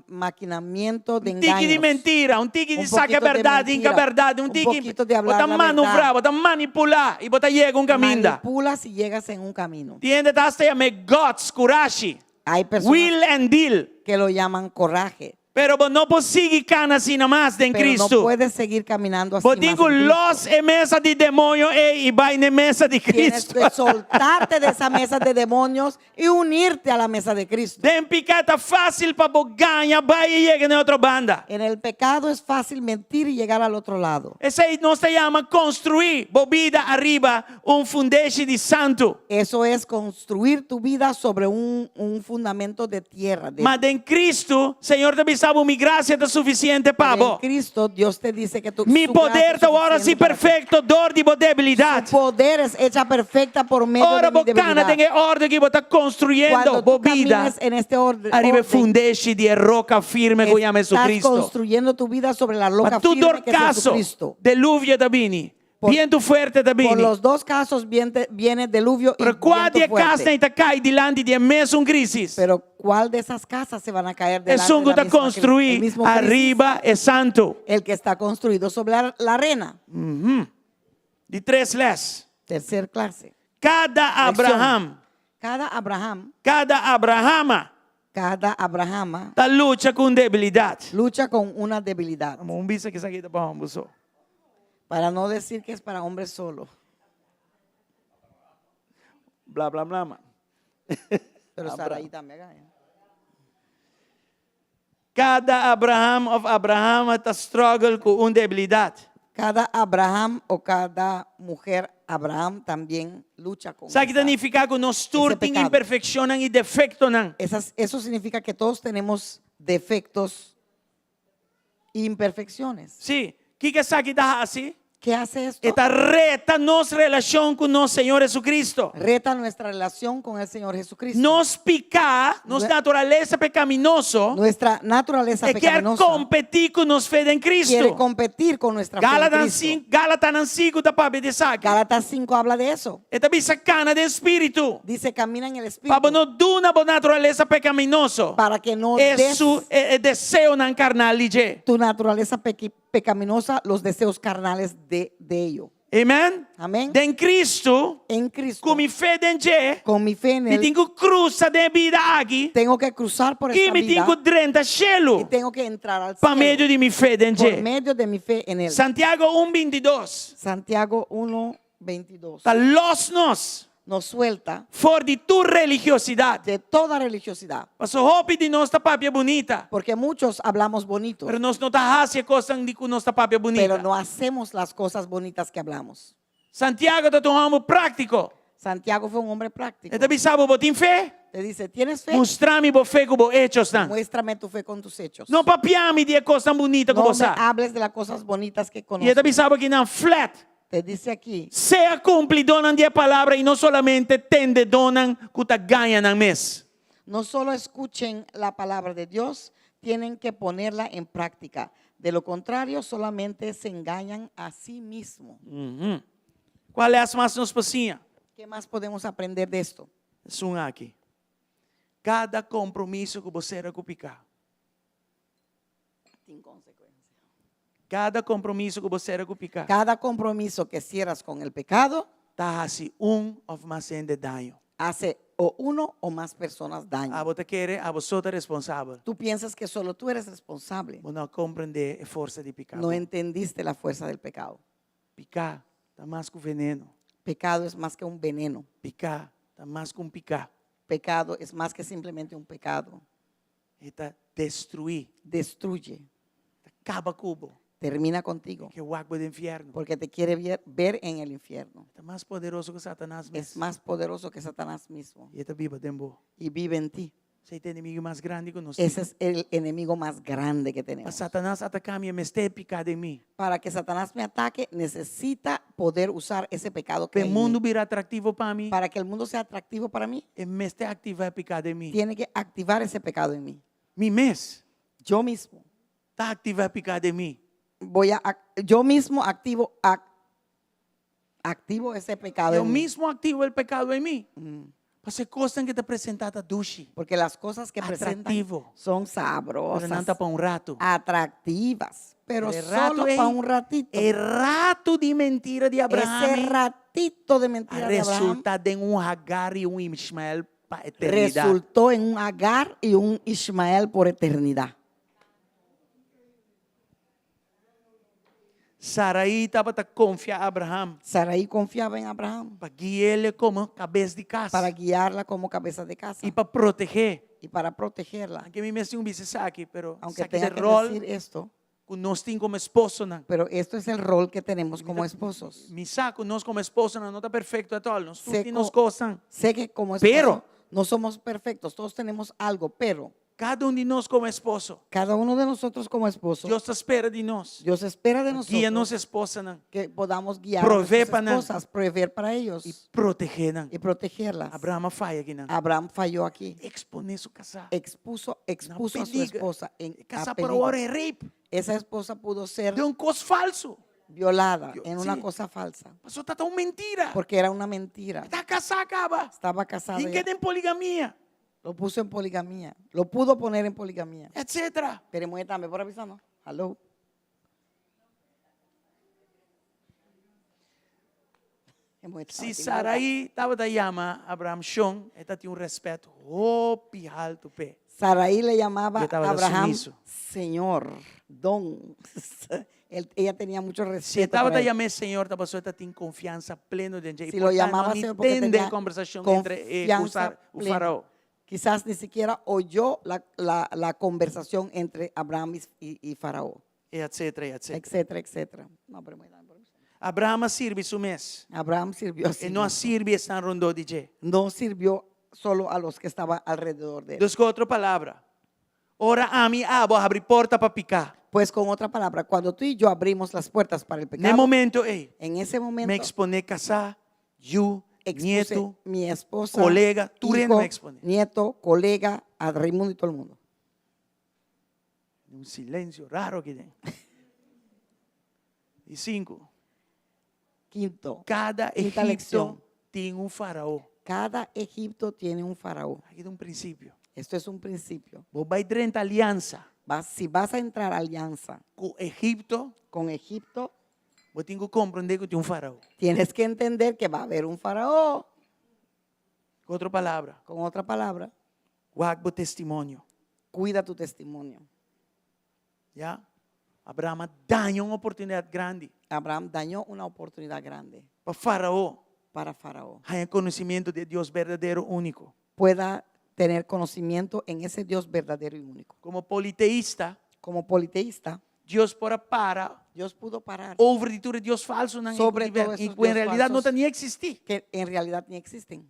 maquinamiento de Um tique de engaños. mentira, um tique de Un saque a poquito de verdade, mentira, inca verdade, um un tique poquito de hablar bota la manobrar, verdad. bota manipular e bota llega caminho. Manipulas y llegas en un camino. Tiende hasta me God's courage, Hay personas will and deal. que lo llaman coraje, Pero vos no puedes seguir caminando así nada más en Pero Cristo. no puedes seguir caminando así Vos más digo, en Cristo. los en mesa de demonio y va en mesa de Tienes Cristo. que soltarte de esa mesa de demonios y unirte a la mesa de Cristo. Den picata fácil para vos ganar, vaya y llegue en otra banda. En el pecado es fácil mentir y llegar al otro lado. Ese no se llama construir vos vida arriba un fundation de santo. Eso es construir tu vida sobre un fundamento de tierra. Mas en Cristo, Señor te avisaba, mi gracia es suficiente para En vos. Cristo, Dios te dice que Mi su poder gracia es está ahora sí suficiente para ti. perfecto, dor de vos debilidad. Su poder es hecha perfecta por medio Ahora de mi vos ganas debilidad. en el orden que vos estás construyendo Cuando vos tú vida. camines en este orden, Arriba fundation de roca firme que llama estás Jesucristo. construyendo tu vida sobre la roca Para tu firme que es caso, Jesucristo. deluvio da vini. Por- Viento fuerte da Por vini. los dos casos viene diluvio y Pero ¿cuál viento de casa fuerte. te cae delante de mes un crisis? Pero ¿cuál de esas casas se van a caer Es delante un de que la está misma crisis? El construido mismo crisis, arriba es santo. el que está construido sobre la arena. De tres les. Tercer clase. Cada Abraham, Cada Abraham está lucha con debilidad. lucha con una debilidad. Como un bicho que se quita para un buzo. Para no decir que es para hombres solo. Bla, bla, bla. man. Pero Saraí también. Cada Abraham está struggle con una debilidad. Cada Abraham o cada mujer Abraham también lucha con ¿Sabe qué esa- significa que nos turten pecado. imperfeccionan y defectonan? Eso significa que todos tenemos defectos e imperfecciones. Sí. ¿Qué sabe que está así? ¿Qué hace esto? Esta reta nos relación con nuestro Señor Jesucristo. Reta nuestra relación con el Señor Jesucristo. Nos pica, nos naturaleza pecaminoso, Nuestra naturaleza y quer pecaminosa competir con nos fe en quiere Cristo. competir con nuestra fe en Gálatas Cristo. 5, Gálatas 5 da papi de saque. Gálatas 5 habla de eso. Esta bisa cana de espíritu. Dice, camina en el Espíritu Para no duna por naturaleza pecaminoso. para que no Es des su deseo nan carnal lige. tu naturaleza pecaminosa los deseos carnales de ello. Amen. Amén. En Cristo, En Cristo, con mi fe en Je, con mi fe en me Él, tengo cruza de vida aquí. tengo que cruzar por Y esta me vida tengo drenta y cielo. tengo que entrar al Para cielo medio de mi fe en por Je. medio de mi fe en Él. Santiago 1:22. Santiago 1:22 Está los nos suelta for de tu religiosidad. de toda religiosidad. Paso hopi de nuestra papia bonita. Porque muchos hablamos bonito, Pero nos no está hacia cosas de nuestra papia bonita. pero no hacemos las cosas bonitas que hablamos. Santiago está tomando práctico. Santiago fue un hombre práctico. Este bisabo botín fe. Te dice, ¿tienes fe? Mostrame bo fe como hechos tan. Muéstrame tu fe con tus hechos. No papiami de cosas bonitas No como me sa. hables de las cosas bonitas que Y conoces. este bisabo que no flat. Te dice aquí, Sea cumplido donan 10 palabras y no solamente tende donan cuta ganan al mes. no solo escuchen la palabra de Dios, tienen que ponerla en práctica. De lo contrario, solamente se engañan a sí mismos. ¿Cuál es más nos pasía? ¿Qué más podemos aprender de esto? Es un aquí. Cada compromiso que você recupicar. Sin consecuencia. Cada compromiso que você recupicar. Cada compromiso que cierras con el pecado Tá assim of más de daño. hace o uno o más personas daño. A você querer, a você é responsável. Tú piensas que solo tú eres responsable. Você não compreende a força de pecado. No entendiste la fuerza del pecado. Picar tá mais que veneno. Pecado es más que un veneno. Picar tá mais que picar. Pecado es más que simplemente un pecado. Está destruir. Destruye, Acaba cubo. termina contigo, Que é o água do inferno. porque te quiere ver en el infierno. Está mais poderoso que Satanás Es mesmo. más poderoso que Satanás mismo E está viva dentro. y vive en ti. Você tem inimigo mais grande que nós. Ese es el enemigo más grande que Para tenemos. Satanás atacar me esté picado em mim. Para que Satanás me ataque, necesita poder usar ese pecado que O hay en mundo mí. virá atrativo para mim. Para que el mundo sea atractivo para mí, E me esté ativar picado em mim. tiene que activar ese pecado en mí. Mi mês Yo mismo está ativar picado em mim. yo mismo activo ese pecado Eu en mí. mesmo ativo o pecado em mim. Você costa que te apresentada dushi. Porque las cosas que presentan Atractivo. son Pero não sabrosas, tá para um rato. atractivas, pero El rato solo es para un ratito. El rato de mentira de Ese Abraham ratito de mentira de Abraham resulta de um Hagar e um Ismael para a eternidade. resultó en un Agar y un Ismael por eternidad. Sarai estava a confiar a Abraham Sarai confiaba en Abraham para guiarle como cabeça de casa para guiarla como cabeza de casa e para proteger. y para protegerla. Aqui me mesmo um aqui, pero Aunque sabe tenga de que rol decir esto, que nós temos como esposo, não. pero esto es el rol que tenemos como esposos. Me saco nós como esposo, não está perfeito a todos. Nós Sé temos co- coisas. Sé que como Pero- esposo no somos perfectos, todos tenemos algo, pero Cada de nós como esposo, cada uno de nosotros como esposo, Deus espera de nós. Dios espera de Guia nosotros nossa esposa, não. que podamos guiar a Proveer nuestras para esposas, proveer para ellos E proteger, não. y protegerlas. Abraham falha aqui, não. Abraham falló aquí. Exponer su casar. Expuso a su Peliga. esposa en a Casar para peligro. hora é rape. Esa esposa pudo ser De coisa falso. violada Yo- en una sí. cosa falsa Pastor, está tão mentira. porque era una mentira. Está casada, acaba. Estaba casada. E ya. queda em poligamia, Lo puso en poligamía. Lo pudo poner en poligamía. etc. Pero muéstrame por avisando. Hello. Se Sarai estava da llama, Abraham Shon, ela tinha respeto. Oh, pijal tu pé. Sarai le llamaba Yo estaba a Abraham sumiso. Señor, don. Ella tenía mucho Se respeto. estava para da él. llama Senhor, a pessoa tem confiança plena de Deus. Si lo llamaba Señor porque entende tenía a conversação entre confianza o plena. faraó. Quizás ni siquiera oyó la conversación entre Abraham y Faraón, Etc, etc. etcétera, etcétera. No, pero muéstrame por avisando. Abraham sirve su mês. Abraham sirvió así. E não sirve estar rondó de Deus. No sirvió solo a los que estaban alrededor de él. Dos com outra palavra. Ora a mim, abre porta para picar. Pues con otra palabra, cuando tú y yo abrimos las puertas para el No pecado, momento, ei, en ese momento me exponer casar, eu, expuse nieto, mi esposa, colega, tú hijo, me expones. nieto, colega, a Raimundo y todo el mundo. um silêncio raro aqui dentro. E 5, Quinto, cada Quinta Egipto lección. tem faraó. cada Egipto tiene un faraón. Aqui tem princípio. Esto es un principio. Vos vai dentro aliança Si vas a entrar a alianza com Egipto, con Egipto, vos tem que compreender que tem faraó. tienes que entender que va a haber un faraón. Com outra palavra, Con otra palabra, guarda o testemunho. cuida tu testimonio. Já? Abraham daña uma oportunidade grande Abraham dañó una oportunidad grande para faraó. para Faraón. Hay conocimiento de Dios verdadero único. Pueda tener conocimiento en ese Dios verdadero y único. Como politeísta, Como politeísta, Deus para Dios pudo parar overtude Deus falso na Sobre que todo esos em Dios realidade não falsos. tinha existir. que en realidad ni existen.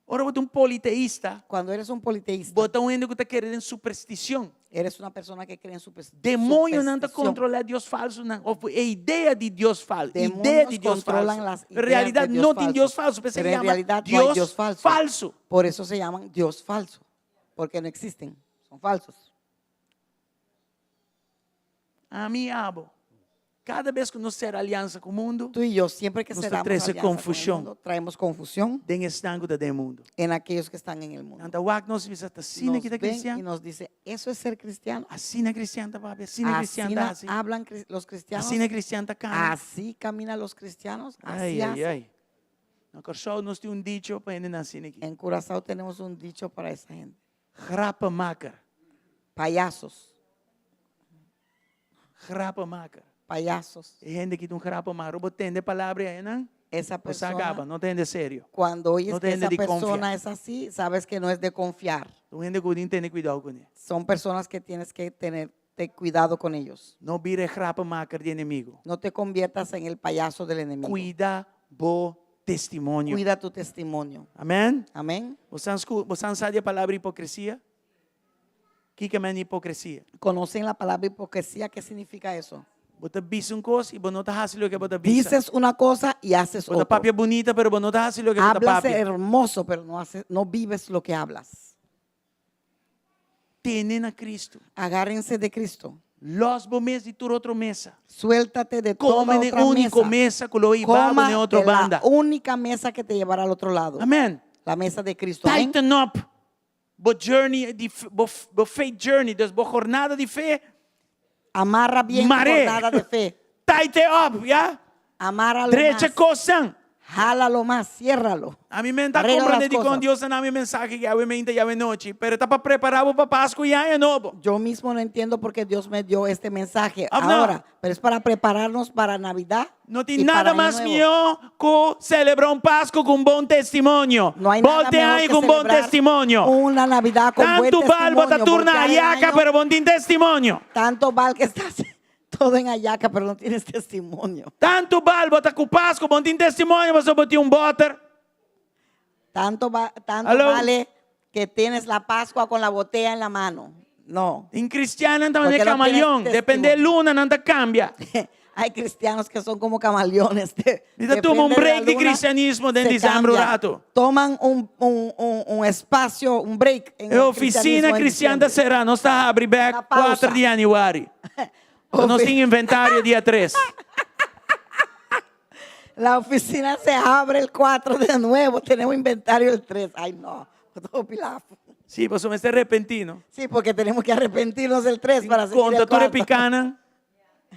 Ora, você um politeísta, Cuando eres un politeísta, bota um ende que está querendo superstição. eres una persona que cree en Demônio não está superstición. controlar Deus falso, não. Ou a ideia de Deus falso. Demonios Ideia de Deus controlan falso. las Na ideas realidade, de Dios não tem falso. Deus falso, mas se Pero en chama realidad no hay Deus Dios falso. falso. Por eso se llaman Dios falso, porque no existen, son falsos. A mim, abo. Cada vez que nós ser aliança com o mundo, Tú y yo, siempre que Nos cerramos trae alianza con el confusión. mundo, traemos confusión tem estango do mundo. en aquellos que están en el mundo. Então, o que nós vimos assim Nos aqui da ven y cristiano. nos dice, eso es ser cristiano. Assim na cristiana, papi. Assim na Así cristiana, assim. hablan los cristianos. Assim na cristiana, cara. Así caminan los cristianos. Así Ai, ai, hacen. ai. No Corsol nós temos dicho para ele assim aqui. En Curazao tenemos un dicho para esa gente. Grappenmaker. Payasos, Grappenmaker. payasos. E gente que tem grappenmaker. Você tem de palavra aí, não? Esa Você acaba, persona, não tem de sério. cuando oyes no que tiene esa de persona confiar. es así, sabes que no es de confiar. Então, gente que tem cuidado com ele. Son personas que tienes que tener cuidado con ellos. Não vire grappenmaker de inimigo. No te conviertas en el payaso del enemigo. Cuida bo testemunho. Cuida tu testimonio. Amém? Amén. Você sabe a palavra hipocrisia? O que é hipocrisia? ¿Conocen la palabra hipocresía? ¿Qué significa eso? Você diz uma coisa e você não está fazendo o que você diz. Dices una cosa y haces Você otra. papi é bonita, mas você não está fazendo o que você Hablas papi. hermoso, pero no vives lo que hablas. Tienen a Cristo. Agárrense de Cristo. Los bomes de tu otra mesa. Suéltate de toda Comen otra único mesa. mesa que lo iba Coma en otra de la banda. única mesa que te llevará al otro lado. Amén. La mesa de Cristo. Amén. Tighten up. Bo journey, bo faith journey, dus bo jornada de fe. Amarra bien tu Maré. jornada de fe. Tighten up, ja? Amárralo Derecha más. cosan. Jálalo más, ciérralo. A mim me está Arregla las comprometido com cosas. Deus na minha mensagem que é mente e é noite, pero está para preparar para Páscoa e é novo. Yo mismo no entiendo por qué Dios me dio este mensaje Abna. ahora, pero es para prepararnos para Navidad. Não tem y para nada Año mais Nuevo. melhor que celebrar Páscoa com bom testemunho. No hay nada Volte mejor aí que com bom celebrar testemunho. una Navidad con buen Tanto balbo está testimonio. turna voltear el ayaca, año, pero bom tem testemunho. tanto val que estás todo en ayaca, pero no tienes testimonio. Tanto balbo está com Páscoa, bom tem testemunho, mas eu botei butter. Tanto Aló. vale que tienes la Pascua con la botella en la mano. No. Em cristiano também Porque é não camaleão, tienes depende da testemunho. luna, nada cambia. Hay cristianos que son como camaleones. Mira, toma un Depende break la de luna, cristianismo se dentro de diciembre un cambia. rato. Toman un espacio, un break. En A el oficina cristianismo en cristiana diciembre. será, não está abre back Una pausa. 4 de janeiro. Nós Ofi- temos inventário dia 3. La oficina se abre el 4 de nuevo. Tenemos inventario el 3. Ay, no. Todo pilafo. Sim, você me está repentino. Sí, porque tenemos que arrepentirnos del 3 para seguir Conta el tu 4. picana.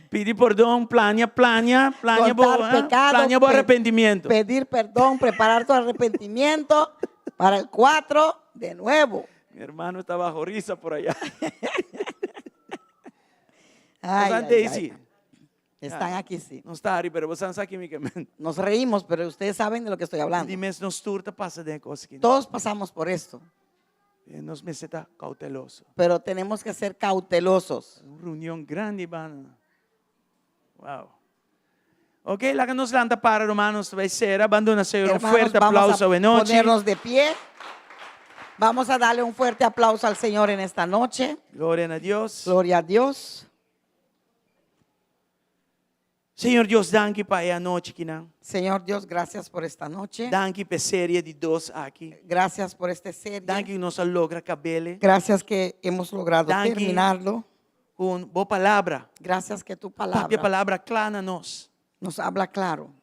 Pedir perdão, plania Contar pecados, bom arrependimento. pedir perdón, preparar tu arrepentimiento para el 4 de nuevo. Mi hermano está bajo risa por allá. Ay, Você ay, dice, ay. Están aquí, sí. não está aí, pero você não sabe que Nos reímos, pero ustedes saben de lo que estoy hablando. Dime, nos turta passa de coisa que Todos pasamos por esto, nos me está cauteloso. pero tenemos que ser cautelosos. Uma reunião grande, mano. Wow. Ok, lá que nos levanta para hermanos, vai ser, abandona Senhor, um Hermanos, fuerte vamos aplauso a de noche. ponernos de pie. Vamos a darle un fuerte aplauso al Señor en esta noche. Glória a Deus. Gloria a Dios. Senhor Deus, danke para a noite que não. Señor Dios, gracias por esta noche. Danke para série de dos aqui. Gracias por esta serie. Danke que nós logra cabele Gracias que hemos logrado Danke. terminarlo. com boa palavra. Gracias que tu Porque palabra palavra clara nós. nos habla claro.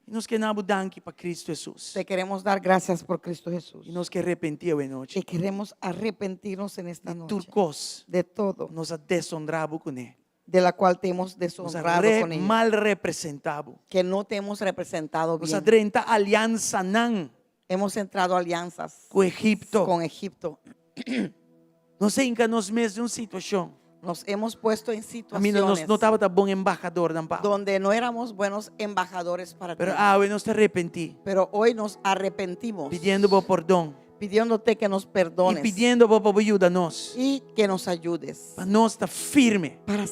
E nós queremos danke para Cristo Jesus. Te queremos dar gracias por Cristo Jesús. E nós que arrepentir a noite. Y queremos arrepentirnos en esta noche Turcos de todo, nos ha desonrado com ele. de la cual te hemos Nos ha deshonrado con ello, mal representado. que no te hemos representado Nos ha bien. drenta aliança não Hemos entrado a alianzas com Egipto. con Egipto. Nós ainda nos mesmos de uma situação. Nos hemos puesto en A mim não situaciones estava tão bom embaixador da paz. donde no éramos buenos embajadores para ti. Pero hoje nós te arrependi. Pero hoy nos arrepentimos, Pedindo por perdão. pidiéndote que nos E perdones pedindo por ajuda a nós. y que nos ayudes Para nós estar firme para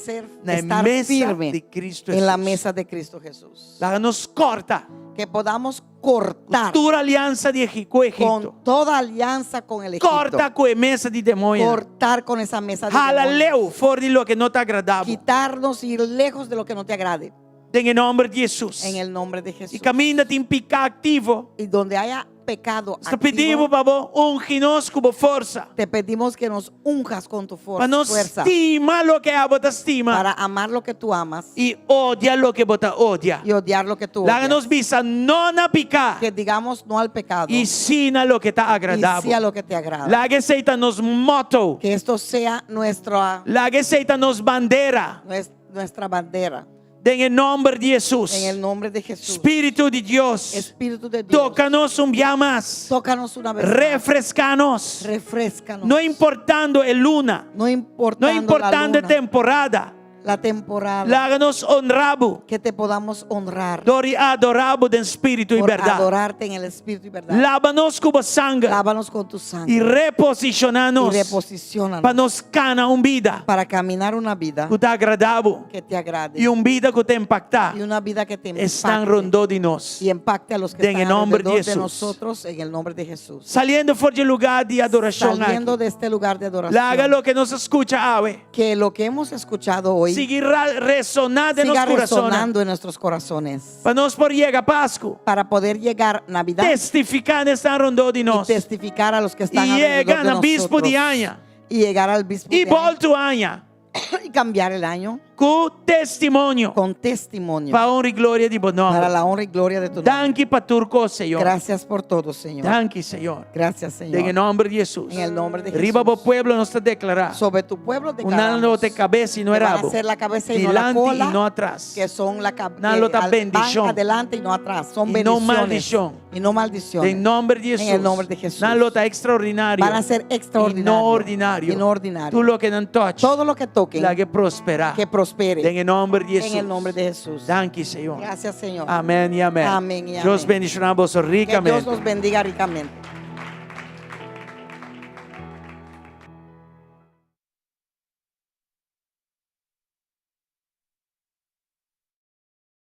na estar mesa firme de Cristo en la Jesus. mesa de Cristo Jesús. Lá nos corta. Que podamos cortar Toda aliança de com Egipto. con toda alianza con el Egipto. Corta com a mesa de demônio. Cortar con esa mesa de Jala demonios. leu fora de lo que não está agradável. Quitarnos y ir lejos de lo que no te agrade. Em nome de Jesus. En el nombre de Jesús. E caminha em picar ativo. Y donde haya pecado Nós pedimos, activo, Pablo, unge-nos com força. te pedimos que nos unjas con tu Para não fuerza estima lo que a bota estima. para amar lo que tú amas E odia lo que bota odia. y odiar lo que tú Lá nos odias. visa não a picar. Que digamos no al pecado E sim a lo que está y sí a agradável. lo que te agrada. Lá que aceita nos motto. Que esto sea nuestra Lá que aceita nos bandeira. nuestra bandera. Em nome de Jesus. En el nombre de Jesús. Espírito de Deus. Espíritu de Dios. Toca-nos dia mais. Tócanos una vez más. Refresca-nos. Refrescanos. Não importando a luna. No importando, Não importando a la luna, temporada. la temporada. Láganos honrabo. Que te podamos honrar. Dori adorabo em espírito e Por verdade. adorarte en el espíritu y verdad. Lava-nos com sangue. Lávanos con tu E sangre. reposicionar-nos. Y reposiciónanos. Para nos cana vida. Para caminar una vida Que está agradável. que te agrade. E vida que te impacta. Y una vida que te Estão impacte. rondando de nós. Y impacte a los que En el están nombre de alrededor de Jesús. nosotros en el nombre de Jesús. Saliendo fora de lugar de adoração. Saliendo de este lugar de adoración. Haga lo que nos escucha hoy. Que lo que hemos escuchado hoy Seguirá resonando en siga los corazones. resonando en nuestros corazones. Para nós por llegar a Páscoa. Para poder llegar Navidad Testificando está rondando de y nós. testificar a los que están E alrededor llegar de al bispo nosotros. de Aña. Y llegar al bispo E de Aña. volto a Aña. Y cambiar el año com testemunho con testimonio para a honra e glória de bom para nome. la honra y gloria de tu nombre. Danke para turco, Senhor. Gracias por todo, Señor. Danke, Senhor. Gracias, Em Señor. nome de Jesus. En el nombre de Jesús. Riba o pueblo nos está declarar. Sobre tu pueblo Un declaramos ano de cabeça e não que van a rabo. ser la cabeza y no la Dilante cola, e não atrás. que son la cabeza da bendición. adelante y no atrás, son Y no bendiciones maldición. y no maldiciones. Em nome de Jesus. En el nombre de Jesús. Nalo está extraordinário. Van a ser E extraordinarios não ordinário. y no ordinarios. Tu lo que não toque. Todo lo que toquen La que prosperar. que prospere Em nome de Jesus. en el nombre de Jesús. Danke, Senhor. Gracias, Señor. Amém e amém. Amém e Deus amém. bendicionar vos Que Dios ricamente. los bendiga ricamente.